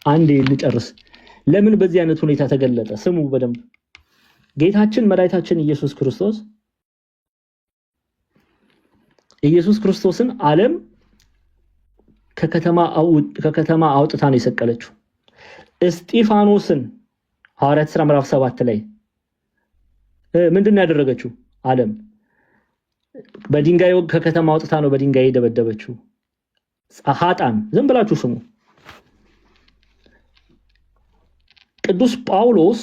አንዴ ልጨርስ። ለምን በዚህ አይነት ሁኔታ ተገለጠ? ስሙ በደንብ። ጌታችን መድኃኒታችን ኢየሱስ ክርስቶስን ዓለም ከከተማ አውጥታ ነው የሰቀለችው። እስጢፋኖስን ሐዋርያት ሥራ ምዕራፍ 7 ላይ ምንድነው ያደረገችው? ዓለም በድንጋይ ከከተማ አውጥታ ነው በድንጋይ የደበደበችው። ኃጥአን ዝም ብላችሁ ስሙ። ቅዱስ ጳውሎስ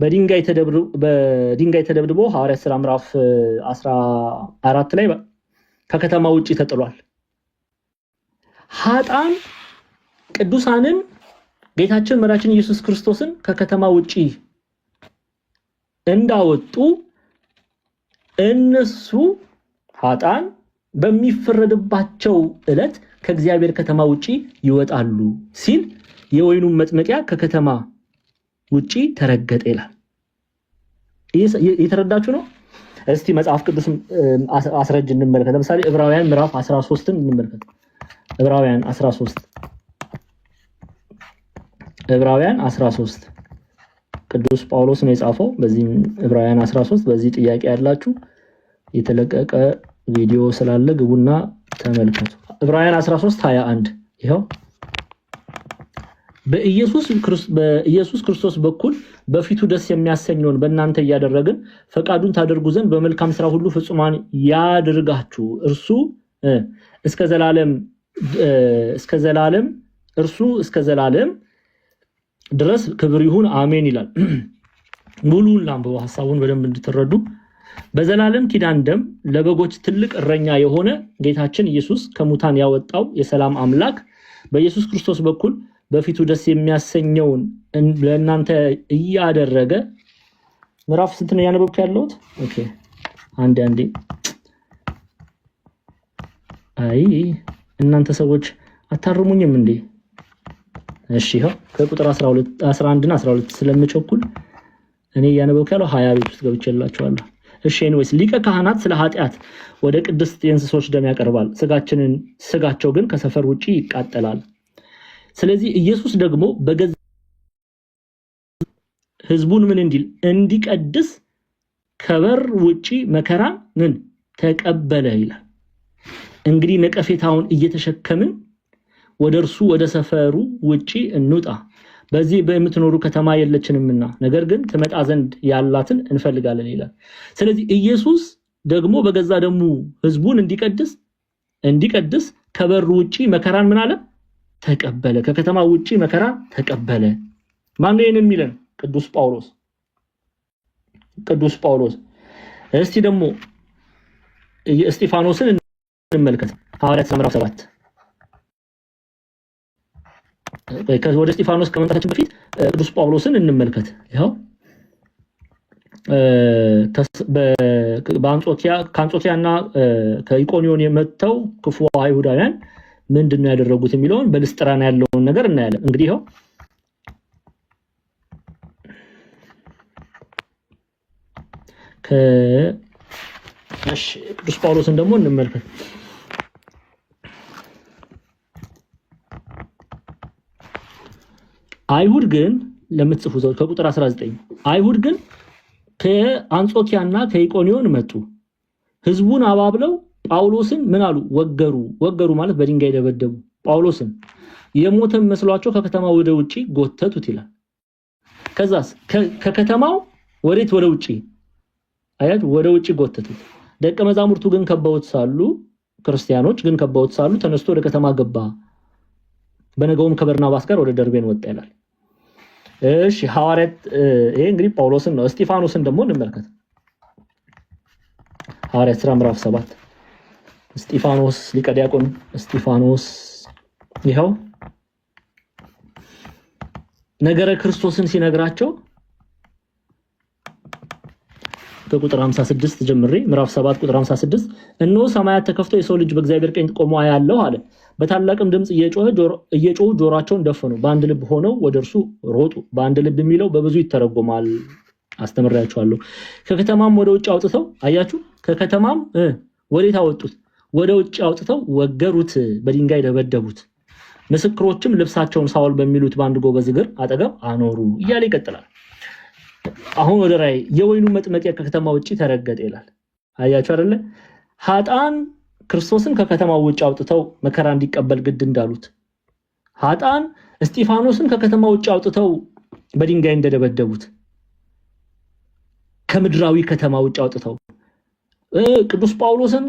በድንጋይ ተደብድቦ ሐዋርያት ሥራ ምዕራፍ 14 ላይ ከከተማ ውጪ ተጥሏል። ኃጥአን ቅዱሳንን ጌታችን መድኃኒታችን ኢየሱስ ክርስቶስን ከከተማ ውጪ እንዳወጡ እነሱ ኃጥአን በሚፈረድባቸው ዕለት ከእግዚአብሔር ከተማ ውጪ ይወጣሉ ሲል የወይኑ መጥመቂያ ከከተማ ውጪ ተረገጠ ይላል። እየተረዳችሁ ነው? እስቲ መጽሐፍ ቅዱስ አስረጅ እንመልከት። ለምሳሌ ዕብራውያን ምዕራፍ 13ን እንመልከት። ዕብራውያን 13 ቅዱስ ጳውሎስ ነው የጻፈው። በዚህ ዕብራውያን 13 በዚህ ጥያቄ ያላችሁ የተለቀቀ ቪዲዮ ስላለ ግቡና ተመልከቱ። ዕብራውያን 13:21 ይሄው በኢየሱስ ክርስቶስ በኩል በፊቱ ደስ የሚያሰኘውን በእናንተ እያደረግን ፈቃዱን ታደርጉ ዘንድ በመልካም ስራ ሁሉ ፍጹማን ያድርጋችሁ እርሱ እስከ ዘላለም ድረስ ክብር ይሁን አሜን ይላል። ሙሉውን ላንብበው ሐሳቡን በደንብ እንድትረዱ። በዘላለም ኪዳን ደም ለበጎች ትልቅ እረኛ የሆነ ጌታችን ኢየሱስ ከሙታን ያወጣው የሰላም አምላክ በኢየሱስ ክርስቶስ በኩል በፊቱ ደስ የሚያሰኘውን ለእናንተ እያደረገ ምዕራፍ ስንት ነው ያነበብኩ ያለሁት? ኦኬ አንዴ አይ እናንተ ሰዎች አታርሙኝም እንዴ? እሺ ይሄው ከቁጥር 11 እና 12 ስለምቸኩል እኔ ያነበብኩ ያለው 20 ቤት ውስጥ ገብቼላችኋለሁ። እሺ ኤኒዌይስ ሊቀ ካህናት ስለ ኃጢአት ወደ ቅድስት የእንስሶች ደም ያቀርባል፣ ስጋቸው ግን ከሰፈር ውጪ ይቃጠላል። ስለዚህ ኢየሱስ ደግሞ በገዛ ህዝቡን ምን እንዲቀድስ ከበር ውጪ መከራን ተቀበለ ይላል። እንግዲህ ነቀፌታውን እየተሸከምን ወደ እርሱ ወደ ሰፈሩ ውጪ እንውጣ። በዚህ በምትኖሩ ከተማ የለችንምና ነገር ግን ትመጣ ዘንድ ያላትን እንፈልጋለን ይላል። ስለዚህ ኢየሱስ ደግሞ በገዛ ደሙ ህዝቡን እንዲቀድስ ከበር ውጪ መከራን ምን አለ? ተቀበለ። ከከተማ ውጪ መከራ ተቀበለ። ማን ነው ይሄንን የሚለን? ቅዱስ ጳውሎስ። እስቲ ደግሞ እስጢፋኖስን እንመልከት። ሐዋርያት ሥራ ምዕራፍ 7 ወደ እስጢፋኖስ ከመምጣታችን በፊት ቅዱስ ጳውሎስን እንመልከት። ይሄው ከአንጾኪያና ከኢቆንዮን የመተው ክፉ አይሁዳውያን ምንድነው ያደረጉት የሚለውን በልስጥራና ያለውን ነገር እናያለን። እንግዲህ ይሄው ቅዱስ ጳውሎስን ደግሞ እንመልከት። አይሁድ ግን ለምትጽፉ ሰዎች ከቁጥር 19 አይሁድ ግን ከአንጾኪያና ከኢቆንዮን መጡ፣ ህዝቡን አባብለው ጳውሎስን ምን አሉ? ወገሩ ማለት በድንጋይ ደበደቡ። ጳውሎስን የሞተም መስሏቸው ከከተማው ወደ ውጪ ጎተቱት ይላል። ከዛስ ከከተማው ወዴት? ወደ ውጪ አያት፣ ወደ ውጪ ጎተቱት። ደቀ መዛሙርቱ ግን ክርስቲያኖች ግን ከበውት ሳሉ ተነስቶ ወደ ከተማ ገባ። በነገውም ከበርናባስ ጋር ወደ ደርቤን ወጣ ይላል። እሺ ሐዋርያት ይሄ እንግዲህ ጳውሎስን ነው። እስጢፋኖስን ደግሞ እንመልከት። ሐዋርያት ሥራ ምዕራፍ 7 እስጢፋኖስ ሊቀ ዲያቆን እስጢፋኖስ ይሄው ነገረ ክርስቶስን ሲነግራቸው ከቁጥር 56 ጀምሬ ምዕራፍ 7 ቁጥር 56 እነሆ ሰማያት ተከፍተው የሰው ልጅ በእግዚአብሔር ቀኝ ቆሞ አያለሁ አለ። በታላቅም ድምጽ እየጮሁ ጆሮአቸውን ደፈኑ፣ በአንድ ልብ ሆነው ወደ እርሱ ሮጡ። በአንድ ልብ የሚለው በብዙ ይተረጎማል፣ አስተምራችኋለሁ። ከከተማም ወደ ውጭ አውጥተው አያችሁ፣ ከከተማም ወዴት አወጡት? ወደ ውጭ አውጥተው ወገሩት፣ በድንጋይ ደበደቡት። ምስክሮችም ልብሳቸውን ሳውል በሚሉት በአንድ ጎበዝ እግር አጠገብ አኖሩ እያለ ይቀጥላል። አሁን ወደ ራእይ የወይኑ መጥመቂያ ከከተማ ውጪ ተረገጠ ይላል። አያችሁ አይደለ? ኃጥአን ክርስቶስን ከከተማው ውጪ አውጥተው መከራ እንዲቀበል ግድ እንዳሉት፣ ኃጥአን እስጢፋኖስን ከከተማ ውጪ አውጥተው በድንጋይ እንደደበደቡት፣ ከምድራዊ ከተማ ውጪ አውጥተው ቅዱስ ጳውሎስን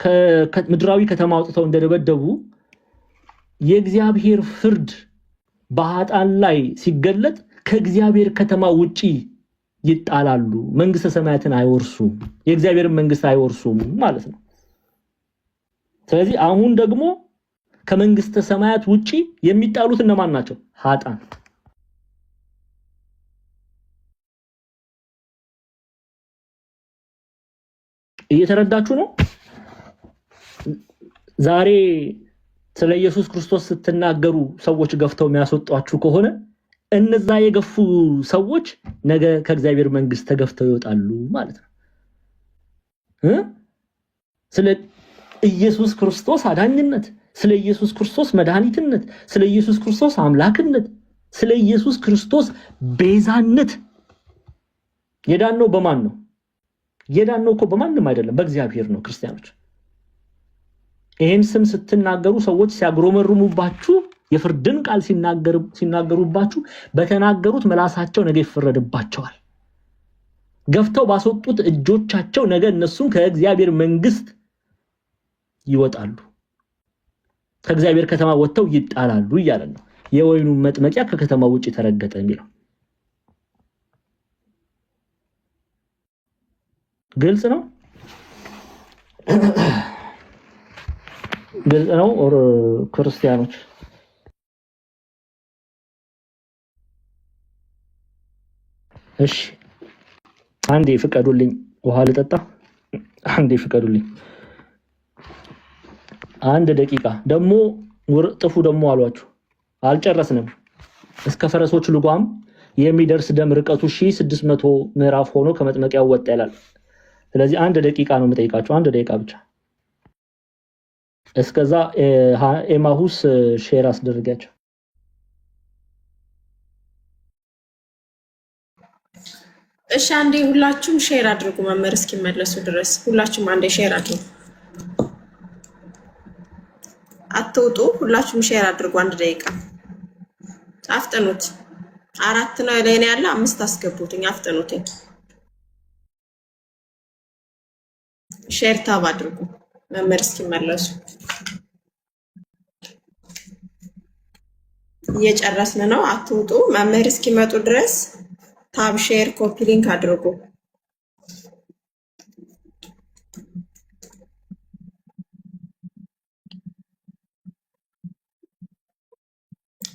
ከምድራዊ ከተማ አውጥተው እንደደበደቡ የእግዚአብሔር ፍርድ በኃጥአን ላይ ሲገለጥ ከእግዚአብሔር ከተማ ውጪ ይጣላሉ፣ መንግስተ ሰማያትን አይወርሱም፣ የእግዚአብሔርን መንግስት አይወርሱም ማለት ነው። ስለዚህ አሁን ደግሞ ከመንግስተ ሰማያት ውጪ የሚጣሉት እነማን ናቸው? ኃጥአን። እየተረዳችሁ ነው? ዛሬ ስለ ኢየሱስ ክርስቶስ ስትናገሩ ሰዎች ገፍተው የሚያስወጧችሁ ከሆነ እነዛ የገፉ ሰዎች ነገ ከእግዚአብሔር መንግስት ተገፍተው ይወጣሉ ማለት ነው። ስለ ኢየሱስ ክርስቶስ አዳኝነት፣ ስለ ኢየሱስ ክርስቶስ መድኃኒትነት፣ ስለ ኢየሱስ ክርስቶስ አምላክነት፣ ስለ ኢየሱስ ክርስቶስ ቤዛነት። የዳነው በማን ነው? የዳነው እኮ በማንም አይደለም፣ በእግዚአብሔር ነው። ክርስቲያኖች ይሄን ስም ስትናገሩ ሰዎች ሲያግሮመርሙባችሁ፣ የፍርድን ቃል ሲናገሩባችሁ በተናገሩት ምላሳቸው ነገ ይፈረድባቸዋል። ገፍተው ባስወጡት እጆቻቸው ነገ እነሱም ከእግዚአብሔር መንግስት ይወጣሉ፣ ከእግዚአብሔር ከተማ ወጥተው ይጣላሉ እያለ ነው። የወይኑ መጥመቂያ ከከተማ ውጪ ተረገጠ የሚለው ግልጽ ነው። ግልጽ ነው። ክርስቲያኖች እሺ አንዴ ፍቀዱልኝ፣ ውሃ ልጠጣ። አንዴ ፍቀዱልኝ፣ አንድ ደቂቃ። ደግሞ ጥፉ ደግሞ አሏችሁ፣ አልጨረስንም። እስከ ፈረሶች ልጓም የሚደርስ ደም ርቀቱ 1600 ምዕራፍ ሆኖ ከመጥመቂያው ወጣ ይላል። ስለዚህ አንድ ደቂቃ ነው የምጠይቃችሁ፣ አንድ ደቂቃ ብቻ። እስከዛ ኤማሁስ ሼር አስደርጋቸው። እሺ አንዴ ሁላችሁም ሼር አድርጉ፣ መምህር እስኪመለሱ ድረስ ሁላችሁም አንዴ ሼር አድርጉ። አትውጡ፣ ሁላችሁም ሼር አድርጉ። አንድ ደቂቃ አፍጥኑት። 4 ነው ለኔ ያለ 5 አስገቡትኝ። አፍጥኑትኝ። ሼር ታብ አድርጉ መምህር እስኪመለሱ። እየጨረስን ነው። አትውጡ፣ መምህር እስኪመጡ ድረስ ታብ ሼር ኮፒ ሊንክ አድርጉ።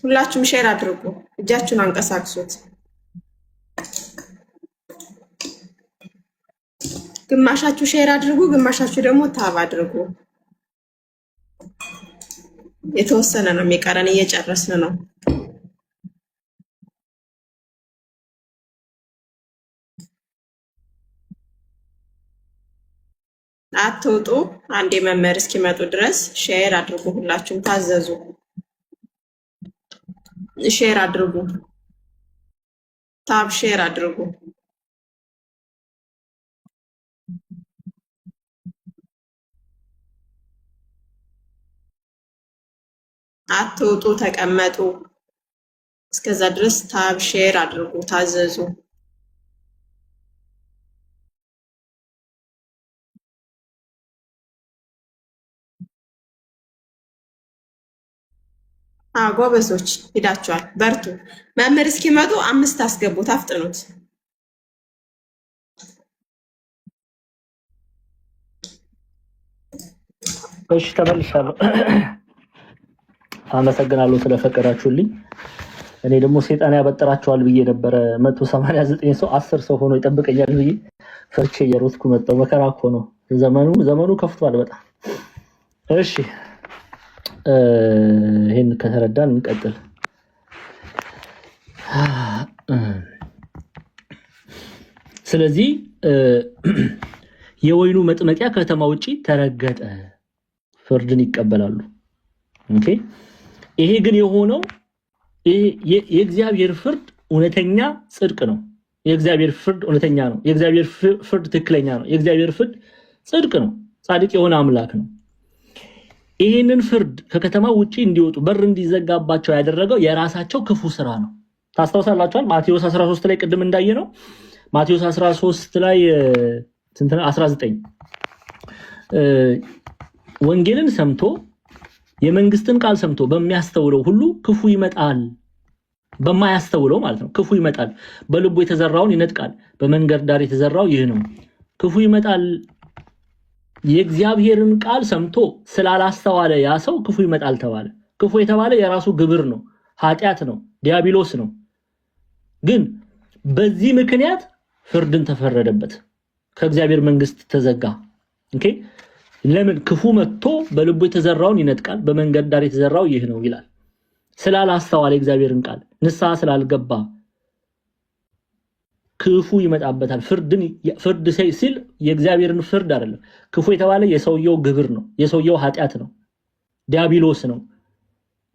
ሁላችሁም ሼር አድርጉ። እጃችሁን አንቀሳቅሱት። ግማሻችሁ ሼር አድርጉ፣ ግማሻችሁ ደግሞ ታብ አድርጉ። የተወሰነ ነው የሚቀረን፣ እየጨረስን ነው። አትውጡ። አንዴ መምህር እስኪመጡ ድረስ ሼር አድርጉ። ሁላችሁም ታዘዙ። ሼር አድርጉ። ታብ ሼር አድርጉ። አትውጡ፣ ተቀመጡ። እስከዛ ድረስ ታብ ሼር አድርጉ። ታዘዙ። ጎበዞች ሄዳችኋል። በርቱ። መምህር እስኪመጡ 5 አስገቡት። አፍጥኑት። እሺ ተመልሻለሁ። አመሰግናለሁ ስለፈቀዳችሁልኝ። እኔ ደግሞ ሰይጣን ያበጥራቸዋል ብዬ ነበረ። 189 ሰው 10 ሰው ሆኖ ይጠብቀኛል ብዬ ፈርቼ እየሮጥኩ መጣሁ። መከራ እኮ ነው ዘመኑ ከፍቷል በጣም። እሺ ይሄን ከተረዳን እንቀጥል። ስለዚህ የወይኑ መጥመቂያ ከተማ ውጪ ተረገጠ፣ ፍርድን ይቀበላሉ። ኦኬ። ይሄ ግን የሆነው የእግዚአብሔር ፍርድ እውነተኛ ጽድቅ ነው። የእግዚአብሔር ፍርድ እውነተኛ ነው። የእግዚአብሔር ፍርድ ትክክለኛ ነው። የእግዚአብሔር ፍርድ ጽድቅ ነው። ጻድቅ የሆነ አምላክ ነው። ይሄንን ፍርድ ከከተማ ውጪ እንዲወጡ በር እንዲዘጋባቸው ያደረገው የራሳቸው ክፉ ስራ ነው። ታስታውሳላችኋል? ማቴዎስ 13 ላይ ቅድም እንዳየ ነው። ማቴዎስ 13 ላይ 19 ወንጌልን ሰምቶ የመንግስትን ቃል ሰምቶ በሚያስተውለው ሁሉ ክፉ ይመጣል። በማያስተውለው ማለት ነው። ክፉ ይመጣል። በልቡ የተዘራውን ይነጥቃል። በመንገድ ዳር የተዘራው ይህ ነው። ክፉ ይመጣል። የእግዚአብሔርን ቃል ሰምቶ ስላላስተዋለ ያ ሰው ክፉ ይመጣል ተባለ። ክፉ የተባለ የራሱ ግብር ነው፣ ኃጢአት ነው፣ ዲያብሎስ ነው። ግን በዚህ ምክንያት ፍርድን ተፈረደበት፣ ከእግዚአብሔር መንግስት ተዘጋ። ኦኬ። ለምን? ክፉ መጥቶ በልቡ የተዘራውን ይነጥቃል፣ በመንገድ ዳር የተዘራው ይህ ነው ይላል። ስላላስተዋለ የእግዚአብሔርን ቃል ንስሐ ስላልገባ ክፉ ይመጣበታል። ፍርድ ሲል የእግዚአብሔርን ፍርድ አይደለም። ክፉ የተባለ የሰውየው ግብር ነው፣ የሰውየው ኃጢአት ነው፣ ዲያብሎስ ነው።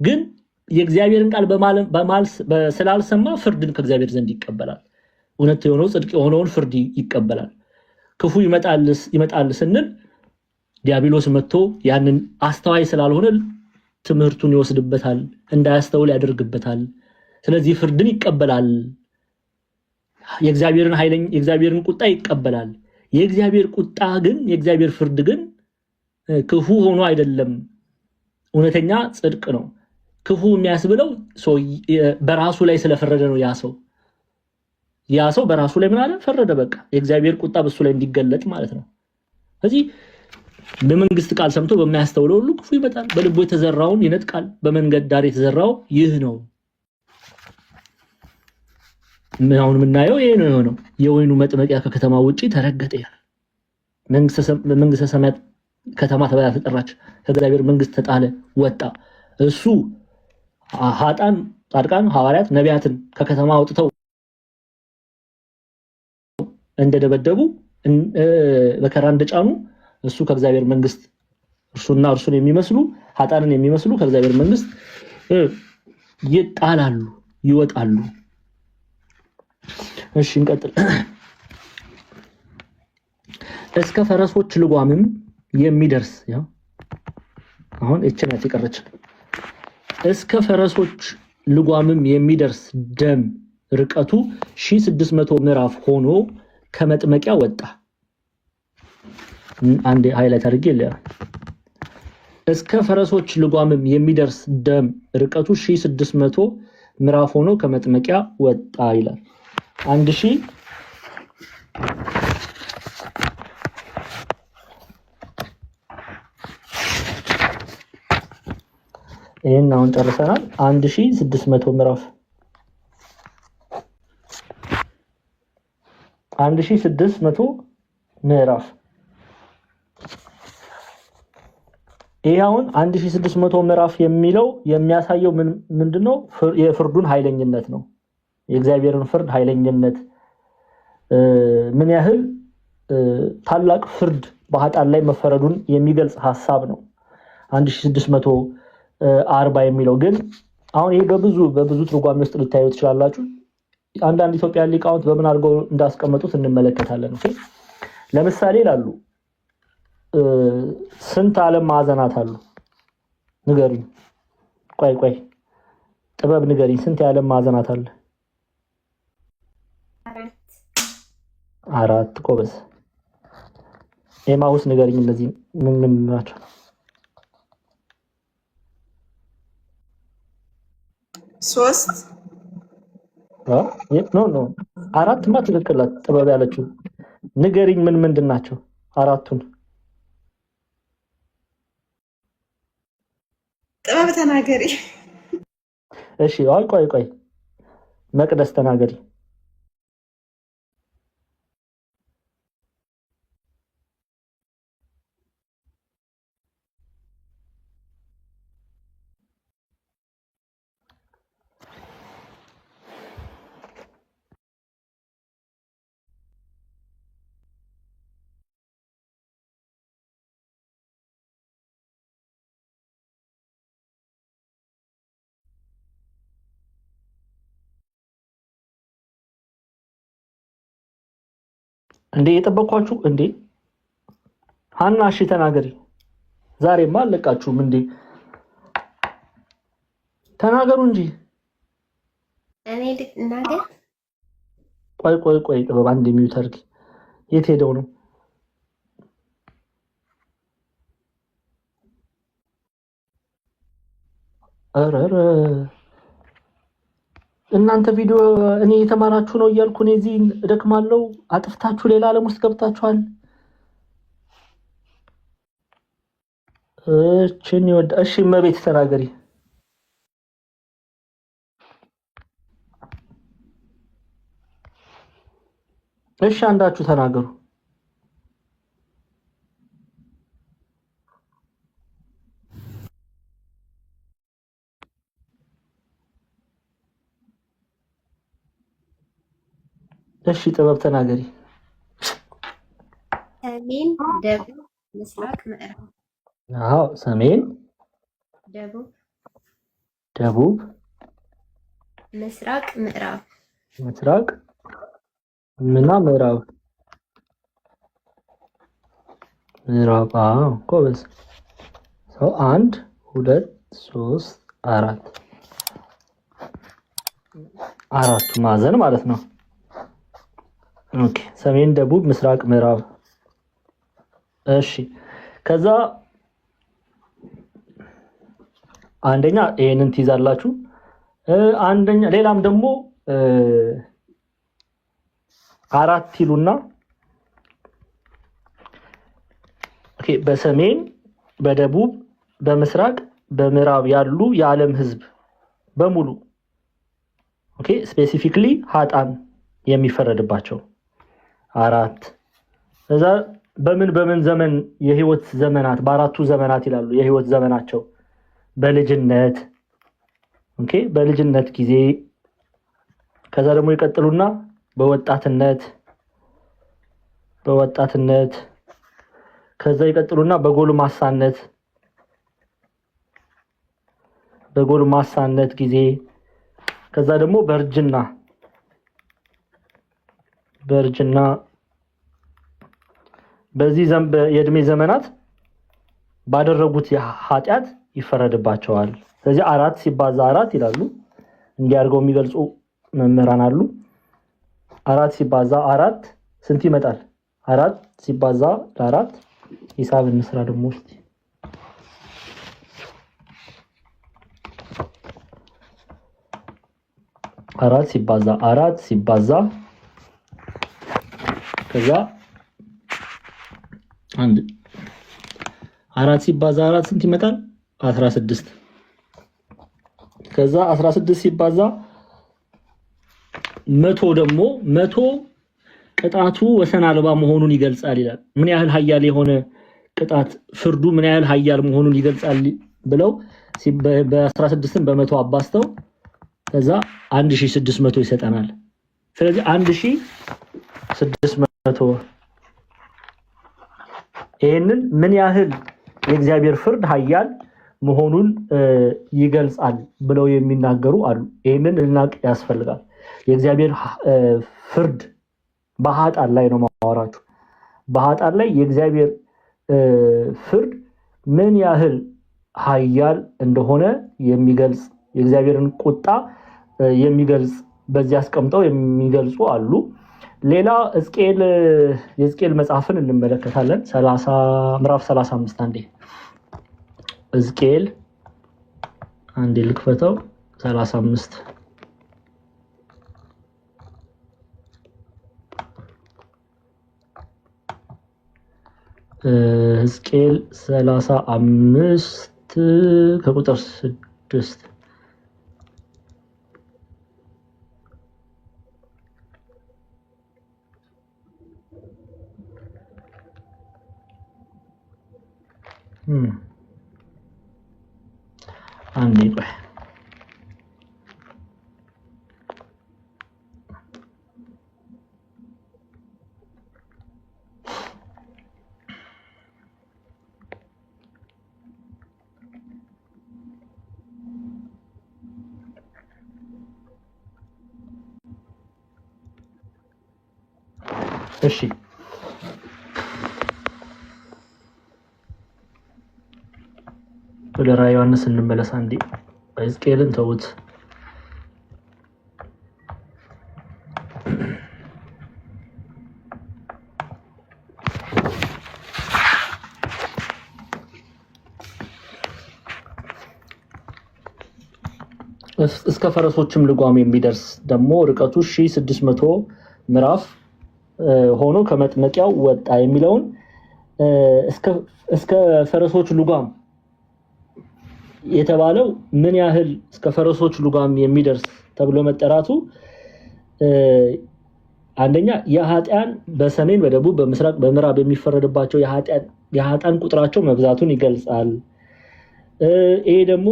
ግን የእግዚአብሔርን ቃል ስላልሰማ ፍርድን ከእግዚአብሔር ዘንድ ይቀበላል። እውነት የሆነው ጽድቅ የሆነውን ፍርድ ይቀበላል። ክፉ ይመጣል ስንል ዲያብሎስ መጥቶ ያንን አስተዋይ ስላልሆነ ትምህርቱን ይወስድበታል፣ እንዳያስተውል ያደርግበታል። ስለዚህ ፍርድን ይቀበላል። የእግዚአብሔርን ቁጣ ይቀበላል። የእግዚአብሔር ቁጣ ግን የእግዚአብሔር ፍርድ ግን ክፉ ሆኖ አይደለም፣ እውነተኛ ጽድቅ ነው። ክፉ የሚያስብለው በራሱ ላይ ስለፈረደ ነው። ያ ሰው በራሱ ላይ ምን አለ? ፈረደ። በቃ የእግዚአብሔር ቁጣ በሱ ላይ እንዲገለጥ ማለት ነው። ስለዚህ በመንግስት ቃል ሰምቶ በማያስተውለው ሁሉ ክፉ ይመጣል። በልቡ የተዘራውን ይነጥቃል። በመንገድ ዳር የተዘራው ይህ ነው። አሁን የምናየው ይሄ ነው የሆነው። የወይኑ መጥመቂያ ከከተማ ውጪ ተረገጠ ይላል። መንግስተ ሰማያት ከተማ ተብላ ተጠራች። ከእግዚአብሔር መንግስት ተጣለ፣ ወጣ። እሱ ኃጥአን፣ ጻድቃን፣ ሐዋርያት፣ ነቢያትን ከከተማ አውጥተው እንደደበደቡ መከራ እንደጫኑ እሱ ከእግዚአብሔር መንግስት እርሱና እርሱን የሚመስሉ ኃጥአንን የሚመስሉ ከእግዚአብሔር መንግስት ይጣላሉ፣ ይወጣሉ። እሺ እንቀጥል። እስከ ፈረሶች ልጓምም የሚደርስ አሁን እችነት ይቀርች እስከ ፈረሶች ልጓምም የሚደርስ ደም ርቀቱ 1600 ምዕራፍ ሆኖ ከመጥመቂያ ወጣ። አንዴ ሃይላይት አድርጌ እስከ ፈረሶች ልጓምም የሚደርስ ደም ርቀቱ 1600 ምዕራፍ ሆኖ ከመጥመቂያ ወጣ ይላል። 1000 ይሄን አሁን ጨርሰናል። 1600 ምዕራፍ 1600 ምዕራፍ ይሄ አሁን 1600 ምዕራፍ የሚለው የሚያሳየው ምንድነው? የፍርዱን ኃይለኝነት ነው። የእግዚአብሔርን ፍርድ ኃይለኝነት ምን ያህል ታላቅ ፍርድ በኃጥአን ላይ መፈረዱን የሚገልጽ ሐሳብ ነው 1640 የሚለው። ግን አሁን ይሄ በብዙ ትርጓሜ ውስጥ ልታዩ ትችላላችሁ። አንዳንድ ኢትዮጵያ ሊቃውንት በምን አድርገው እንዳስቀመጡት እንመለከታለን። ለምሳሌ ይላሉ ስንት ዓለም ማዕዘናት አሉ? ንገሩኝ። ቆይ ጥበብ ንገሪኝ። ስንት የዓለም ማዕዘናት አለ? አራት። ቆበዝ ኤማሁስ ንገሪኝ። እነዚህ ምን ናቸው? ሶስት ኖ አራትማ ትክክል ናት ጥበብ ያለችው። ንገሪኝ ምንድን ናቸው አራቱን? ጥበብ ተናገሪ። እሺ ቆይ መቅደስ ተናገሪ። እንዴ የጠበቅኳችሁ እንዴ? ሀና እሺ ተናገሪ። ዛሬማ አለቃችሁም እንዴ? ተናገሩ እንጂ። እኔ ልናገር? ቆይ ጥበብ አንድ የሚዩት አድርጊ። የት ሄደው ነው? ኧረ እናንተ ቪዲዮ እኔ የተማራችሁ ነው እያልኩ እኔ እዚህ እደክማለሁ። አጥፍታችሁ ሌላ ዓለም ውስጥ ገብታችኋል። እሺ እመቤት ተናገሪ። እሺ አንዳችሁ ተናገሩ። እሺ ጥበብ ተናገሪ። ሰሜን፣ ደቡብ፣ ምስራቅ፣ ምዕራብ። አዎ ሰሜን፣ ደቡብ፣ ደቡብ፣ ምስራቅ፣ ምዕራብ። ምስራቅ ምና ምዕራብ። ምዕራብ። አዎ ጎበዝ ሰው። 1 2 3 4 አራቱ ማዕዘን ማለት ነው። ኦኬ ሰሜን፣ ደቡብ፣ ምስራቅ፣ ምዕራብ። እሺ ከዛ አንደኛ ይሄንን ትይዛላችሁ። አንደኛ ሌላም ደግሞ አራት ይሉና ኦኬ በሰሜን፣ በደቡብ፣ በምስራቅ፣ በምዕራብ ያሉ የዓለም ህዝብ በሙሉ ኦኬ ስፔሲፊክሊ ሀጣን የሚፈረድባቸው አራት። እዛ በምን ዘመን የህይወት ዘመናት በአራቱ ዘመናት ይላሉ የህይወት ዘመናቸው በልጅነት ኦኬ በልጅነት ጊዜ። ከዛ ደግሞ ይቀጥሉና በወጣትነት ከዛ ይቀጥሉና በጎልማሳነት ጊዜ። ከዛ ደግሞ በእርጅና በዚህ የእድሜ ዘመናት ባደረጉት ኃጢአት ይፈረድባቸዋል። ስለዚህ 4 ሲባዛ 4 ይላሉ። እንዲያርገው የሚገልጹ መምህራን አሉ። 4 ሲባዛ 4 ስንት ይመጣል? 4 ሲባዛ 4 ሂሳብ እንስራ ደግሞ እስቲ። 4 ሲባዛ 4 ሲባዛ ከዛ 4 ሲባዛ 4 ስንት ይመጣል? 16። ከዛ 16 ሲባዛ 100 ደግሞ 100 ቅጣቱ ወሰን አልባ መሆኑን ይገልጻል ይላል። ምን ያህል ኃያል የሆነ ቅጣት ፍርዱ ምን ያህል ኃያል መሆኑን ይገልጻል ብለው በ16ን በ100 አባስተው ከዛ 1600 ይሰጠናል። ስለዚህ 1600 ይሄንን ምን ያህል የእግዚአብሔር ፍርድ ኃያል መሆኑን ይገልጻል ብለው የሚናገሩ አሉ። ይሄንን ልናቅ ያስፈልጋል። የእግዚአብሔር ፍርድ በኃጥአን ላይ ነው ማወራችሁ። በኃጥአን ላይ የእግዚአብሔር ፍርድ ምን ያህል ኃያል እንደሆነ የሚገልጽ የእግዚአብሔርን ቁጣ የሚገልጽ በዚህ አስቀምጠው የሚገልጹ አሉ። ሌላ የሕዝቅኤል መጽሐፍን እንመለከታለን። ምዕራፍ 35 አንዴ ሕዝቅኤል አንዴ ልክፈተው 35 ሕዝቅኤል 35 ከቁጥር 6 አንዴ ቆይ እሺ ወደ ራዕየ ዮሐንስ እንመለስ አንዴ። ሕዝቅኤልን ተውት። እስከ ፈረሶችም ልጓም የሚደርስ ደግሞ ርቀቱ 1600 ምዕራፍ ሆኖ ከመጥመቂያው ወጣ የሚለውን እስከ ፈረሶች ልጓም የተባለው ምን ያህል እስከ ፈረሶች ልጓም የሚደርስ ተብሎ መጠራቱ አንደኛ የኃጥአን በሰሜን፣ በደቡብ፣ በምስራቅ፣ በምዕራብ የሚፈረድባቸው የኃጥአን ቁጥራቸው መብዛቱን ይገልጻል። ይሄ ደግሞ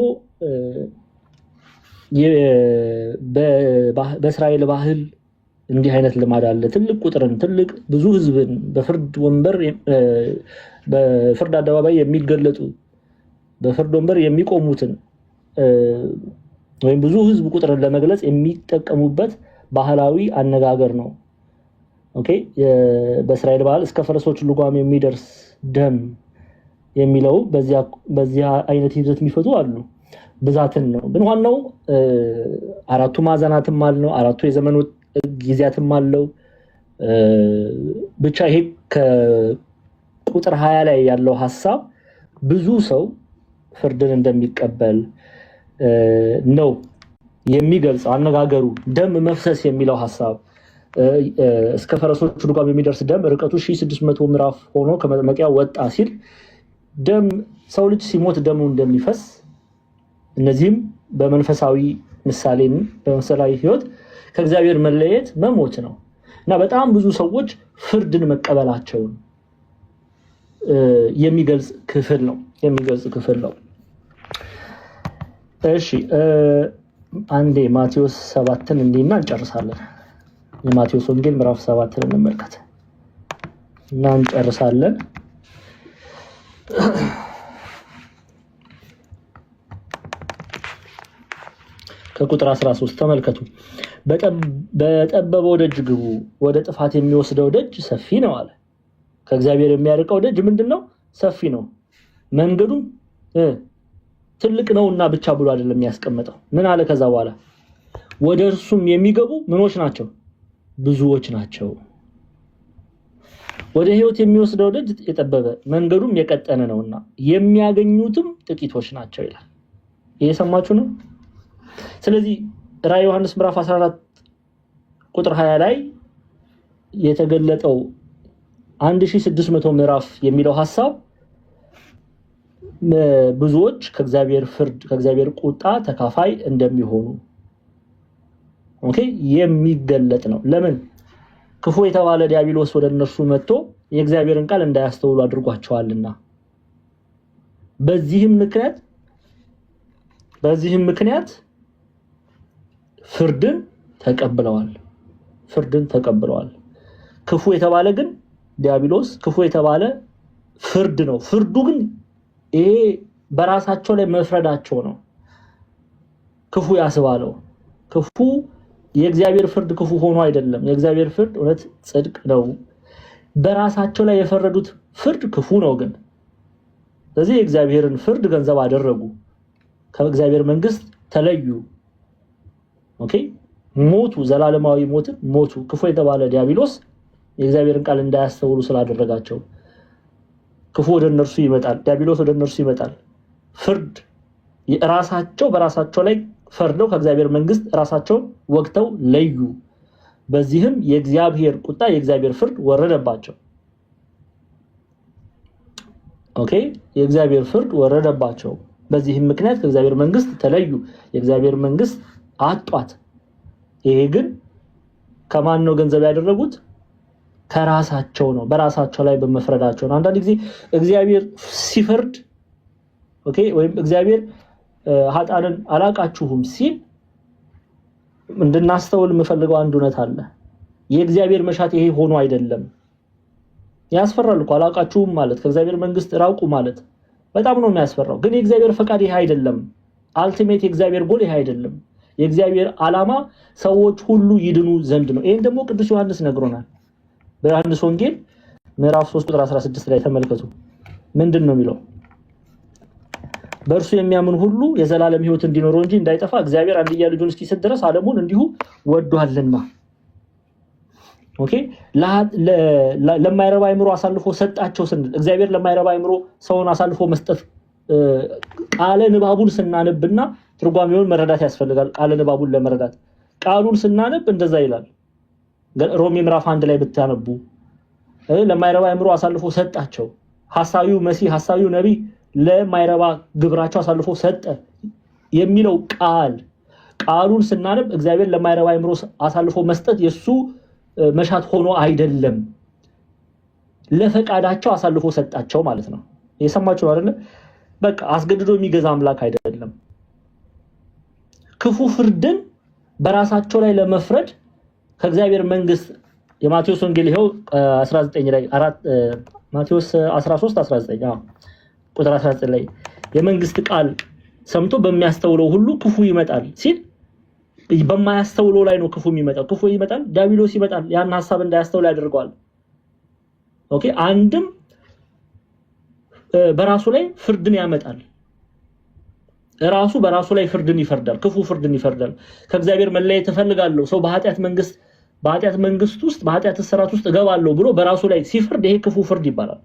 በእስራኤል ባህል እንዲህ አይነት ልማድ አለ። ትልቅ ቁጥርን ትልቅ ብዙ ህዝብን በፍርድ ወንበር በፍርድ አደባባይ የሚገለጡ በፍርድ ወንበር የሚቆሙትን ወይም ብዙ ህዝብ ቁጥርን ለመግለጽ የሚጠቀሙበት ባህላዊ አነጋገር ነው። ኦኬ በእስራኤል ባህል እስከ ፈረሶች ልጓም የሚደርስ ደም የሚለው በዚያ አይነት ይዘት የሚፈቱ አሉ። ብዛትን ነው ግን ዋናው አራቱ ማዕዘናትም አለው፣ አራቱ የዘመኑ ጊዜያትም አለው። ብቻ ይሄ ከቁጥር 20 ላይ ያለው ሐሳብ ብዙ ሰው ፍርድን እንደሚቀበል ነው የሚገልጸው አነጋገሩ። ደም መፍሰስ የሚለው ሐሳብ እስከ ፈረሶች ልጓም የሚደርስ ደም ርቀቱ 1600 ምዕራፍ ሆኖ ከመጥመቂያ ወጣ ሲል ደም ሰው ልጅ ሲሞት ደሙ እንደሚፈስ እነዚህም በመንፈሳዊ ምሳሌን በመሰላዊ ህይወት ከእግዚአብሔር መለየት መሞት ነው እና በጣም ብዙ ሰዎች ፍርድን መቀበላቸውን የሚገልጽ ክፍል ነው። እሺ አንዴ ማቴዎስ 7ን እንዲና እንጨርሳለን። የማቴዎስ ወንጌል ምዕራፍ 7ን እንመልከት እና እንጨርሳለን። ከቁጥር 13 ተመልከቱ። በጠበበው ደጅ ግቡ፣ ወደ ጥፋት የሚወስደው ደጅ ሰፊ ነው አለ። ከእግዚአብሔር የሚያርቀው ደጅ ምንድነው? ሰፊ ነው። መንገዱም ትልቅ ነውና ብቻ ብሎ አይደለም የሚያስቀምጠው። ምን አለ ከዛ በኋላ? ወደ እርሱም የሚገቡ ምኖች ናቸው? ብዙዎች ናቸው። ወደ ህይወት የሚወስደው ደጅ የጠበበ መንገዱም የቀጠነ ነውና የሚያገኙትም ጥቂቶች ናቸው ይላል። እየሰማችሁ ነው? ስለዚህ ራዕይ ዮሐንስ ምዕራፍ 14 ቁጥር 20 ላይ የተገለጠው 1600 ምዕራፍ የሚለው ሐሳብ ብዙዎች ከእግዚአብሔር ፍርድ ከእግዚአብሔር ቁጣ ተካፋይ እንደሚሆኑ ኦኬ የሚገለጥ ነው። ለምን? ክፉ የተባለ ዲያብሎስ ወደ እነርሱ መጥቶ የእግዚአብሔርን ቃል እንዳያስተውሉ አድርጓቸዋልና። በዚህም ምክንያት ፍርድን ተቀብለዋል። ክፉ የተባለ ግን ዲያብሎስ ክፉ የተባለ ፍርድ ነው። ፍርዱ ግን ይሄ በራሳቸው ላይ መፍረዳቸው ነው ክፉ ያስባለው። ክፉ የእግዚአብሔር ፍርድ ክፉ ሆኖ አይደለም። የእግዚአብሔር ፍርድ እውነት ጽድቅ ነው። በራሳቸው ላይ የፈረዱት ፍርድ ክፉ ነው ግን ስለዚህ የእግዚአብሔርን ፍርድ ገንዘብ አደረጉ፣ ከእግዚአብሔር መንግስት ተለዩ። ኦኬ ሞቱ፣ ዘላለማዊ ሞቱ። ክፉ የተባለ ዲያብሎስ የእግዚአብሔርን ቃል እንዳያስተውሉ ስላደረጋቸው ክፉ ወደ እነርሱ ይመጣል፣ ዲያብሎስ ወደ እነርሱ ይመጣል። ፍርድ በራሳቸው ላይ ፈርደው ከእግዚአብሔር መንግስት ራሳቸውን ወግተው ለዩ። በዚህም የእግዚአብሔር ቁጣ የእግዚአብሔር ፍርድ ወረደባቸው። ኦኬ የእግዚአብሔር ፍርድ ወረደባቸው። በዚህም ምክንያት ከእግዚአብሔር መንግስት ተለዩ፣ የእግዚአብሔር መንግስት አጧት። ይሄ ግን ከማን ነው ገንዘብ ያደረጉት? ከራሳቸው ነው፣ በራሳቸው ላይ በመፍረዳቸው ነው። አንዳንድ ጊዜ እግዚአብሔር ሲፈርድ ኦኬ ወይም እግዚአብሔር ኃጢአትን አላቃችሁም ሲል እንድናስተውል የምፈልገው አንድ እውነት አለ። የእግዚአብሔር መሻት ይሄ ሆኖ አይደለም። ያስፈራል እኮ አላቃችሁም ማለት ከእግዚአብሔር መንግስት ራቁ ማለት በጣም ነው የሚያስፈራው። ግን የእግዚአብሔር ፈቃድ ይሄ አይደለም። አልቲሜት የእግዚአብሔር ጎል ይሄ አይደለም። የእግዚአብሔር ዓላማ ሰዎች ሁሉ ይድኑ ዘንድ ነው። ይሄን ደግሞ ቅዱስ ዮሐንስ ነግሮናል። በዮሐንስ ወንጌል ምዕራፍ 3 ቁጥር 16 ላይ ተመልከቱ። ምንድን ነው የሚለው? በእርሱ የሚያምን ሁሉ የዘላለም ህይወት እንዲኖረው እንጂ እንዳይጠፋ እግዚአብሔር አንድያ ልጁን እስኪሰጥ ድረስ ዓለሙን እንዲሁ ወዷልና። ኦኬ ለማይረባ አእምሮ አሳልፎ ሰጣቸው ስንል እግዚአብሔር ለማይረባ አእምሮ ሰውን አሳልፎ መስጠት ቃለ ንባቡን ስናነብና ትርጓሜውን መረዳት ያስፈልጋል። ቃለ ንባቡን ለመረዳት ቃሉን ስናነብ እንደዛ ይላል። ሮሜ ምዕራፍ 1 ላይ ብታነቡ ለማይረባ አእምሮ አሳልፎ ሰጣቸው። ሐሳዊው መሲህ ሐሳዊው ነብይ ለማይረባ ግብራቸው አሳልፎ ሰጠ የሚለው ቃሉን ስናነብ እግዚአብሔር ለማይረባ አእምሮ አሳልፎ መስጠት የሱ መሻት ሆኖ አይደለም፣ ለፈቃዳቸው አሳልፎ ሰጣቸው ማለት ነው። የሰማችሁ አይደል? በቃ አስገድዶ የሚገዛ አምላክ አይደለም። ክፉ ፍርድን በራሳቸው ላይ ለመፍረድ ከእግዚአብሔር መንግስት የማቴዎስ ወንጌል ይሄው 19 ላይ ማቴዎስ 13:19 ቁጥር 19 ላይ የመንግስት ቃል ሰምቶ በሚያስተውለው ሁሉ ክፉ ይመጣል ሲል በማያስተውለው ላይ ነው ክፉ የሚመጣው። ክፉ ይመጣል፣ ዲያብሎስ ይመጣል፣ ያን ሐሳብ እንዳያስተውል ያደርገዋል። ኦኬ አንድም በራሱ ላይ ፍርድን ያመጣል። ራሱ በራሱ ላይ ፍርድን ይፈርዳል፣ ክፉ ፍርድን ይፈርዳል። ከእግዚአብሔር መለየት እፈልጋለሁ፣ ሰው በኃጢአት መንግስት ውስጥ በኃጢአት እስራት ውስጥ እገባለሁ ብሎ በራሱ ላይ ሲፈርድ ይሄ ክፉ ፍርድ ይባላል።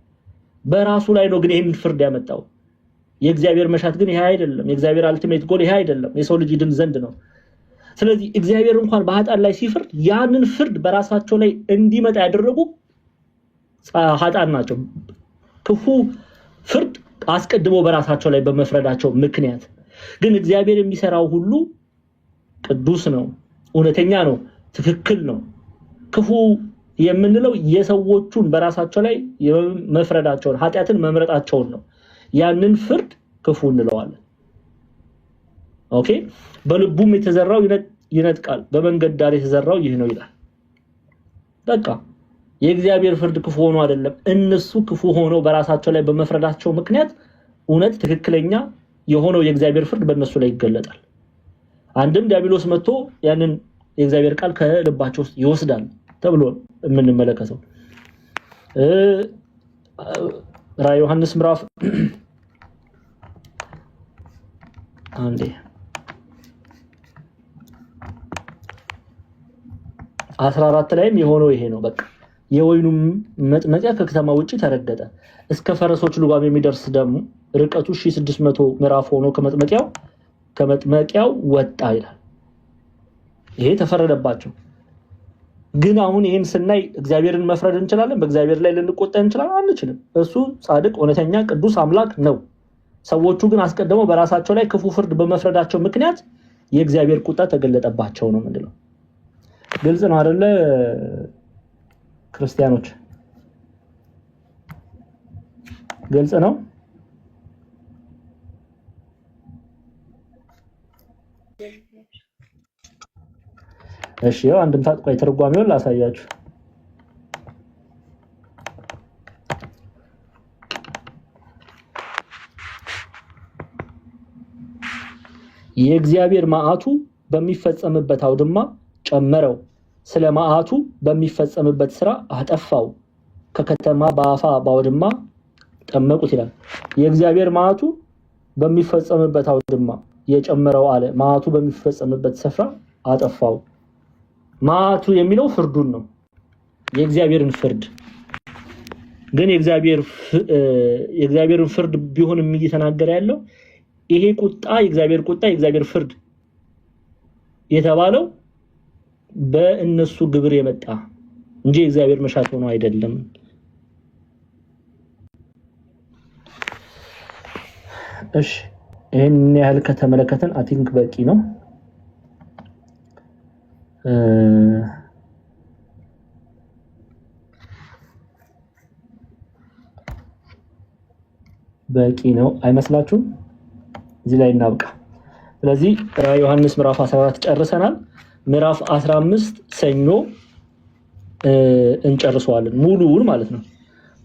በራሱ ላይ ነው ግን ይሄን ፍርድ ያመጣው። የእግዚአብሔር መሻት ግን ይሄ አይደለም። የእግዚአብሔር አልቲሜት ጎል ይሄ አይደለም። የሰው ልጅ ይድን ዘንድ ነው። ስለዚህ እግዚአብሔር እንኳን በኃጢአት ላይ ሲፈርድ ያንን ፍርድ በራሳቸው ላይ እንዲመጣ ያደረጉ ኃጢአት ናቸው። ክፉ ፍርድ አስቀድሞ በራሳቸው ላይ በመፍረዳቸው ምክንያት ግን እግዚአብሔር የሚሰራው ሁሉ ቅዱስ ነው፣ እውነተኛ ነው፣ ትክክል ነው። ክፉ የምንለው የሰዎቹን በራሳቸው ላይ መፍረዳቸውን ኃጢአትን መምረጣቸውን ነው። ያንን ፍርድ ክፉ እንለዋለን። ኦኬ በልቡም የተዘራው ይነጥቃል፣ በመንገድ ዳር የተዘራው ይህ ነው ይላል። በቃ የእግዚአብሔር ፍርድ ክፉ ሆኖ አይደለም፣ እነሱ ክፉ ሆነው በራሳቸው ላይ በመፍረዳቸው ምክንያት እውነት ትክክለኛ የሆነው የእግዚአብሔር ፍርድ በእነሱ ላይ ይገለጣል። አንድም ዲያብሎስ መጥቶ ያንን የእግዚአብሔር ቃል ከልባቸው ውስጥ ይወስዳል ተብሎ የምንመለከተው ራዕየ ዮሐንስ ምዕራፍ 14 ላይም የሆነው ይሄ ነው። በቃ የወይኑ መጥመቂያ ከከተማ ውጪ ተረገጠ፣ እስከ ፈረሶች ልጓም የሚደርስ ደግሞ ርቀቱ 1600 ምዕራፍ ሆኖ ከመጥመቂያው ወጣ ይላል። ይሄ ተፈረደባቸው። ግን አሁን ይሄን ስናይ እግዚአብሔርን መፍረድ እንችላለን? በእግዚአብሔር ላይ ልንቆጣ እንችላለን? አንችልም። እሱ ጻድቅ፣ እውነተኛ፣ ቅዱስ አምላክ ነው። ሰዎቹ ግን አስቀድመው በራሳቸው ላይ ክፉ ፍርድ በመፍረዳቸው ምክንያት የእግዚአብሔር ቁጣ ተገለጠባቸው ነው ምንድነው። ግልጽ ነው አይደለ ክርስቲያኖች? ግልጽ ነው። እሺ ያው አንድምታ ቆይ ተርጓሚውን ላሳያችሁ። የእግዚአብሔር መዓቱ በሚፈጸምበት አውድማ ጨመረው፣ ስለ መዓቱ በሚፈጸምበት ስራ አጠፋው፣ ከከተማ በአፋ ባውድማ ጠመቁት ይላል። የእግዚአብሔር መዓቱ በሚፈጸምበት አውድማ የጨመረው አለ፣ መዓቱ በሚፈጸምበት ስፍራ አጠፋው። መዓቱ የሚለው ፍርዱን ነው፣ የእግዚአብሔርን ፍርድ ግን የእግዚአብሔርን ፍርድ ቢሆንም እየተናገረ ያለው ይሄ ቁጣ የእግዚአብሔር ቁጣ የእግዚአብሔር ፍርድ የተባለው በእነሱ ግብር የመጣ እንጂ የእግዚአብሔር መሻት ሆኖ አይደለም። እሺ ይሄን ያህል ከተመለከተን አይ ቲንክ በቂ ነው። በቂ ነው አይመስላችሁም? እዚህ ላይ እናብቃ። ስለዚህ ራዕየ ዮሐንስ ምዕራፍ 14 ጨርሰናል። ምዕራፍ 15 ሰኞ እንጨርሰዋለን፣ ሙሉውን ማለት ነው።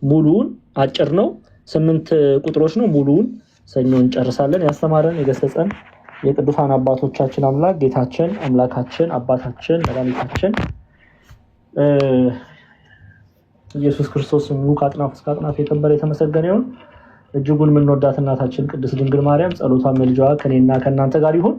ሙሉውን አጭር ነው፣ 8 ቁጥሮች ነው። ሙሉውን ሰኞ እንጨርሳለን። ያስተማረን የገሰጸን የቅዱሳን አባቶቻችን አምላክ ጌታችን አምላካችን አባታችን መድኃኒታችን ኢየሱስ ክርስቶስ ስሙ ከአጥናፍ እስከ አጥናፍ የከበረ የተመሰገነ ይሁን። እጅጉን የምንወዳት እናታችን ቅድስት ድንግል ማርያም ጸሎቷ መልጃዋ ከኔና ከእናንተ ጋር ይሁን።